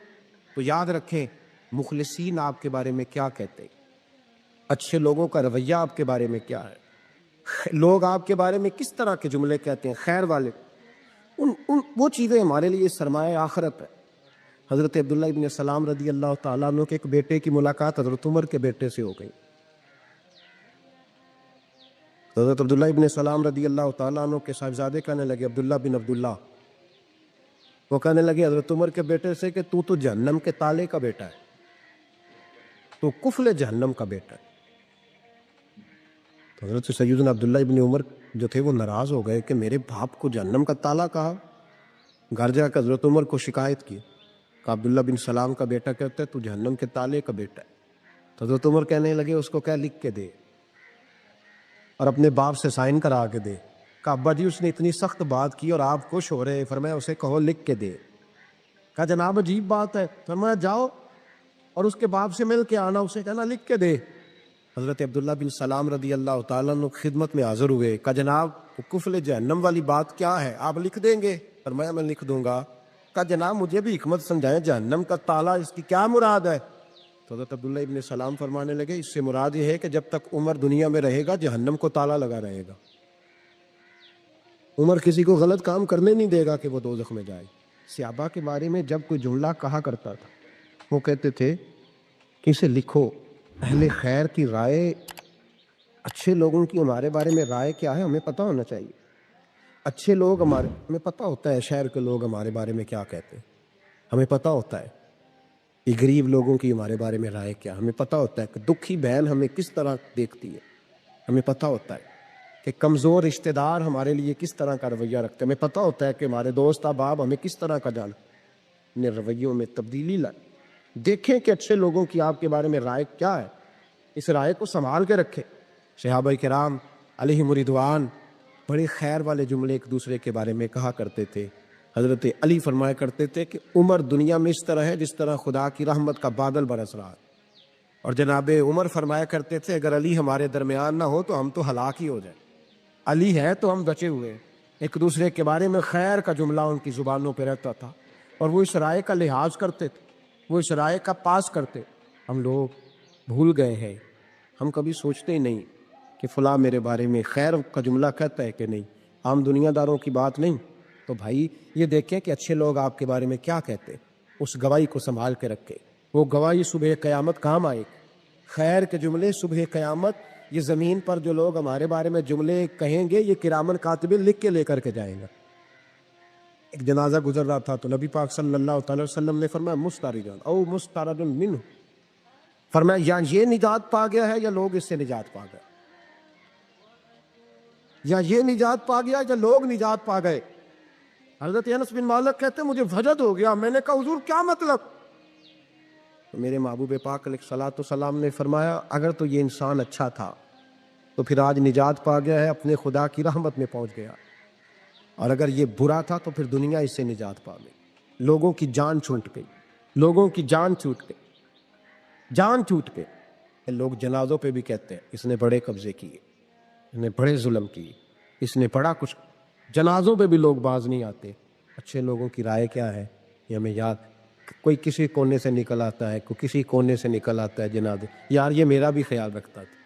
تو یاد رکھیں مخلصین آپ کے بارے میں کیا کہتے ہیں، اچھے لوگوں کا رویہ آپ کے بارے میں کیا ہے، لوگ آپ کے بارے میں کس طرح کے جملے کہتے ہیں خیر والے. وہ چیزیں ہمارے لیے سرمایہ آخرت ہے. حضرت عبداللہ ابن سلام رضی اللہ تعالیٰ عنہ کے ایک بیٹے کی ملاقات حضرت عمر کے بیٹے سے ہو گئی. حضرت عبداللہ ابن سلام رضی اللہ تعالیٰ عنہ کے صاحبزادے کہنے لگے عبداللہ بن عبداللہ، وہ کہنے لگے حضرت عمر کے بیٹے سے کہ تو جہنم کے تالے کا بیٹا ہے، تو کفل جہنم کا بیٹا ہے. تو حضرت سیدنا عبداللہ ابن عمر جو تھے وہ ناراض ہو گئے کہ میرے باپ کو جہنم کا تالا کہا. گھر جا کر حضرت عمر کو شکایت کی کہ عبداللہ بن سلام کا بیٹا کہتا ہے تو جہنم کے تالے کا بیٹا ہے. تو حضرت عمر کہنے لگے اس کو کیا لکھ کے دے اور اپنے باپ سے سائن کرا کے دے. کہ ابا جی اس نے اتنی سخت بات کی اور آپ خوش ہو رہے، فرمایا اسے کہو لکھ کے دے. کہا جناب عجیب بات ہے. فرمایا جاؤ اور اس کے باپ سے مل کے آنا، اسے کہنا لکھ کے دے. حضرت عبداللہ بن سلام رضی اللہ تعالیٰ عنہ خدمت میں حاضر ہوئے. کہا جناب کفل جہنم والی بات کیا ہے، آپ لکھ دیں گے؟ فرمایا میں لکھ دوں گا. کہا جناب مجھے بھی حکمت سمجھائیں، جہنم کا تالا اس کی کیا مراد ہے؟ تو حضرت عبداللہ ابن سلام فرمانے لگے اس سے مراد یہ ہے کہ جب تک عمر دنیا میں رہے گا جہنم کو تالا لگا رہے گا. عمر کسی کو غلط کام کرنے نہیں دے گا کہ وہ دوزخ میں جائے. صحابہ کے بارے میں جب کوئی جملہ کہا کرتا تھا وہ کہتے تھے کہ اسے لکھو. اہل خیر کی رائے، اچھے لوگوں کی ہمارے بارے میں رائے کیا ہے ہمیں پتہ ہونا چاہیے. اچھے لوگ ہمیں پتہ ہوتا ہے شہر کے لوگ ہمارے بارے میں کیا کہتے ہیں، ہمیں پتہ ہوتا ہے کہ غریب لوگوں کی ہمارے بارے میں رائے کیا، ہمیں پتہ ہوتا ہے کہ دکھی بہن ہمیں کس طرح دیکھتی ہے، ہمیں پتہ ہوتا ہے کہ کمزور رشتہ دار ہمارے لیے کس طرح کا رویہ رکھتے ہیں، ہمیں پتہ ہوتا ہے کہ ہمارے دوست احباب ہمیں کس طرح کا جانا. اپنے رویوں میں تبدیلی لائیں، دیکھیں کہ اچھے لوگوں کی آپ کے بارے میں رائے کیا ہے، اس رائے کو سنبھال کے رکھیں. صحابہ کرام علیہم رضوان بڑے خیر والے جملے ایک دوسرے کے بارے میں کہا کرتے تھے. حضرت علی فرمایا کرتے تھے کہ عمر دنیا میں اس طرح ہے جس طرح خدا کی رحمت کا بادل برس رہا ہے، اور جناب عمر فرمایا کرتے تھے اگر علی ہمارے درمیان نہ ہو تو ہم تو ہلاک ہی ہو جائیں، علی ہے تو ہم بچے ہوئے ہیں۔ ایک دوسرے کے بارے میں خیر کا جملہ ان کی زبانوں پہ رہتا تھا، اور وہ اس رائے کا لحاظ کرتے تھے، وہ اس رائے کا پاس کرتے۔ ہم لوگ بھول گئے ہیں، ہم کبھی سوچتے ہی نہیں کہ فلاں میرے بارے میں خیر کا جملہ کہتا ہے کہ نہیں، عام دنیا داروں کی بات نہیں۔ تو بھائی یہ دیکھیں کہ اچھے لوگ آپ کے بارے میں کیا کہتے ہیں، اس گواہی کو سنبھال کے رکھے، وہ گواہی صبح قیامت کام آئے گی۔ خیر کے جملے صبح قیامت، یہ زمین پر جو لوگ ہمارے بارے میں جملے کہیں گے یہ کرامن کاتبین لکھ کے لے کر کے جائیں گا۔ ایک جنازہ گزر رہا تھا تو نبی پاک صلی اللہ تعالی وسلم نے فرمایا مسترجن او مسترجن منہ، فرمایا یا یہ نجات پا گیا ہے یا لوگ اس سے نجات پا گئے، یا یہ نجات پا گیا یا لوگ نجات پا گئے۔ حضرت انس بن مالک کہتے ہیں مجھے وجد ہو گیا، میں نے کہا حضور کیا مطلب؟ تو میرے محبوب پاک علیہ الصلوۃ والسلام نے فرمایا اگر تو یہ انسان اچھا تھا تو پھر آج نجات پا گیا ہے، اپنے خدا کی رحمت میں پہنچ گیا، اور اگر یہ برا تھا تو پھر دنیا اس سے نجات پا گئی۔ لوگوں کی جان چھوٹ گئی، لوگوں کی جان چھوٹ گئی، جان چھوٹ گئی۔ لوگ جنازوں پہ بھی کہتے ہیں اس نے بڑے قبضے کیے، اس نے بڑے ظلم کیے، اس نے بڑا کچھ۔ جنازوں پہ بھی لوگ باز نہیں آتے۔ اچھے لوگوں کی رائے کیا ہے یہ ہمیں یاد، کوئی کسی کونے سے نکل آتا ہے، کوئی کسی کونے سے نکل آتا ہے جنازے، یار یہ میرا بھی خیال رکھتا تھا،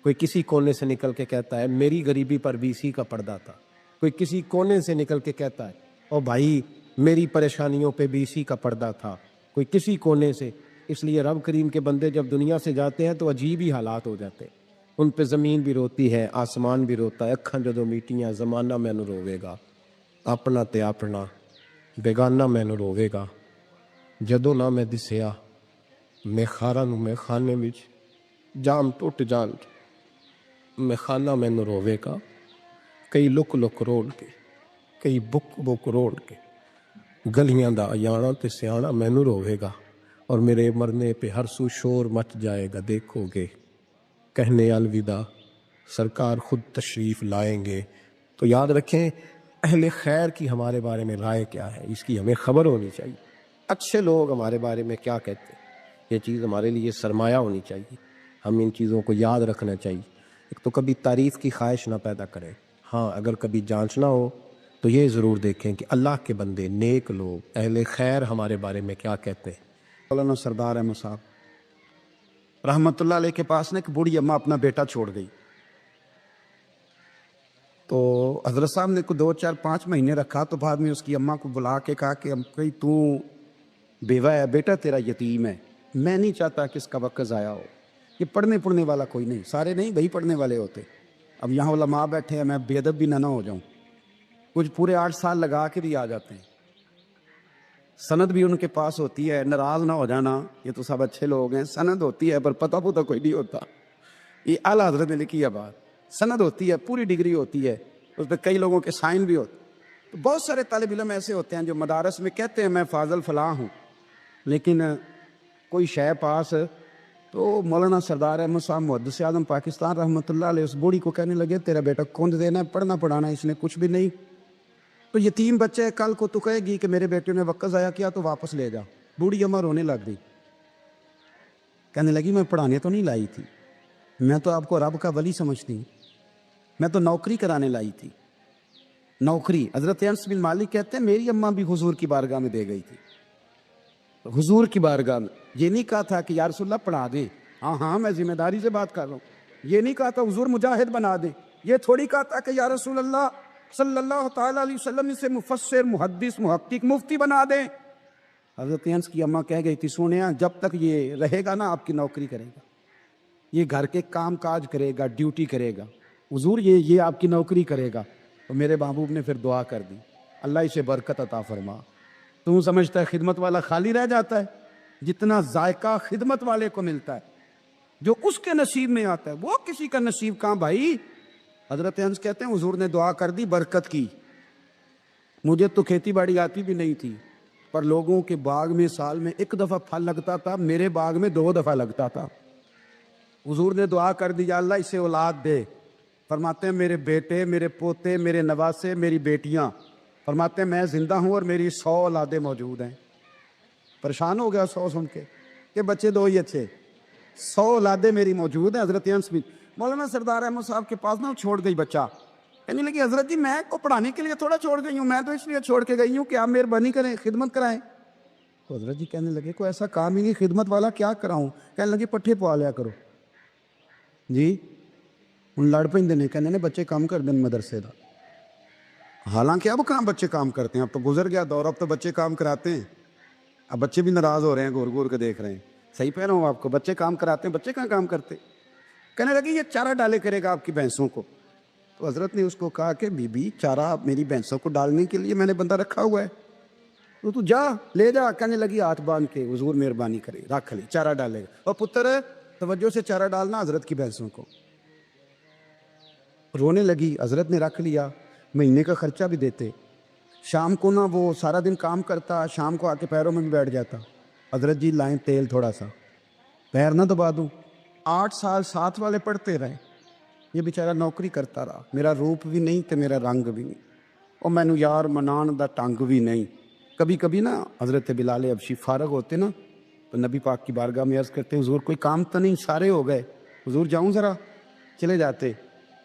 کوئی کسی کونے سے نکل کے کہتا ہے میری غریبی پر BC کا پردہ تھا، کوئی کسی کونے سے نکل کے کہتا ہے او بھائی میری پریشانیوں پہ BC کا پردہ تھا، کوئی کسی کونے سے۔ اس لیے رب کریم کے بندے جب دنیا سے جاتے ہیں تو عجیب ہی حالات ہو جاتے ہیں، ان پہ زمین بھی روتی ہے، آسمان بھی روتا ہے، اکھاں جدوں میٹیاں زمانہ مینوں روے گا، اپنا تے اپنا بیگانہ مینوں روے گا، جدوں نہ میں دسیا میں خاراں نوں میں خانے وچ جام ٹوٹ جان میں خانہ مینوں روے گا، کئی لک لک روڑ کے، کئی بک بک روڑ کے، گلیاں دا ایانا تے سیانا مینوں روے گا، اور میرے مرنے پہ ہر سو شور مچ جائے گا، دیکھو گے کہنے الوداع سرکار خود تشریف لائیں گے۔ تو یاد رکھیں اہل خیر کی ہمارے بارے میں رائے کیا ہے، اس کی ہمیں خبر ہونی چاہیے۔ اچھے لوگ ہمارے بارے میں کیا کہتے ہیں، یہ چیز ہمارے لیے سرمایہ ہونی چاہیے، ہم ان چیزوں کو یاد رکھنا چاہیے۔ ایک تو کبھی تعریف کی خواہش نہ پیدا کریں، ہاں اگر کبھی جانچنا ہو تو یہ ضرور دیکھیں کہ اللہ کے بندے نیک لوگ اہل خیر ہمارے بارے میں کیا کہتے ہیں۔ مولانا سردار احمد صاحب رحمۃ اللہ علیہ کے پاس نا ایک بوڑھی اماں اپنا بیٹا چھوڑ گئی، تو حضرت صاحب نے کو 2 4 5 مہینے رکھا، تو بعد میں اس کی اماں کو بلا کے کہا کہ کہیں تو بیوہ ہے، بیٹا تیرا یتیم ہے، میں نہیں چاہتا کہ اس کا وقت ضائع ہو، یہ پڑھنے پڑھنے والا کوئی نہیں، سارے نہیں بھائی پڑھنے والے ہوتے، اب یہاں علماء بیٹھے ہیں، میں بے ادب بھی نہ ہو جاؤں، کچھ پورے 8 سال لگا کے بھی آ جاتے ہیں، سند بھی ان کے پاس ہوتی ہے، ناراض نہ ہو جانا، یہ تو سب اچھے لوگ ہیں، سند ہوتی ہے پر پتہ پتہ کوئی نہیں ہوتا، یہ اعلیٰ حضرت نے لکھی ہے بات، سند ہوتی ہے، پوری ڈگری ہوتی ہے، اس پہ کئی لوگوں کے سائن بھی ہوتے، تو بہت سارے طالب علم ایسے ہوتے ہیں جو مدارس میں کہتے ہیں میں فاضل فلاں ہوں، لیکن کوئی شے پاس، تو مولانا سردار احمد صاحب محدث اعظم پاکستان رحمۃ اللہ علیہ اس بوڑھی کو کہنے لگے تیرا بیٹا کون دینا ہے، پڑھنا پڑھانا اس نے کچھ بھی نہیں، تو یتیم بچہ ہے، کل کو تو کہے گی کہ میرے بیٹے نے وقت ضائع کیا تو واپس لے جا۔ بوڑھی اماں رونے لگ گئی، کہنے لگی میں پڑھانے تو نہیں لائی تھی، میں تو آپ کو رب کا ولی سمجھتی ہوں، میں تو نوکری کرانے لائی تھی، نوکری۔ حضرت انس بن مالک کہتے ہیں میری اماں بھی حضور کی بارگاہ میں دے گئی تھی، حضور کی بارگاہ میں، یہ نہیں کہا تھا کہ یا رسول اللہ پڑھا دیں، ہاں ہاں میں ذمہ داری سے بات کر رہا ہوں، یہ نہیں کہا تھا حضور مجاہد بنا دیں، یہ تھوڑی کہا تھا کہ یا رسول اللہ صلی اللہ تعالیٰ علیہ وسلم سے مفسر محدث محقق مفتی بنا دیں۔ حضرت انس کی اماں کہہ گئی تھی سونیا جب تک یہ رہے گا نا آپ کی نوکری کرے گا، یہ گھر کے کام کاج کرے گا، ڈیوٹی کرے گا، حضور یہ آپ کی نوکری کرے گا۔ تو میرے محبوب نے پھر دعا کر دی اللہ اسے برکت عطا فرما۔ تو سمجھتا ہے خدمت والا خالی رہ جاتا ہے؟ جتنا ذائقہ خدمت والے کو ملتا ہے، جو اس کے نصیب میں آتا ہے، وہ کسی کا نصیب کہاں بھائی۔ حضرت انس کہتے ہیں حضور نے دعا کر دی، برکت کی۔ مجھے تو کھیتی باڑی آتی بھی نہیں تھی، پر لوگوں کے باغ میں سال میں 1 دفعہ پھل لگتا تھا، میرے باغ میں 2 دفعہ لگتا تھا۔ حضور نے دعا کر دی یا اللہ اسے اولاد دے، فرماتے ہیں میرے بیٹے، میرے پوتے، میرے نواسے، میری بیٹیاں، فرماتے ہیں میں زندہ ہوں اور میری 100 اولادیں موجود ہیں. پریشان ہو گیا 100 سن کے کہ بچے 2 ہی اچھے. 100 اولادیں میری موجود ہیں. حضرت انس بھی مولانا سردار احمد صاحب کے پاس نا چھوڑ گئی بچہ. کہنے لگی حضرت جی میں کو پڑھانے کے لیے تھوڑا چھوڑ گئی ہوں, میں تو اس لیے چھوڑ کے گئی ہوں کہ آپ مہربانی کریں, خدمت کرائیں. تو حضرت جی کہنے لگے کوئی ایسا کام ہی نہیں, خدمت والا کیا کراؤں. کہنے لگے پٹھے پوا لیا کرو. جی ان لڑ پہ نے کہنے بچے کام کر دیں مدرسے دا. حالانکہ اب کہاں بچے کام کرتے ہیں, اب تو گزر گیا دور, اب تو بچے کام کراتے ہیں. اب بچے بھی ناراض ہو رہے ہیں, گور گور کے دیکھ رہے ہیں. صحیح پہ رہا ہوں آپ کو, بچے کام کراتے ہیں, بچے کہاں کام کرتے. کہنے لگے یہ چارہ ڈالے کرے گا آپ کی بھینسوں کو. تو حضرت نے اس کو کہا کہ بی بی چارہ میری بھینسوں کو ڈالنے کے لیے میں نے بندہ رکھا ہوا ہے, تو جا لے جا. کہنے لگی ہاتھ باندھ کے حضور مہربانی کرے, رکھ لے, چارہ ڈالے گا. اور پتر توجہ سے چارہ ڈالنا حضرت کی بھینسوں کو. رونے لگی. حضرت نے رکھ لیا, مہینے کا خرچہ بھی دیتے. شام کو نا وہ سارا دن کام کرتا, شام کو آ کے پیروں میں بھی بیٹھ جاتا. حضرت جی لائیں تیل تھوڑا سا, پیر نہ دبا دوں. 8 سال ساتھ والے پڑھتے رہے, یہ بیچارہ نوکری کرتا رہا. میرا روپ بھی نہیں تے میرا رنگ بھی نہیں, اور مینو یار منان دا ٹنگ بھی نہیں. کبھی کبھی نا حضرت بلال حبشی فارغ ہوتے نا تو نبی پاک کی بارگاہ میں عرض کرتے حضور کوئی کام تو نہیں, سارے ہو گئے, حضور جاؤں ذرا. چلے جاتے.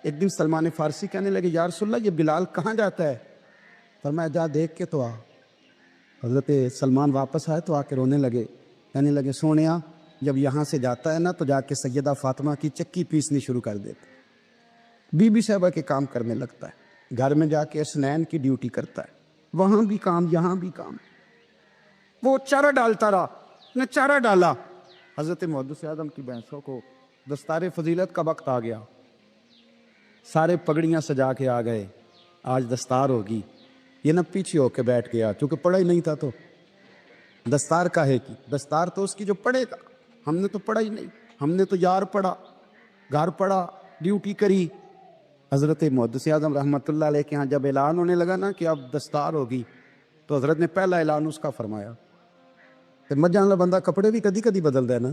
ایک دن سلمان فارسی کہنے لگے یا رسول اللہ یہ بلال کہاں جاتا ہے. فرمایا جا دیکھ کے تو آ. حضرت سلمان واپس آئے تو آ کے رونے لگے. کہنے لگے سونیا جب یہاں سے جاتا ہے نا تو جا کے سیدہ فاطمہ کی چکی پیسنی شروع کر دیتا, بی بی صاحبہ کے کام کرنے لگتا ہے. گھر میں جا کے اسنین کی ڈیوٹی کرتا ہے, وہاں بھی کام یہاں بھی کام. وہ چارہ ڈالتا رہا, نے چارہ ڈالا. حضرت محدث اعظم کی بھینسوں کو دستار فضیلت کا وقت آ گیا, سارے پگڑیاں سجا کے آ گئے. آج دستار ہوگی. یہ نہ پیچھے ہو کے بیٹھ گیا, چونکہ پڑھا ہی نہیں تھا تو دستار کاہے کی. دستار تو اس کی جو پڑھے گا, ہم نے تو پڑھا ہی نہیں. ہم نے تو یار پڑھا, گھر پڑھا, ڈیوٹی کری. حضرت محدث اعظم رحمۃ اللہ علیہ کے ہاں جب اعلان ہونے لگا نا کہ اب دستار ہوگی, تو حضرت نے پہلا اعلان اس کا فرمایا. تو مت جان لا بندہ کپڑے بھی کدی کدی بدل دے نا.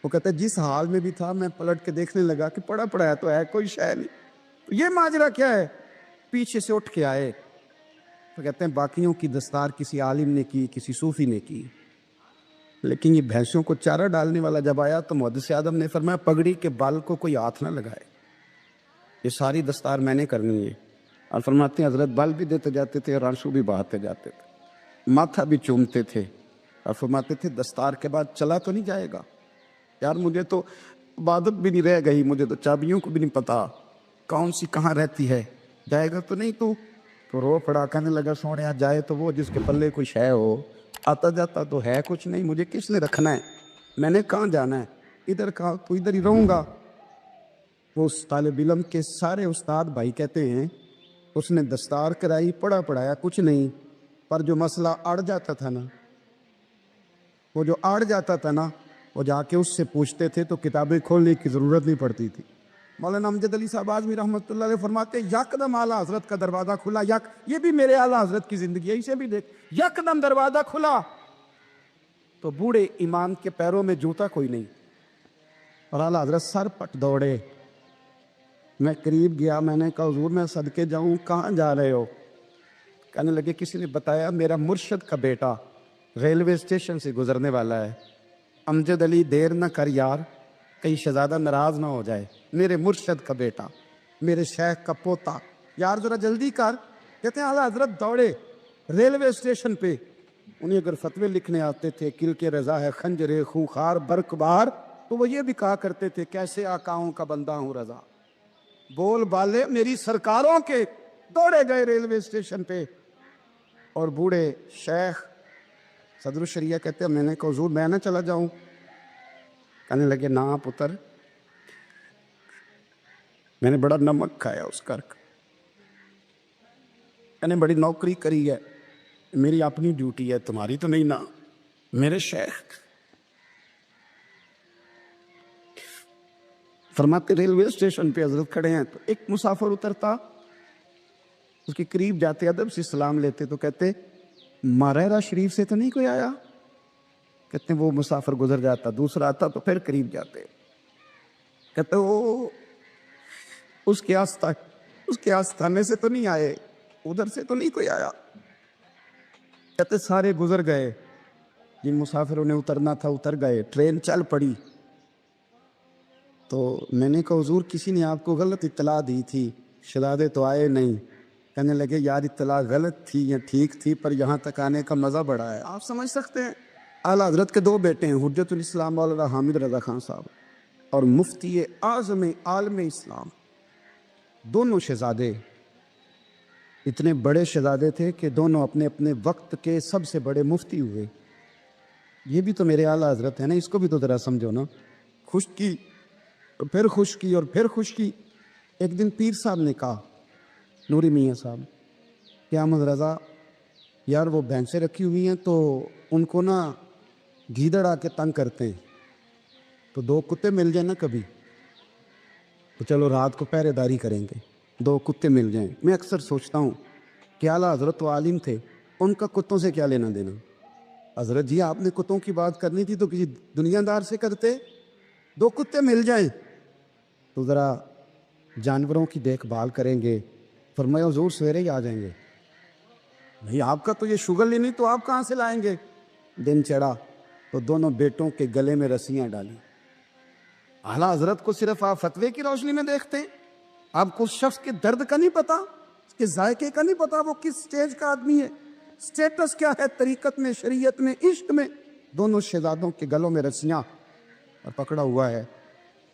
وہ کہتا ہے جس حال میں بھی تھا میں پلٹ کے دیکھنے لگا کہ پڑا پڑا ہے تو ہے, کوئی شے نہیں. تو یہ ماجرا کیا ہے. پیچھے سے اٹھ کے آئے تو کہتے ہیں باقیوں کی دستار کسی عالم نے کی, کسی صوفی نے کی, لیکن یہ بھینسوں کو چارہ ڈالنے والا جب آیا تو محدث اعظم نے فرمایا پگڑی کے بال کو کوئی ہاتھ نہ لگائے, یہ ساری دستار میں نے کرنی ہے. اور فرماتے ہیں حضرت بال بھی دیتے جاتے تھے اور آنسو بھی بہاتے جاتے تھے, ماتھا بھی چومتے تھے. اور فرماتے تھے دستار کے بعد چلا تو نہیں جائے گا یار, مجھے تو عبادت بھی نہیں رہ گئی, مجھے تو چابیوں کو بھی نہیں پتا کون سی کہاں رہتی ہے, جائے گا تو نہیں. تو رو پڑا. کہنے لگا سونے جائے تو وہ جس کے پلے کچھ ہے, ہو آتا جاتا تو ہے کچھ نہیں, مجھے کس نے رکھنا ہے, میں نے کہاں جانا ہے, ادھر کہاں تو ادھر ہی رہوں گا. وہ اس طالب علم کے سارے استاد بھائی کہتے ہیں اس نے دستار کرائی, پڑھا پڑھایا کچھ نہیں, پر جو مسئلہ اڑ جاتا تھا نا, وہ جو اڑ جاتا تھا نا, وہ جا کے اس سے پوچھتے تھے تو کتابیں کھولنے کی ضرورت نہیں پڑتی تھی. مولانا امجد علی صاحب اعظمی رحمۃ اللہ علیہ فرماتے ہیں یکدم اعلیٰ حضرت کا دروازہ کھلا. یہ بھی میرے اعلیٰ حضرت کی زندگی ہے, اسے بھی دیکھ. یکدم دروازہ کھلا تو بوڑھے امام کے پیروں میں جوتا کوئی نہیں, اور اعلیٰ حضرت سر پٹ دوڑے. میں قریب گیا, میں نے کہا حضور میں صدقے جاؤں, کہاں جا رہے ہو. کہنے لگے کسی نے بتایا میرا مرشد کا بیٹا ریلوے اسٹیشن سے گزرنے والا ہے, امجد علی دیر نہ کر یار, کہیں شہزادہ ناراض نہ ہو جائے, میرے مرشد کا بیٹا, میرے شیخ کا پوتا, یار ذرا جلدی کر. کہتے ہیں اعلیٰ حضرت دوڑے ریلوے اسٹیشن پہ. انہیں اگر فتوے لکھنے آتے تھے کل کے رضا ہے خنجر خونخوار برق بار, تو وہ یہ بھی کہا کرتے تھے کیسے آقاؤں کا بندہ ہوں رضا. بول بالے میری سرکاروں کے. دوڑے گئے ریلوے اسٹیشن پہ, اور بوڑھے شیخ صدر الشریعہ کہتے ہیں میں نے کہا حضور میں نہ چلا جاؤں. کہنے لگے نا پتر, میں نے بڑا نمک کھایا اس گھر کا, میں نے بڑی نوکری کری ہے, میری اپنی ڈیوٹی ہے, تمہاری تو نہیں نا. میرے شیخ فرماتے ریلوے اسٹیشن پہ حضرت کھڑے ہیں تو ایک مسافر اترتا, اس کے قریب جاتے ادب سے سلام لیتے تو کہتے ماریرا شریف سے تو نہیں کوئی آیا. کہتے ہیں وہ مسافر گزر جاتا, دوسرا آتا تو پھر قریب جاتے, کہتے وہ اس کے آستانے سے تو نہیں آئے, ادھر سے تو نہیں کوئی آیا. کہتے سارے گزر گئے، جن مسافروں نے اترنا تھا اتر گئے، ٹرین چل پڑی۔ تو میں نے کہا حضور کسی نے آپ کو غلط اطلاع دی تھی، شہزادے تو آئے نہیں۔ کہنے لگے یار اطلاع غلط تھی یا ٹھیک تھی، پر یہاں تک آنے کا مزہ بڑا ہے۔ آپ سمجھ سکتے ہیں، اعلیٰ حضرت کے 2 بیٹے ہیں، حجت الاسلام مولانا حامد رضا خان صاحب اور مفتی اعظم عالم اسلام، دونوں شہزادے اتنے بڑے شہزادے تھے کہ دونوں اپنے اپنے وقت کے سب سے بڑے مفتی ہوئے۔ یہ بھی تو میرے اعلیٰ حضرت ہیں نا، اس کو بھی تو ذرا سمجھو نا۔ خوش کی پھر خوش کی اور پھر خوش کی۔ ایک دن پیر صاحب نے کہا، نوری میاں صاحب، کہ احمد رضا یار وہ بھینسیں رکھی ہوئی ہیں تو ان کو نا گیدڑ آ کے تنگ کرتے ہیں، تو 2 کتے مل جائیں نا کبھی، تو چلو رات کو پہرے داری کریں گے، 2 کتے مل جائیں۔ میں اکثر سوچتا ہوں کہ اعلیٰ حضرت و عالم تھے، ان کا کتوں سے کیا لینا دینا؟ حضرت جی آپ نے کتوں کی بات کرنی تھی تو کسی دنیا دار سے کرتے، 2 کتے مل جائیں تو ذرا جانوروں کی دیکھ بھال کریں گے۔ فرمایا حضور سویرے ہی آ جائیں گے۔ نہیں آپ کا تو یہ شوگر ہی نہیں، تو آپ کہاں سے لائیں گے؟ دن چڑھا تو دونوں بیٹوں کے گلے میں رسیاں ڈالی۔ اعلیٰ حضرت کو صرف آپ فتوے کی روشنی میں دیکھتے ہیں، آپ کو اس شخص کے درد کا نہیں پتا، اس کے ذائقے کا نہیں پتا، وہ کس سٹیج کا آدمی ہے، سٹیٹس کیا ہے طریقت میں، شریعت میں، عشق میں۔ دونوں شہزادوں کے گلوں میں رسیاں اور پکڑا ہوا ہے۔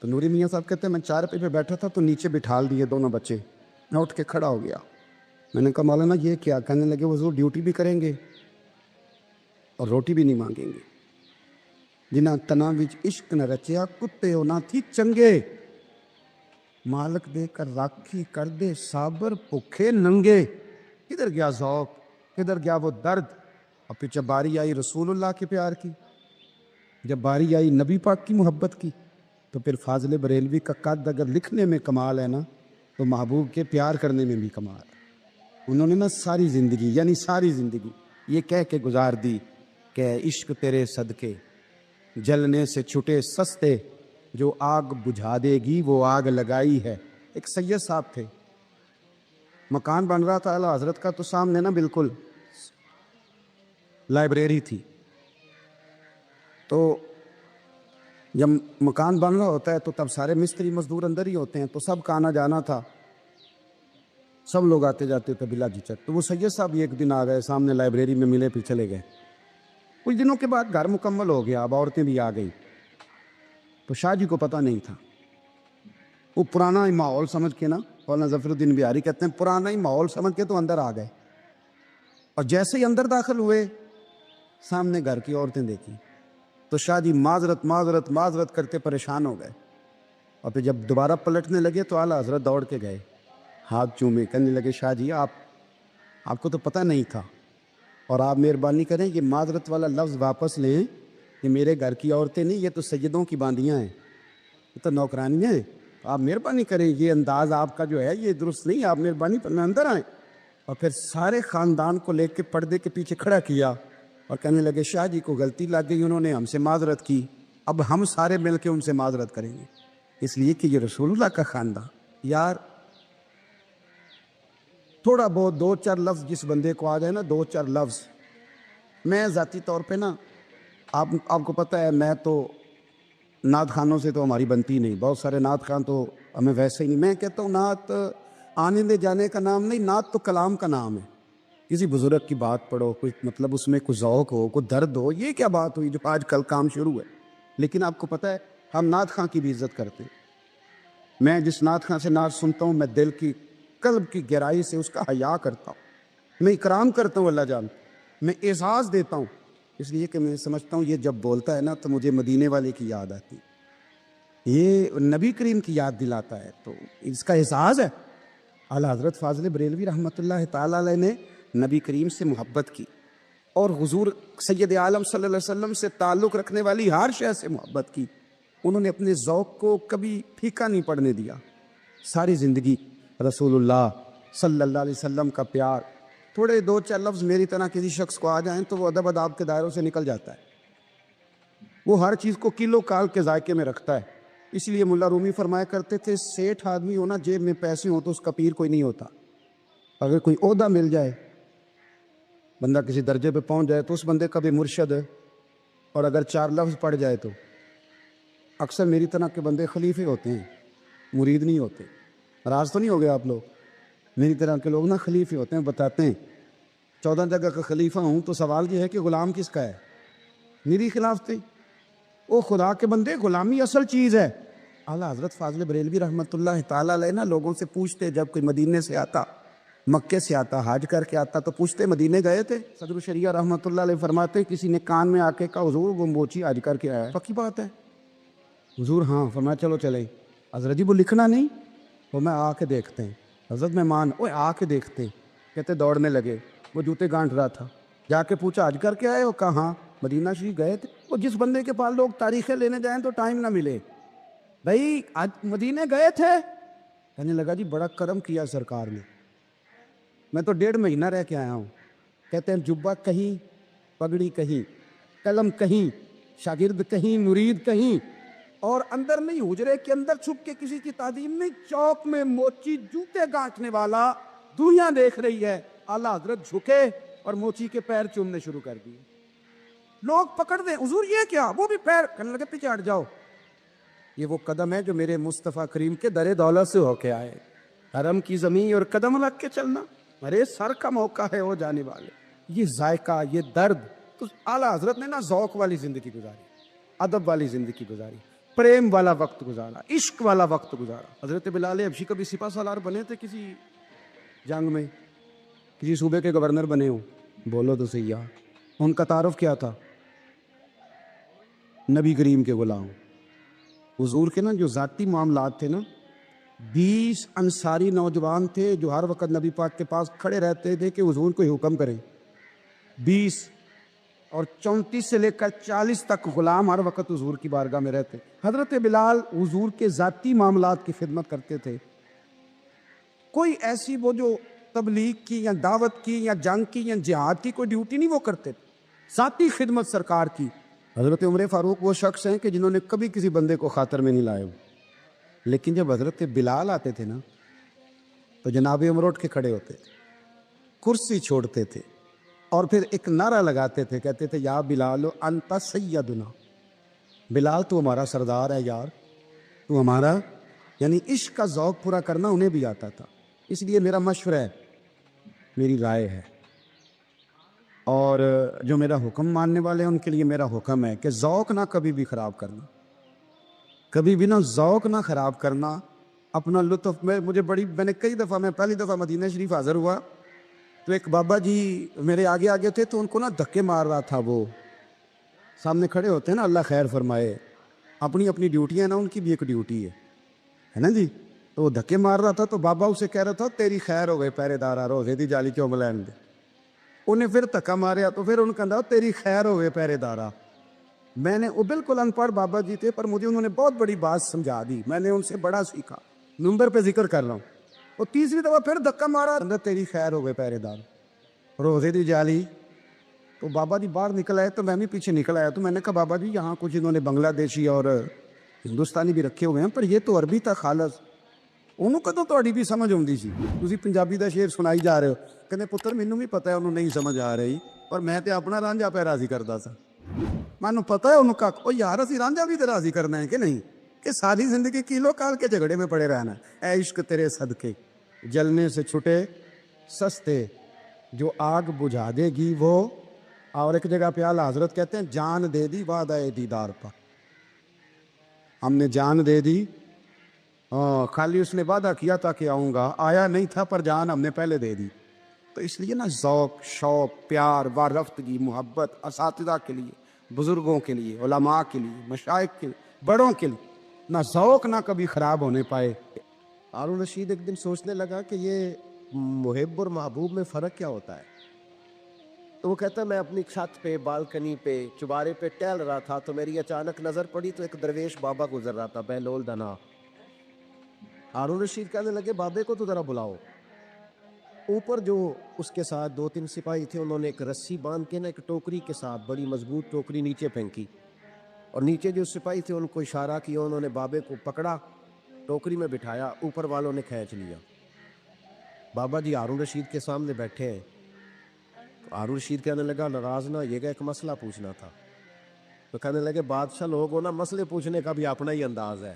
تو نوری میاں صاحب کہتے ہیں میں 4 پہ بیٹھا تھا تو نیچے بٹھال دیے دونوں بچے، میں اٹھ کے کھڑا ہو گیا۔ میں نے کہا مولانا یہ کیا؟ کہنے لگے حضور ڈیوٹی بھی کریں گے اور روٹی بھی نہیں مانگیں گے۔ جنہ تنا وچ عشق نہ رچیا کتے ہو نہ تھی چنگے، مالک دے کر راکھی کر دے صابر بھوکے ننگے۔ کدھر گیا ذوق، کدھر گیا وہ درد؟ اور پھر جب باری آئی رسول اللہ کے پیار کی، جب باری آئی نبی پاک کی محبت کی، تو پھر فاضل بریلوی کا قد اگر لکھنے میں کمال ہے نا، تو محبوب کے پیار کرنے میں بھی کمال ہے۔ انہوں نے نا ساری زندگی، یعنی ساری زندگی یہ کہہ کے گزار دی کہ عشق تیرے صدقے جلنے سے چھٹے سستے، جو آگ بجھا دے گی وہ آگ لگائی ہے۔ ایک سید صاحب تھے، مکان بن رہا تھا اعلیٰ حضرت کا، تو سامنے نا بالکل لائبریری تھی۔ تو جب مکان بن رہا ہوتا ہے تو تب سارے مستری مزدور اندر ہی ہوتے ہیں، تو سب کا آنا جانا تھا، سب لوگ آتے جاتے تھے بلا جھجک۔ تو وہ سید صاحب ایک دن آ گئے سامنے، لائبریری میں ملے، پھر چلے گئے۔ کچھ دنوں کے بعد گھر مکمل ہو گیا، اب عورتیں بھی آ گئیں، تو شاہ جی کو پتہ نہیں تھا۔ وہ پرانا ہی ماحول سمجھ کے نا، مولانا ظفر الدین بہاری کہتے ہیں پرانا ہی ماحول سمجھ کے تو اندر آ گئے، اور جیسے ہی اندر داخل ہوئے سامنے گھر کی عورتیں دیکھی، تو شاہ جی معذرت معذرت معذرت کرتے پریشان ہو گئے۔ اور پھر جب دوبارہ پلٹنے لگے تو اعلیٰ حضرت دوڑ کے گئے، ہاتھ چومے، کہنے لگے شاہ جی آپ کو تو پتہ نہیں تھا، اور آپ مہربانی کریں یہ معذرت والا لفظ واپس لیں، یہ میرے گھر کی عورتیں نہیں، یہ تو سیدوں کی باندیاں ہیں، یہ تو نوکرانیاں ہیں، آپ مہربانی کریں، یہ انداز آپ کا جو ہے یہ درست نہیں، آپ مہربانی فرمائیں اندر آئیں۔ اور پھر سارے خاندان کو لے کے پردے کے پیچھے کھڑا کیا اور کہنے لگے شاہ جی کو غلطی لگ گئی، انہوں نے ہم سے معذرت کی، اب ہم سارے مل کے ان سے معذرت کریں گے، اس لیے کہ یہ رسول اللہ کا خاندان۔ یار تھوڑا بہت 2-4 لفظ جس بندے کو آ جائے نا، 2-4 لفظ، میں ذاتی طور پہ نا آپ کو پتہ ہے میں تو نعت خانوں سے تو ہماری بنتی نہیں، بہت سارے نعت خان تو ہمیں ویسے ہی نہیں۔ میں کہتا ہوں نعت آنے لے جانے کا نام نہیں، نعت تو کلام کا نام ہے۔ کسی بزرگ کی بات پڑھو، کوئی مطلب اس میں کوئی ذوق ہو، کوئی درد ہو، یہ کیا بات ہوئی جو آج کل کام شروع ہے۔ لیکن آپ کو پتہ ہے ہم نعت خان کی بھی عزت کرتے ہیں۔ میں جس نعت خان سے نعت سنتا ہوں، میں دل کی قلب کی گہرائی سے اس کا حیا کرتا ہوں، میں اکرام کرتا ہوں، اللہ جان میں اعزاز دیتا ہوں، اس لیے کہ میں سمجھتا ہوں یہ جب بولتا ہے نا تو مجھے مدینے والے کی یاد آتی، یہ نبی کریم کی یاد دلاتا ہے، تو اس کا اعزاز ہے۔ اعلیٰ حضرت فاضل بریلوی رحمۃ اللہ تعالیٰ علیہ نے نبی کریم سے محبت کی، اور حضور سید عالم صلی اللہ علیہ وسلم سے تعلق رکھنے والی ہر شے سے محبت کی۔ انہوں نے اپنے ذوق کو کبھی پھیکا نہیں پڑنے دیا، ساری زندگی رسول اللہ صلی اللہ علیہ وسلم کا پیار۔ تھوڑے 2-4 لفظ میری طرح کسی شخص کو آ جائیں تو وہ ادب اداب کے دائروں سے نکل جاتا ہے، وہ ہر چیز کو کلو کال کے ذائقے میں رکھتا ہے۔ اس لیے ملا رومی فرمایا کرتے تھے سیٹھ آدمی ہونا، جیب میں پیسے ہوں تو اس کا پیر کوئی نہیں ہوتا۔ اگر کوئی عہدہ مل جائے بندہ کسی درجے پہ پہنچ جائے تو اس بندے کا بھی مرشد ہے، اور اگر 4 لفظ پڑھ جائے تو اکثر میری طرح کے بندے خلیفے ہوتے ہیں، مرید نہیں ہوتے۔ راز تو نہیں ہو گیا آپ لوگ؟ میری طرح کے لوگ نا خلیفے ہوتے ہیں، بتاتے ہیں 14 جگہ کا خلیفہ ہوں، تو سوال یہ ہے کہ غلام کس کا ہے؟ میری خلاف تھی وہ خدا کے بندے، غلامی اصل چیز ہے۔ اعلیٰ حضرت فاضل بریلوی رحمۃ اللہ تعالیٰ علیہ نا لوگوں سے پوچھتے، جب کوئی مدینے سے آتا، مکے سے آتا، حج کر کے آتا، تو پوچھتے مدینے گئے تھے؟ صدر الشریعہ رحمۃ اللہ علیہ فرماتے کسی نے کان میں آ کے کہا حضور وہ موچی حج کر کے آیا ہے، پکی بات ہے؟ حضور ہاں، فرمایا چلو چلیں۔ حضرت جی وہ لکھنا نہیں، وہ میں آ کے دیکھتے ہیں۔ حضرت مہمان اوے آ کے دیکھتے ہیں، کہتے دوڑنے لگے، وہ جوتے گانٹ رہا تھا، جا کے پوچھا حج کر کے آئے ہو؟ کہا ہاں۔ مدینہ شریف گئے تھے؟ وہ جس بندے کے پاس لوگ تاریخیں لینے جائیں تو ٹائم نہ ملے، بھائی آج مدینے گئے تھے؟ کہنے لگا جی بڑا کرم کیا سرکار نے، میں تو 1.5 مہینہ رہ کے آیا ہوں۔ کہتے ہیں جبہ کہیں، پگڑی کہیں، قلم کہیں، شاگرد کہیں، مرید کہیں، اور اندر نہیں، حجرے کے اندر چھپ کے کسی کی تعظیم نہیں، چوک میں موچی جوتے گانٹنے والا دنیا دیکھ رہی ہے، اعلیٰ حضرت جھکے اور موچی کے پیر چومنے شروع کر دیے۔ لوگ پکڑ دیں حضور یہ کیا؟ وہ بھی پیر، کہنے لگے پیچھے ہٹ جاؤ، یہ وہ قدم ہے جو میرے مصطفیٰ کریم کے در دولت سے ہو کے آئے، حرم کی زمین اور قدم رکھ کے چلنا، ارے سر کا موقع ہے وہ جانے والے۔ یہ ذائقہ، یہ درد، تو اعلیٰ حضرت نے نا ذوق والی زندگی گزاری، ادب والی زندگی گزاری، پریم والا وقت گزارا، عشق والا وقت گزارا۔ حضرت بلال حبشی کبھی سپہ سالار بنے تھے کسی جنگ میں، کسی صوبے کے گورنر بنے ہوں؟ بولو تو صحیح یار۔ ان کا تعارف کیا تھا؟ نبی کریم کے غلام، حضور کے نا جو ذاتی معاملات تھے نا، 20 انصاری نوجوان تھے جو ہر وقت نبی پاک کے پاس کھڑے رہتے تھے کہ حضور کوئی حکم کریں، 20، اور 34 سے لے کر 40 تک غلام ہر وقت حضور کی بارگاہ میں رہتے۔ حضرت بلال حضور کے ذاتی معاملات کی خدمت کرتے تھے، کوئی ایسی وہ جو تبلیغ کی یا دعوت کی یا جنگ کی یا جہاد کی کوئی ڈیوٹی نہیں وہ کرتے، ذاتی خدمت سرکار کی۔ حضرت عمر فاروق وہ شخص ہیں کہ جنہوں نے کبھی کسی بندے کو خاطر میں نہیں لائے، لیکن جب حضرت بلال آتے تھے نا تو جناب عمر اٹھ کے کھڑے ہوتے تھے، کرسی چھوڑتے تھے، اور پھر ایک نعرہ لگاتے تھے، کہتے تھے یا بلال انت سیدنا، بلال تو ہمارا سردار ہے یار، تو ہمارا، یعنی عشق کا ذوق پورا کرنا انہیں بھی آتا تھا۔ اس لیے میرا مشورہ ہے، میری رائے ہے، اور جو میرا حکم ماننے والے ہیں ان کے لیے میرا حکم ہے کہ ذوق نہ کبھی بھی خراب کرنا، کبھی بھی نہ ذوق نہ خراب کرنا، اپنا لطف۔ میں نے کئی دفعہ، میں پہلی دفعہ مدینہ شریف حاضر ہوا تو ایک بابا جی میرے آگے آگے تھے، تو ان کو نا دھکے مار رہا تھا، وہ سامنے کھڑے ہوتے ہیں نا، اللہ خیر فرمائے، اپنی اپنی ڈیوٹی ہے نا، ان کی بھی ایک ڈیوٹی ہے نا جی، تو وہ دھکے مار رہا تھا، تو بابا اسے کہہ رہا تھا تیری خیر ہو گئے پہرے دارا روزے دی جالی کیوں ملین دے، انہیں پھر دھکا ماریا تو پھر ان کا کہا تیری خیر ہو گئے پہرے دارا۔ میں نے، وہ بالکل ان پڑھ بابا جی تھے، پر مجھے انہوں نے بہت بڑی بات سمجھا دی، میں نے ان سے بڑا سیکھا، نمبر پہ ذکر کر رہا ہوں۔ وہ تیسری دفعہ پھر دھکا مارا، اندر تیری خیر ہو گئے پہرے دار روزے دی جالی، تو بابا جی باہر نکل آئے، تو میں بھی پیچھے نکل آیا، تو میں نے کہا بابا جی یہاں کچھ انہوں نے بنگلہ دیشی اور ہندوستانی بھی رکھے ہوئے ہیں، پر یہ تو عربی تھا خالص، انہوں کدوں تہاڈی بھی سمجھ آؤندی سی، تسی پنجابی دا شعر سنائی جا رہے ہو۔ کہنے پتر مینوں بھی پتہ ہے انہوں نہیں سمجھ آ رہی، پر میں تے اپنا رانجھا پہ راضی کردا سا، مینوں پتہ ہے انہوں کا او یار اسی رانجھا بھی تے راضی کرنا ہے کہ نہیں، کہ ساری زندگی کیلو کال کے جھگڑے میں پڑے رہنا ہے۔ اے عشق تیرے صدقے جلنے سے چھٹے سستے، جو آگ بجھا دے گی وہ، اور ایک جگہ پہ اعلیٰ حضرت کہتے ہیں جان دے دی وعدہ دیدار پر، ہم نے جان دے دی، خالی اس نے وعدہ کیا تھا کہ آؤں گا، آیا نہیں تھا، پر جان ہم نے پہلے دے دی۔ تو اس لیے نا ذوق، شوق، پیار، وارفتگی، محبت اساتذہ کے لیے، بزرگوں کے لیے، علماء کے لیے، مشائخ کے لیے، بڑوں کے لیے، نہ ذوق نہ کبھی خراب ہونے پائے۔ ہارون رشید ایک دن سوچنے لگا کہ یہ محب اور محبوب میں فرق کیا ہوتا ہے، تو وہ کہتا ہے میں اپنی چھت پہ، بالکنی پہ، چبارے پہ ٹہل رہا تھا، تو میری اچانک نظر پڑی تو ایک درویش بابا گزر رہا تھا، بہلول دنا۔ ہارون رشید کہنے لگے بابے کو تو ذرا بلاؤ۔ اوپر جو اس کے ساتھ 2-3 سپاہی تھے، انہوں نے ایک رسی باندھ کے نا ایک ٹوکری کے ساتھ، بڑی مضبوط ٹوکری نیچے پھینکی، اور نیچے جو سپاہی تھے ان کو اشارہ کیا، انہوں نے بابے کو پکڑا، ٹوکری میں بٹھایا، اوپر والوں نے کھینچ لیا۔ بابا جی ہارون رشید کے سامنے بیٹھے ہیں، تو ہارون رشید کہنے لگا ناراض نہ یہ کہ ایک مسئلہ پوچھنا تھا. تو کہنے لگے بادشاہ لوگ ہو نا مسئلے پوچھنے کا بھی اپنا ہی انداز ہے.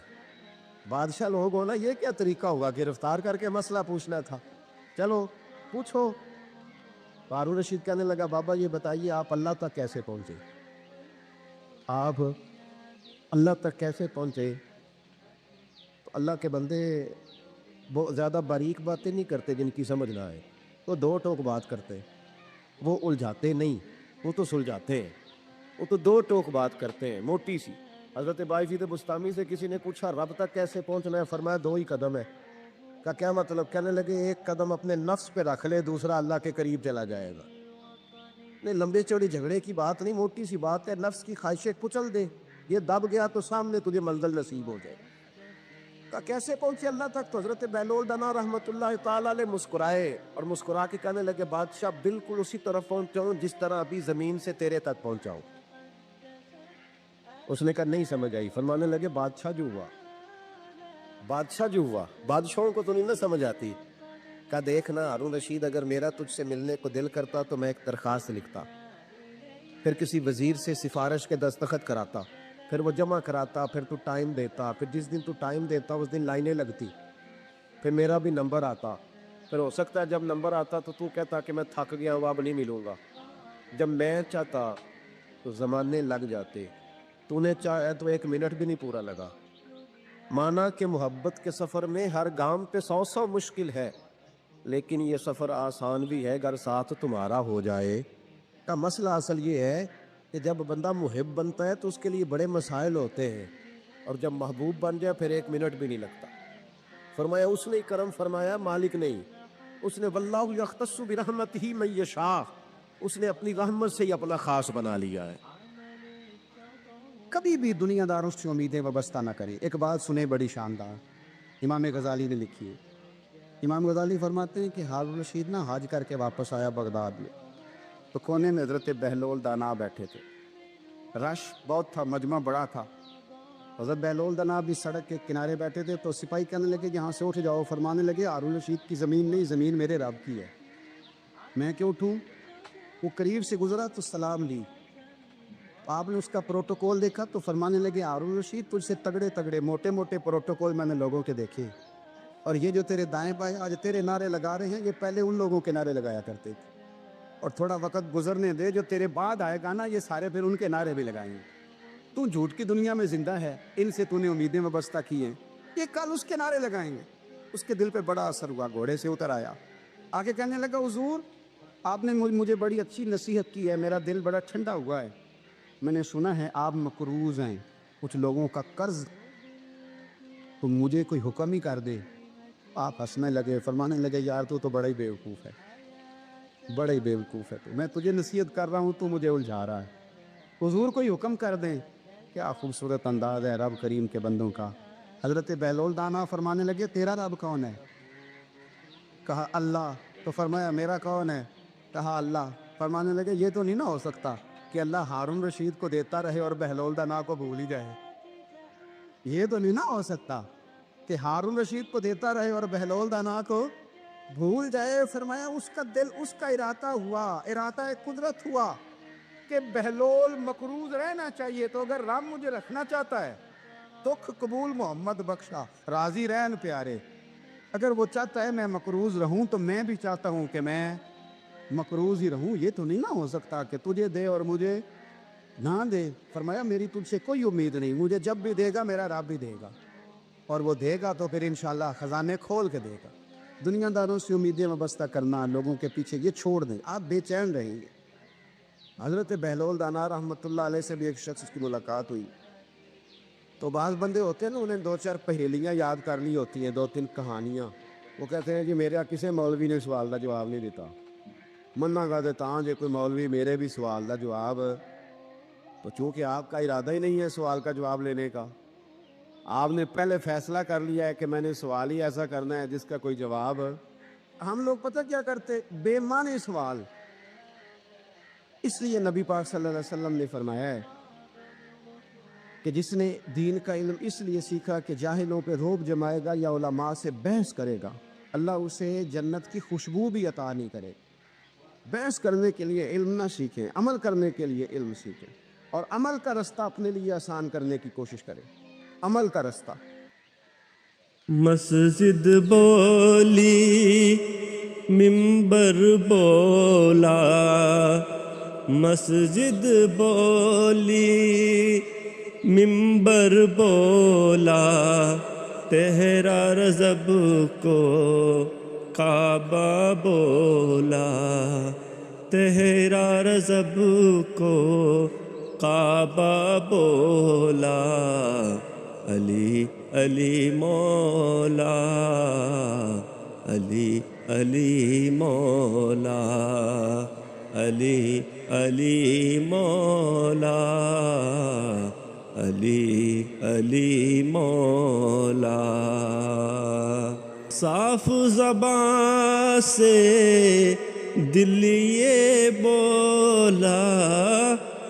بادشاہ لوگ ہو نا یہ کیا طریقہ ہوا گرفتار کر کے مسئلہ پوچھنا تھا. چلو پوچھو. ہارون رشید کہنے لگا بابا یہ بتائیے آپ اللہ تک کیسے پہنچے؟ آپ اللہ تک کیسے پہنچے؟ تو اللہ کے بندے بہت زیادہ باریک باتیں نہیں کرتے جن کی سمجھ نہ آئے. وہ دو ٹوک بات کرتے, وہ الجھاتے نہیں, وہ تو سلجھاتے ہیں. وہ تو دو ٹوک بات کرتے ہیں موٹی سی. حضرت باعث بستامی سے کسی نے پوچھا رب تک کیسے پہنچنا ہے؟ فرمایا 2 ہی قدم ہے. کا کیا مطلب؟ کہنے لگے ایک قدم اپنے نفس پہ رکھ لے, دوسرا اللہ کے قریب چلا جائے گا. نہیں لمبے چوڑی جھگڑے کی بات نہیں, موٹی سی بات ہے. نفس کی خواہشیں کچل دے, یہ دب گیا تو سامنے تجھے منزل نصیب ہو جائے. کا کیسے پہنچے اللہ تک؟ تو حضرت بہلول دانا رحمۃ اللہ تعالیٰ علیہ مسکرائے اور مسکرا کے کہنے لگے بادشاہ بالکل اسی طرف پہنچاؤں جس طرح ابھی زمین سے تیرے تک پہنچاؤں. اس نے کہا نہیں سمجھ آئی. فرمانے لگے بادشاہ جو ہوا, بادشاہ جو ہوا, بادشاہوں کو تو نہیں نہ سمجھ آتی. کہا دیکھنا ہارون رشید اگر میرا تجھ سے ملنے کو دل کرتا تو میں ایک درخواست لکھتا, پھر کسی وزیر سے سفارش کے دستخط کراتا, پھر وہ جمع کراتا, پھر تو ٹائم دیتا, پھر جس دن تو ٹائم دیتا اس دن لائنیں لگتی, پھر میرا بھی نمبر آتا. پھر ہو سکتا ہے جب نمبر آتا تو کہتا کہ میں تھک گیا ہوں اب نہیں ملوں گا. جب میں چاہتا تو زمانے لگ جاتے, تو نے چاہے تو 1 منٹ بھی نہیں پورا لگا. مانا کہ محبت کے سفر میں ہر گام پہ 100 مشکل ہے, لیکن یہ سفر آسان بھی ہے اگر ساتھ تمہارا ہو جائے. کا مسئلہ اصل یہ ہے کہ جب بندہ محب بنتا ہے تو اس کے لیے بڑے مسائل ہوتے ہیں, اور جب محبوب بن جائے پھر 1 منٹ بھی نہیں لگتا. فرمایا اس نے کرم فرمایا, مالک نہیں. اس نے واللہ یختص برحمتہ من یشاء, اس نے اپنی رحمت سے ہی اپنا خاص بنا لیا ہے. کبھی بھی دنیا داروں سے امیدیں وابستہ نہ کریں. ایک بات سنیں بڑی شاندار, امام غزالی نے لکھی ہے. امام غزالی فرماتے ہیں کہ ہارون رشید نہ حج کر کے واپس آیا بغداد میں, تو کونے میں حضرت بہلول دانا بیٹھے تھے. رش بہت تھا, مجمع بڑا تھا. حضرت بہلول دانا بھی سڑک کے کنارے بیٹھے تھے. تو سپاہی کہنے لگے یہاں سے اٹھ جاؤ. فرمانے لگے ہارون رشید کی زمین نہیں, زمین میرے رب کی ہے, میں کیوں اٹھوں؟ وہ قریب سے گزرا تو سلام لی. آپ نے اس کا پروٹوکول دیکھا تو فرمانے لگے ہارون رشید تجھ سے تگڑے تگڑے موٹے موٹے پروٹوکول میں نے لوگوں کے دیکھے, اور یہ جو تیرے دائیں بائیں آج تیرے نعرے لگا رہے ہیں یہ پہلے ان لوگوں کے نعرے لگایا کرتے تھے. اور تھوڑا وقت گزرنے دے, جو تیرے بعد آئے گا نا یہ سارے پھر ان کے نعرے بھی لگائیں گے. تو جھوٹ کی دنیا میں زندہ ہے, ان سے تو نے امیدیں وابستہ کی ہیں, یہ کل اس کے نعرے لگائیں گے. اس کے دل پہ بڑا اثر ہوا, گھوڑے سے اتر آیا, آگے کہنے لگا حضور آپ نے مجھے بڑی اچھی نصیحت کی ہے, میرا دل بڑا ٹھنڈا ہوا ہے. میں نے سنا ہے آپ مقروض ہیں, کچھ لوگوں کا قرض, تو مجھے کوئی حکم ہی کر دے. آپ ہنسنے لگے, فرمانے لگے یار تو بڑا ہی بیوقوف ہے, بڑا ہی بیوقوف ہے. تو میں تجھے نصیحت کر رہا ہوں, تو مجھے الجھا رہا ہے. حضور کوئی حکم کر دیں. کیا خوبصورت انداز ہے رب کریم کے بندوں کا. حضرت بہلول دانا فرمانے لگے تیرا رب کون ہے؟ کہا اللہ. تو فرمایا میرا کون ہے؟ کہا اللہ. فرمانے لگے یہ تو نہیں نہ ہو سکتا کہ اللہ ہارون رشید کو دیتا رہے اور بہلول دانا کو بھول ہی جائے. یہ تو نہیں نہ ہو سکتا کہ ہارون رشید کو دیتا رہے اور بہلول دانا کو بھول جائے. فرمایا اس کا دل, اس کا ارادہ ہوا, ارادہ قدرت ہوا کہ بہلول مقروض رہنا چاہیے. تو اگر رب مجھے رکھنا چاہتا ہے, دکھ قبول محمد بخشا, راضی رہن پیارے, اگر وہ چاہتا ہے میں مقروض رہوں تو میں بھی چاہتا ہوں کہ میں مقروض ہی رہوں. یہ تو نہیں نہ ہو سکتا کہ تجھے دے اور مجھے نہ دے. فرمایا میری تجھ سے کوئی امید نہیں, مجھے جب بھی دے گا میرا رب بھی دے گا, اور وہ دے گا تو پھر انشاءاللہ خزانے کھول کے دے گا. دنیا داروں سے امیدیں وابستہ کرنا, لوگوں کے پیچھے, یہ چھوڑ دیں, آپ بے چین رہیں گے. حضرت بہلول دانا رحمۃ اللہ علیہ سے بھی ایک شخص کی ملاقات ہوئی. تو بعض بندے ہوتے ہیں نا, انہیں 2-4 پہیلیاں یاد کرنی ہوتی ہیں, 2-3 کہانیاں. وہ کہتے ہیں جی میرا کسی مولوی نے سوال کا جواب نہیں دیتا, منا کر دیتا ہاں جی کوئی مولوی میرے بھی سوال کا جواب. تو چونکہ آپ کا ارادہ ہی نہیں ہے سوال کا جواب لینے کا, آپ نے پہلے فیصلہ کر لیا ہے کہ میں نے سوال ہی ایسا کرنا ہے جس کا کوئی جواب. ہم لوگ پتہ کیا کرتے, بے معنی سوال. اس لیے نبی پاک صلی اللہ علیہ وسلم نے فرمایا ہے کہ جس نے دین کا علم اس لیے سیکھا کہ جاہلوں پہ رعب جمائے گا یا علماء سے بحث کرے گا, اللہ اسے جنت کی خوشبو بھی عطا نہیں کرے. بحث کرنے کے لیے علم نہ سیکھیں، عمل کرنے کے لیے علم سیکھیں، اور عمل کا رستہ اپنے لیے آسان کرنے کی کوشش کریں۔ عمل کا رستہ مسجد بولی منبر بولا، مسجد بولی منبر بولا، تہرا رضب کو کعبہ بولا، تہرا رضب کو کعبہ بولا، علی علی مولا، علی علی مولا، علی علی مولا، علی علی مولا۔ صاف زبان سے دل یہ بولا،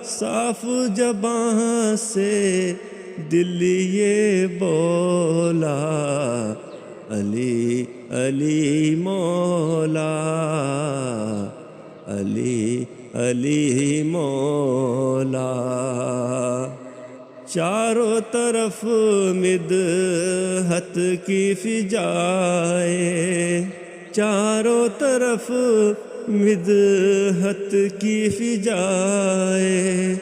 صاف زبان سے دل یہ بولا، علی علی مولا، علی علی مولا۔ چاروں طرف مدحت کی فضائیں، چاروں طرف مدحت کی فضائیں،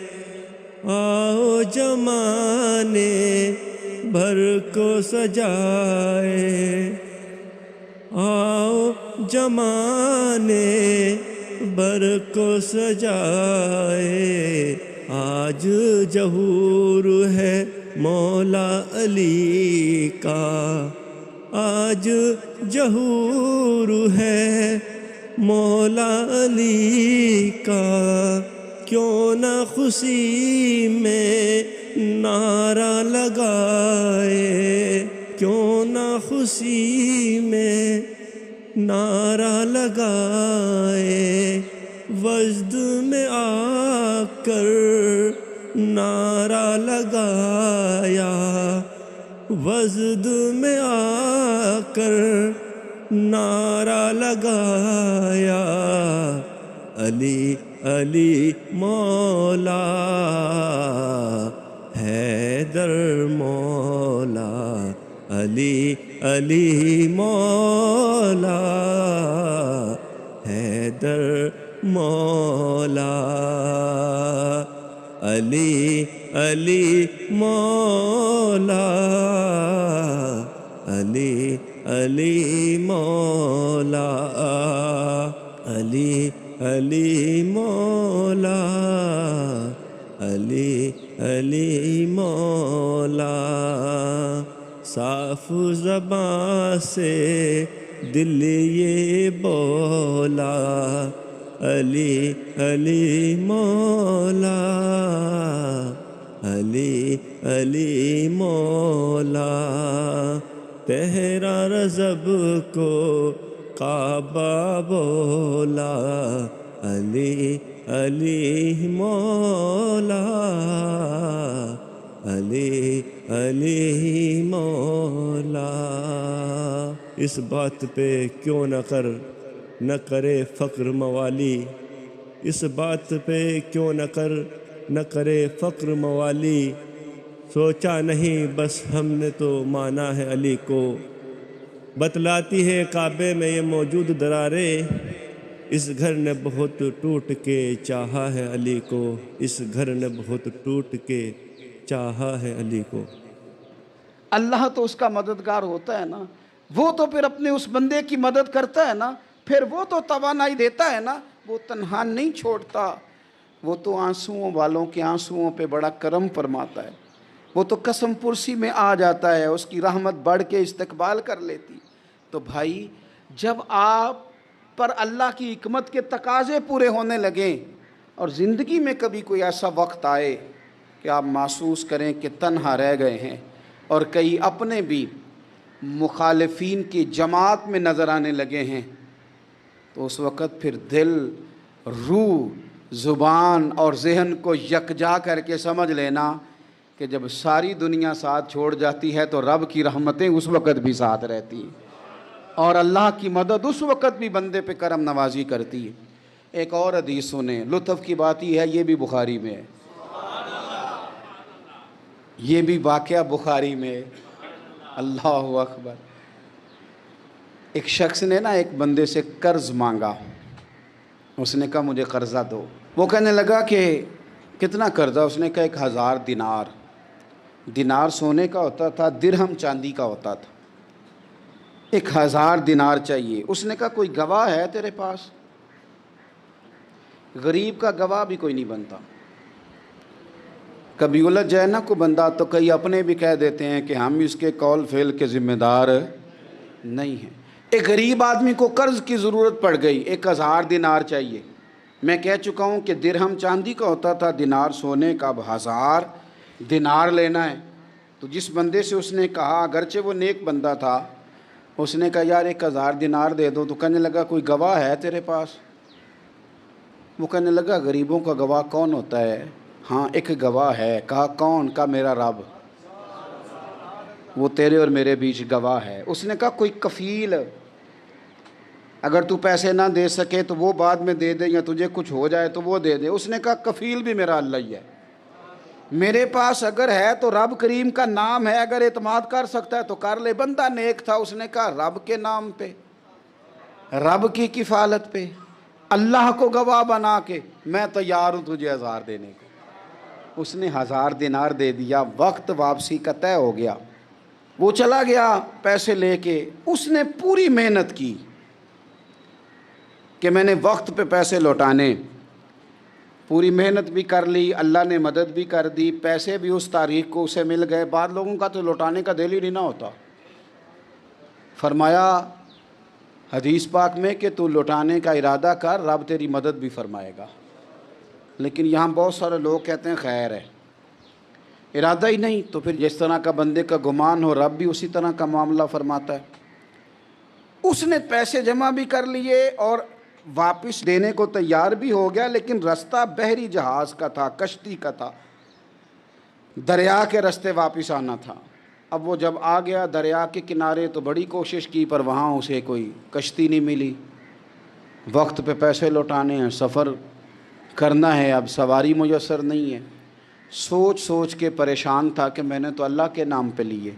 آؤ زمانے بھر کو سجائے، آؤ زمانے بھر کو سجائے، آج ظہور ہے مولا علی کا، آج ظہور ہے مولا علی کا، کیوں نہ خوشی میں نعرہ لگائے، کیوں نہ خوشی میں نعرہ لگائے، وجد میں آ کر نعرہ لگایا، وجد میں آ کر نعرہ لگایا، علی علی مولا، حیدر مولا، علی علی مولا، حیدر مولا، علی علی مولا، علی علی مولا، علی علی مولا، علی علی مولا۔ صاف زبان سے دل یہ بولا، علی علی مولا، علی علی مولا، تہرا رضب کو کعبہ بولا، علی علی مولا، علی علی مولا۔ اس بات پہ کیوں نہ کرے فقر موالی، اس بات پہ کیوں نہ کرے فقر موالی، سوچا نہیں بس ہم نے تو مانا ہے علی کو، بتلاتی ہے کعبے میں یہ موجود دراریں، اس گھر نے بہت ٹوٹ کے چاہا ہے علی کو، اس گھر نے بہت ٹوٹ کے چاہا ہے علی کو۔ اللہ تو اس کا مددگار ہوتا ہے نا، وہ تو پھر اپنے اس بندے کی مدد کرتا ہے نا، پھر وہ تو توانائی دیتا ہے نا، وہ تنہا نہیں چھوڑتا، وہ تو آنسوؤں والوں کے آنسوؤں پہ بڑا کرم فرماتا ہے، وہ تو قسم پرسی میں آ جاتا ہے، اس کی رحمت بڑھ کے استقبال کر لیتی۔ تو بھائی جب آپ پر اللہ کی حکمت کے تقاضے پورے ہونے لگیں اور زندگی میں کبھی کوئی ایسا وقت آئے کہ آپ محسوس کریں کہ تنہا رہ گئے ہیں اور کئی اپنے بھی مخالفین کی جماعت میں نظر آنے لگے ہیں، تو اس وقت پھر دل، روح، زبان اور ذہن کو یکجا کر کے سمجھ لینا کہ جب ساری دنیا ساتھ چھوڑ جاتی ہے تو رب کی رحمتیں اس وقت بھی ساتھ رہتی ہیں، اور اللہ کی مدد اس وقت بھی بندے پہ کرم نوازی کرتی ہے۔ ایک اور حدیث سنیں، لطف کی بات یہ ہے یہ بھی بخاری میں ہے، یہ بھی واقعہ بخاری میں ہے۔ اللہ اکبر۔ ایک شخص نے نا ایک بندے سے قرض مانگا، اس نے کہا مجھے قرضہ دو۔ وہ کہنے لگا کہ کتنا قرضہ؟ اس نے کہا 1000 دینار۔ دینار سونے کا ہوتا تھا، درہم چاندی کا ہوتا تھا۔ 1000 دینار چاہیے۔ اس نے کہا کوئی گواہ ہے تیرے پاس؟ غریب کا گواہ بھی کوئی نہیں بنتا، کبھی الجھ جائے نا کو بندہ تو کئی اپنے بھی کہہ دیتے ہیں کہ ہم اس کے قول فعل کے ذمہ دار نہیں ہیں۔ ایک غریب آدمی کو قرض کی ضرورت پڑ گئی، 1000 دینار چاہیے۔ میں کہہ چکا ہوں کہ درہم چاندی کا ہوتا تھا، دینار سونے کا، اب 1000 دینار لینا ہے۔ تو جس بندے سے اس نے کہا، اگرچہ وہ نیک بندہ تھا، اس نے کہا یار 1000 دینار دے دو، تو کہنے لگا کوئی گواہ ہے تیرے پاس؟ وہ کہنے لگا غریبوں کا گواہ کون ہوتا ہے؟ ہاں ایک گواہ ہے۔ کہا کون؟ کہا میرا رب، وہ تیرے اور میرے بیچ گواہ ہے۔ اس نے کہا کوئی کفیل، اگر تو پیسے نہ دے سکے تو وہ بعد میں دے دے، یا تجھے کچھ ہو جائے تو وہ دے دے۔ اس نے کہا کفیل بھی میرا اللہ ہی ہے، میرے پاس اگر ہے تو رب کریم کا نام ہے، اگر اعتماد کر سکتا ہے تو کر لے۔ بندہ نیک تھا، اس نے کہا رب کے نام پہ، رب کی کفالت پہ، اللہ کو گواہ بنا کے میں تیار ہوں تجھے 1000 دینے کو۔ اس نے 1000 دینار دے دیا، وقت واپسی کا طے ہو گیا۔ وہ چلا گیا پیسے لے کے۔ اس نے پوری محنت کی کہ میں نے وقت پہ پیسے لوٹانے، پوری محنت بھی کر لی، اللہ نے مدد بھی کر دی، پیسے بھی اس تاریخ کو اسے مل گئے۔ بعض لوگوں کا تو لوٹانے کا دل ہی نہیں نہ ہوتا۔ فرمایا حدیث پاک میں کہ تو لوٹانے کا ارادہ کر، رب تیری مدد بھی فرمائے گا۔ لیکن یہاں بہت سارے لوگ کہتے ہیں خیر ہے، ارادہ ہی نہیں، تو پھر جس طرح کا بندے کا گمان ہو رب بھی اسی طرح کا معاملہ فرماتا ہے۔ اس نے پیسے جمع بھی کر لیے اور واپس دینے کو تیار بھی ہو گیا، لیکن رستہ بحری جہاز کا تھا، کشتی کا تھا، دریا کے رستے واپس آنا تھا۔ اب وہ جب آ گیا دریا کے کنارے تو بڑی کوشش کی، پر وہاں اسے کوئی کشتی نہیں ملی۔ وقت پہ پیسے لوٹانے ہیں، سفر کرنا ہے، اب سواری میسر نہیں ہے۔ سوچ سوچ کے پریشان تھا کہ میں نے تو اللہ کے نام پہ لیے۔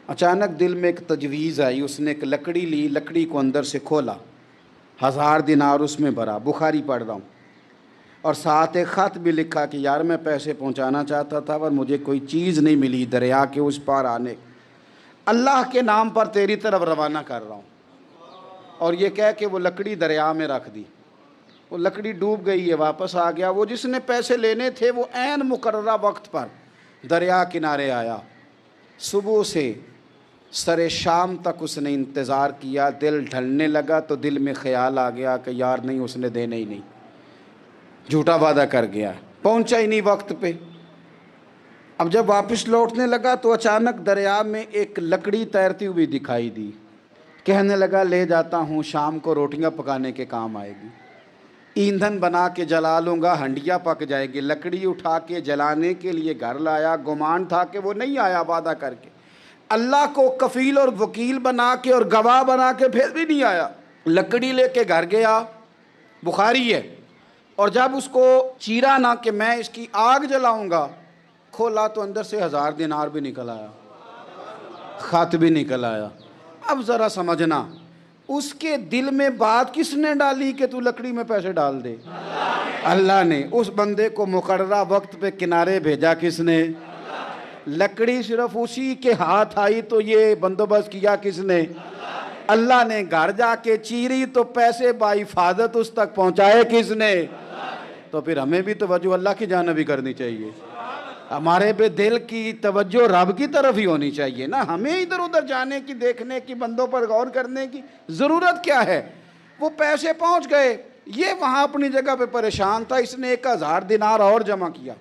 اچانک دل میں ایک تجویز آئی، اس نے ایک لکڑی لی، لکڑی کو اندر سے کھولا، 1000 دینار اس میں بھرا، بخاری پڑھ رہا ہوں، اور ساتھ ایک خط بھی لکھا کہ یار میں پیسے پہنچانا چاہتا تھا پر مجھے کوئی چیز نہیں ملی دریا کے اس پار آنے، اللہ کے نام پر تیری طرف روانہ کر رہا ہوں۔ اور یہ کہہ کہ وہ لکڑی دریا میں رکھ دی، وہ لکڑی ڈوب گئی ہے، واپس آ گیا۔ وہ جس نے پیسے لینے تھے وہ عین مقررہ وقت پر دریا کنارے آیا۔ صبح سے سر شام تک اس نے انتظار کیا، دل ڈھلنے لگا تو دل میں خیال آ گیا کہ یار نہیں، اس نے دینے ہی نہیں، جھوٹا وعدہ کر گیا، پہنچا ہی نہیں وقت پہ۔ اب جب واپس لوٹنے لگا تو اچانک دریا میں ایک لکڑی تیرتی ہوئی دکھائی دی۔ کہنے لگا لے جاتا ہوں، شام کو روٹیاں پکانے کے کام آئے گی، ایندھن بنا کے جلا لوں گا، ہنڈیا پک جائے گی۔ لکڑی اٹھا کے جلانے کے لیے گھر لایا، گمان تھا کہ وہ نہیں آیا وعدہ کر کے، اللہ کو کفیل اور وکیل بنا کے اور گواہ بنا کے پھر بھی نہیں آیا۔ لکڑی لے کے گھر گیا، بخاری ہے، اور جب اس کو چیرا نہ کہ میں اس کی آگ جلاؤں گا، کھولا تو اندر سے 1000 دینار بھی نکل آیا، خط بھی نکل آیا۔ اب ذرا سمجھنا، اس کے دل میں بات کس نے ڈالی کہ تو لکڑی میں پیسے ڈال دے؟ اللہ نے۔ اس بندے کو مقررہ وقت پہ کنارے بھیجا کس نے؟ لکڑی صرف اسی کے ہاتھ آئی تو یہ بندوبست کیا کس نے؟ اللہ نے۔ گھر جا کے چیری تو پیسے بحفاظت اس تک پہنچائے کس نے؟ تو پھر ہمیں بھی توجہ اللہ کی جانب ہی کرنی چاہیے، ہمارے پہ دل کی توجہ رب کی طرف ہی ہونی چاہیے نا، ہمیں ادھر ادھر جانے کی، دیکھنے کی، بندوں پر غور کرنے کی ضرورت کیا ہے؟ وہ پیسے پہنچ گئے، یہ وہاں اپنی جگہ پہ پریشان تھا، اس نے 1000 دینار اور جمع کیا۔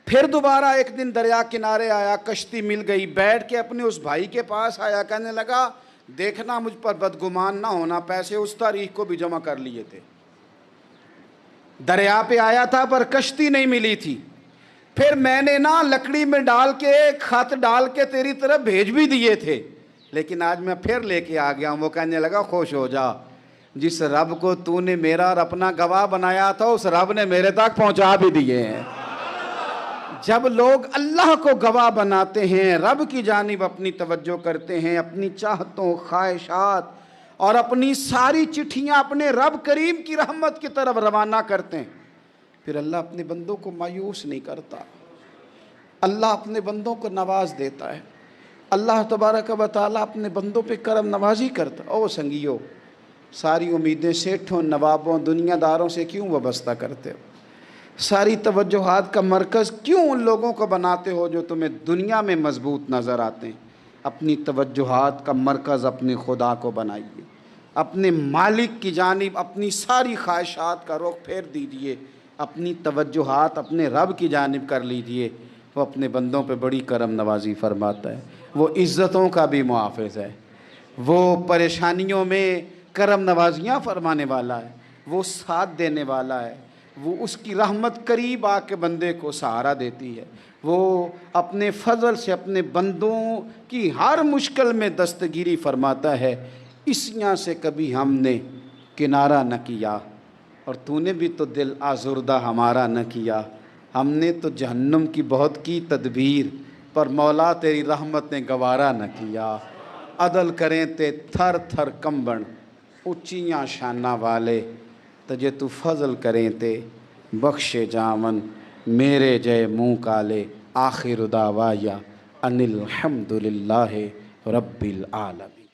پھر دوبارہ ایک دن دریا کنارے آیا، کشتی مل گئی، بیٹھ کے اپنے اس بھائی کے پاس آیا، کہنے لگا دیکھنا مجھ پر بدگمان نہ ہونا، پیسے اس تاریخ کو بھی جمع کر لیے تھے، دریا پہ آیا تھا پر کشتی نہیں ملی تھی، پھر میں نے نا لکڑی میں ڈال کے خط ڈال کے تیری طرف بھیج بھی دیے تھے، لیکن آج میں پھر لے کے آ گیا ہوں۔ وہ کہنے لگا خوش ہو جا، جس رب کو تو نے میرا اور اپنا گواہ بنایا تھا اس رب نے میرے تک پہنچا بھی دیے ہیں۔ جب لوگ اللہ کو گواہ بناتے ہیں، رب کی جانب اپنی توجہ کرتے ہیں، اپنی چاہتوں، خواہشات اور اپنی ساری چٹھیاں اپنے رب کریم کی رحمت کی طرف روانہ کرتے ہیں، پھر اللہ اپنے بندوں کو مایوس نہیں کرتا، اللہ اپنے بندوں کو نواز دیتا ہے، اللہ تبارک و تعالیٰ اپنے بندوں پہ کرم نوازی کرتا ہے۔ او سنگیو، ساری امیدیں سیٹھوں، نوابوں، دنیا داروں سے کیوں وابستہ کرتے ہو؟ ساری توجہات کا مرکز کیوں ان لوگوں کو بناتے ہو جو تمہیں دنیا میں مضبوط نظر آتے ہیں؟ اپنی توجہات کا مرکز اپنے خدا کو بنائیے، اپنے مالک کی جانب اپنی ساری خواہشات کا رخ پھیر دیجئے، اپنی توجہات اپنے رب کی جانب کر لیجئے۔ وہ اپنے بندوں پہ بڑی کرم نوازی فرماتا ہے، وہ عزتوں کا بھی محافظ ہے، وہ پریشانیوں میں کرم نوازیاں فرمانے والا ہے، وہ ساتھ دینے والا ہے، وہ اس کی رحمت قریب آ کے بندے کو سہارا دیتی ہے، وہ اپنے فضل سے اپنے بندوں کی ہر مشکل میں دستگیری فرماتا ہے۔ اسیاں سے کبھی ہم نے کنارہ نہ کیا، اور تو نے بھی تو دل آزردہ ہمارا نہ کیا، ہم نے تو جہنم کی بہت کی تدبیر، پر مولا تیری رحمت نے گوارا نہ کیا۔ عدل کریں تے تھر تھر کمبن، اچیاں شانہ والے، تجھے تو فضل کریں تے بخشے جامن، میرے جے منہ کالے، آخر دعوایا ان الحمد للہ رب العالمین۔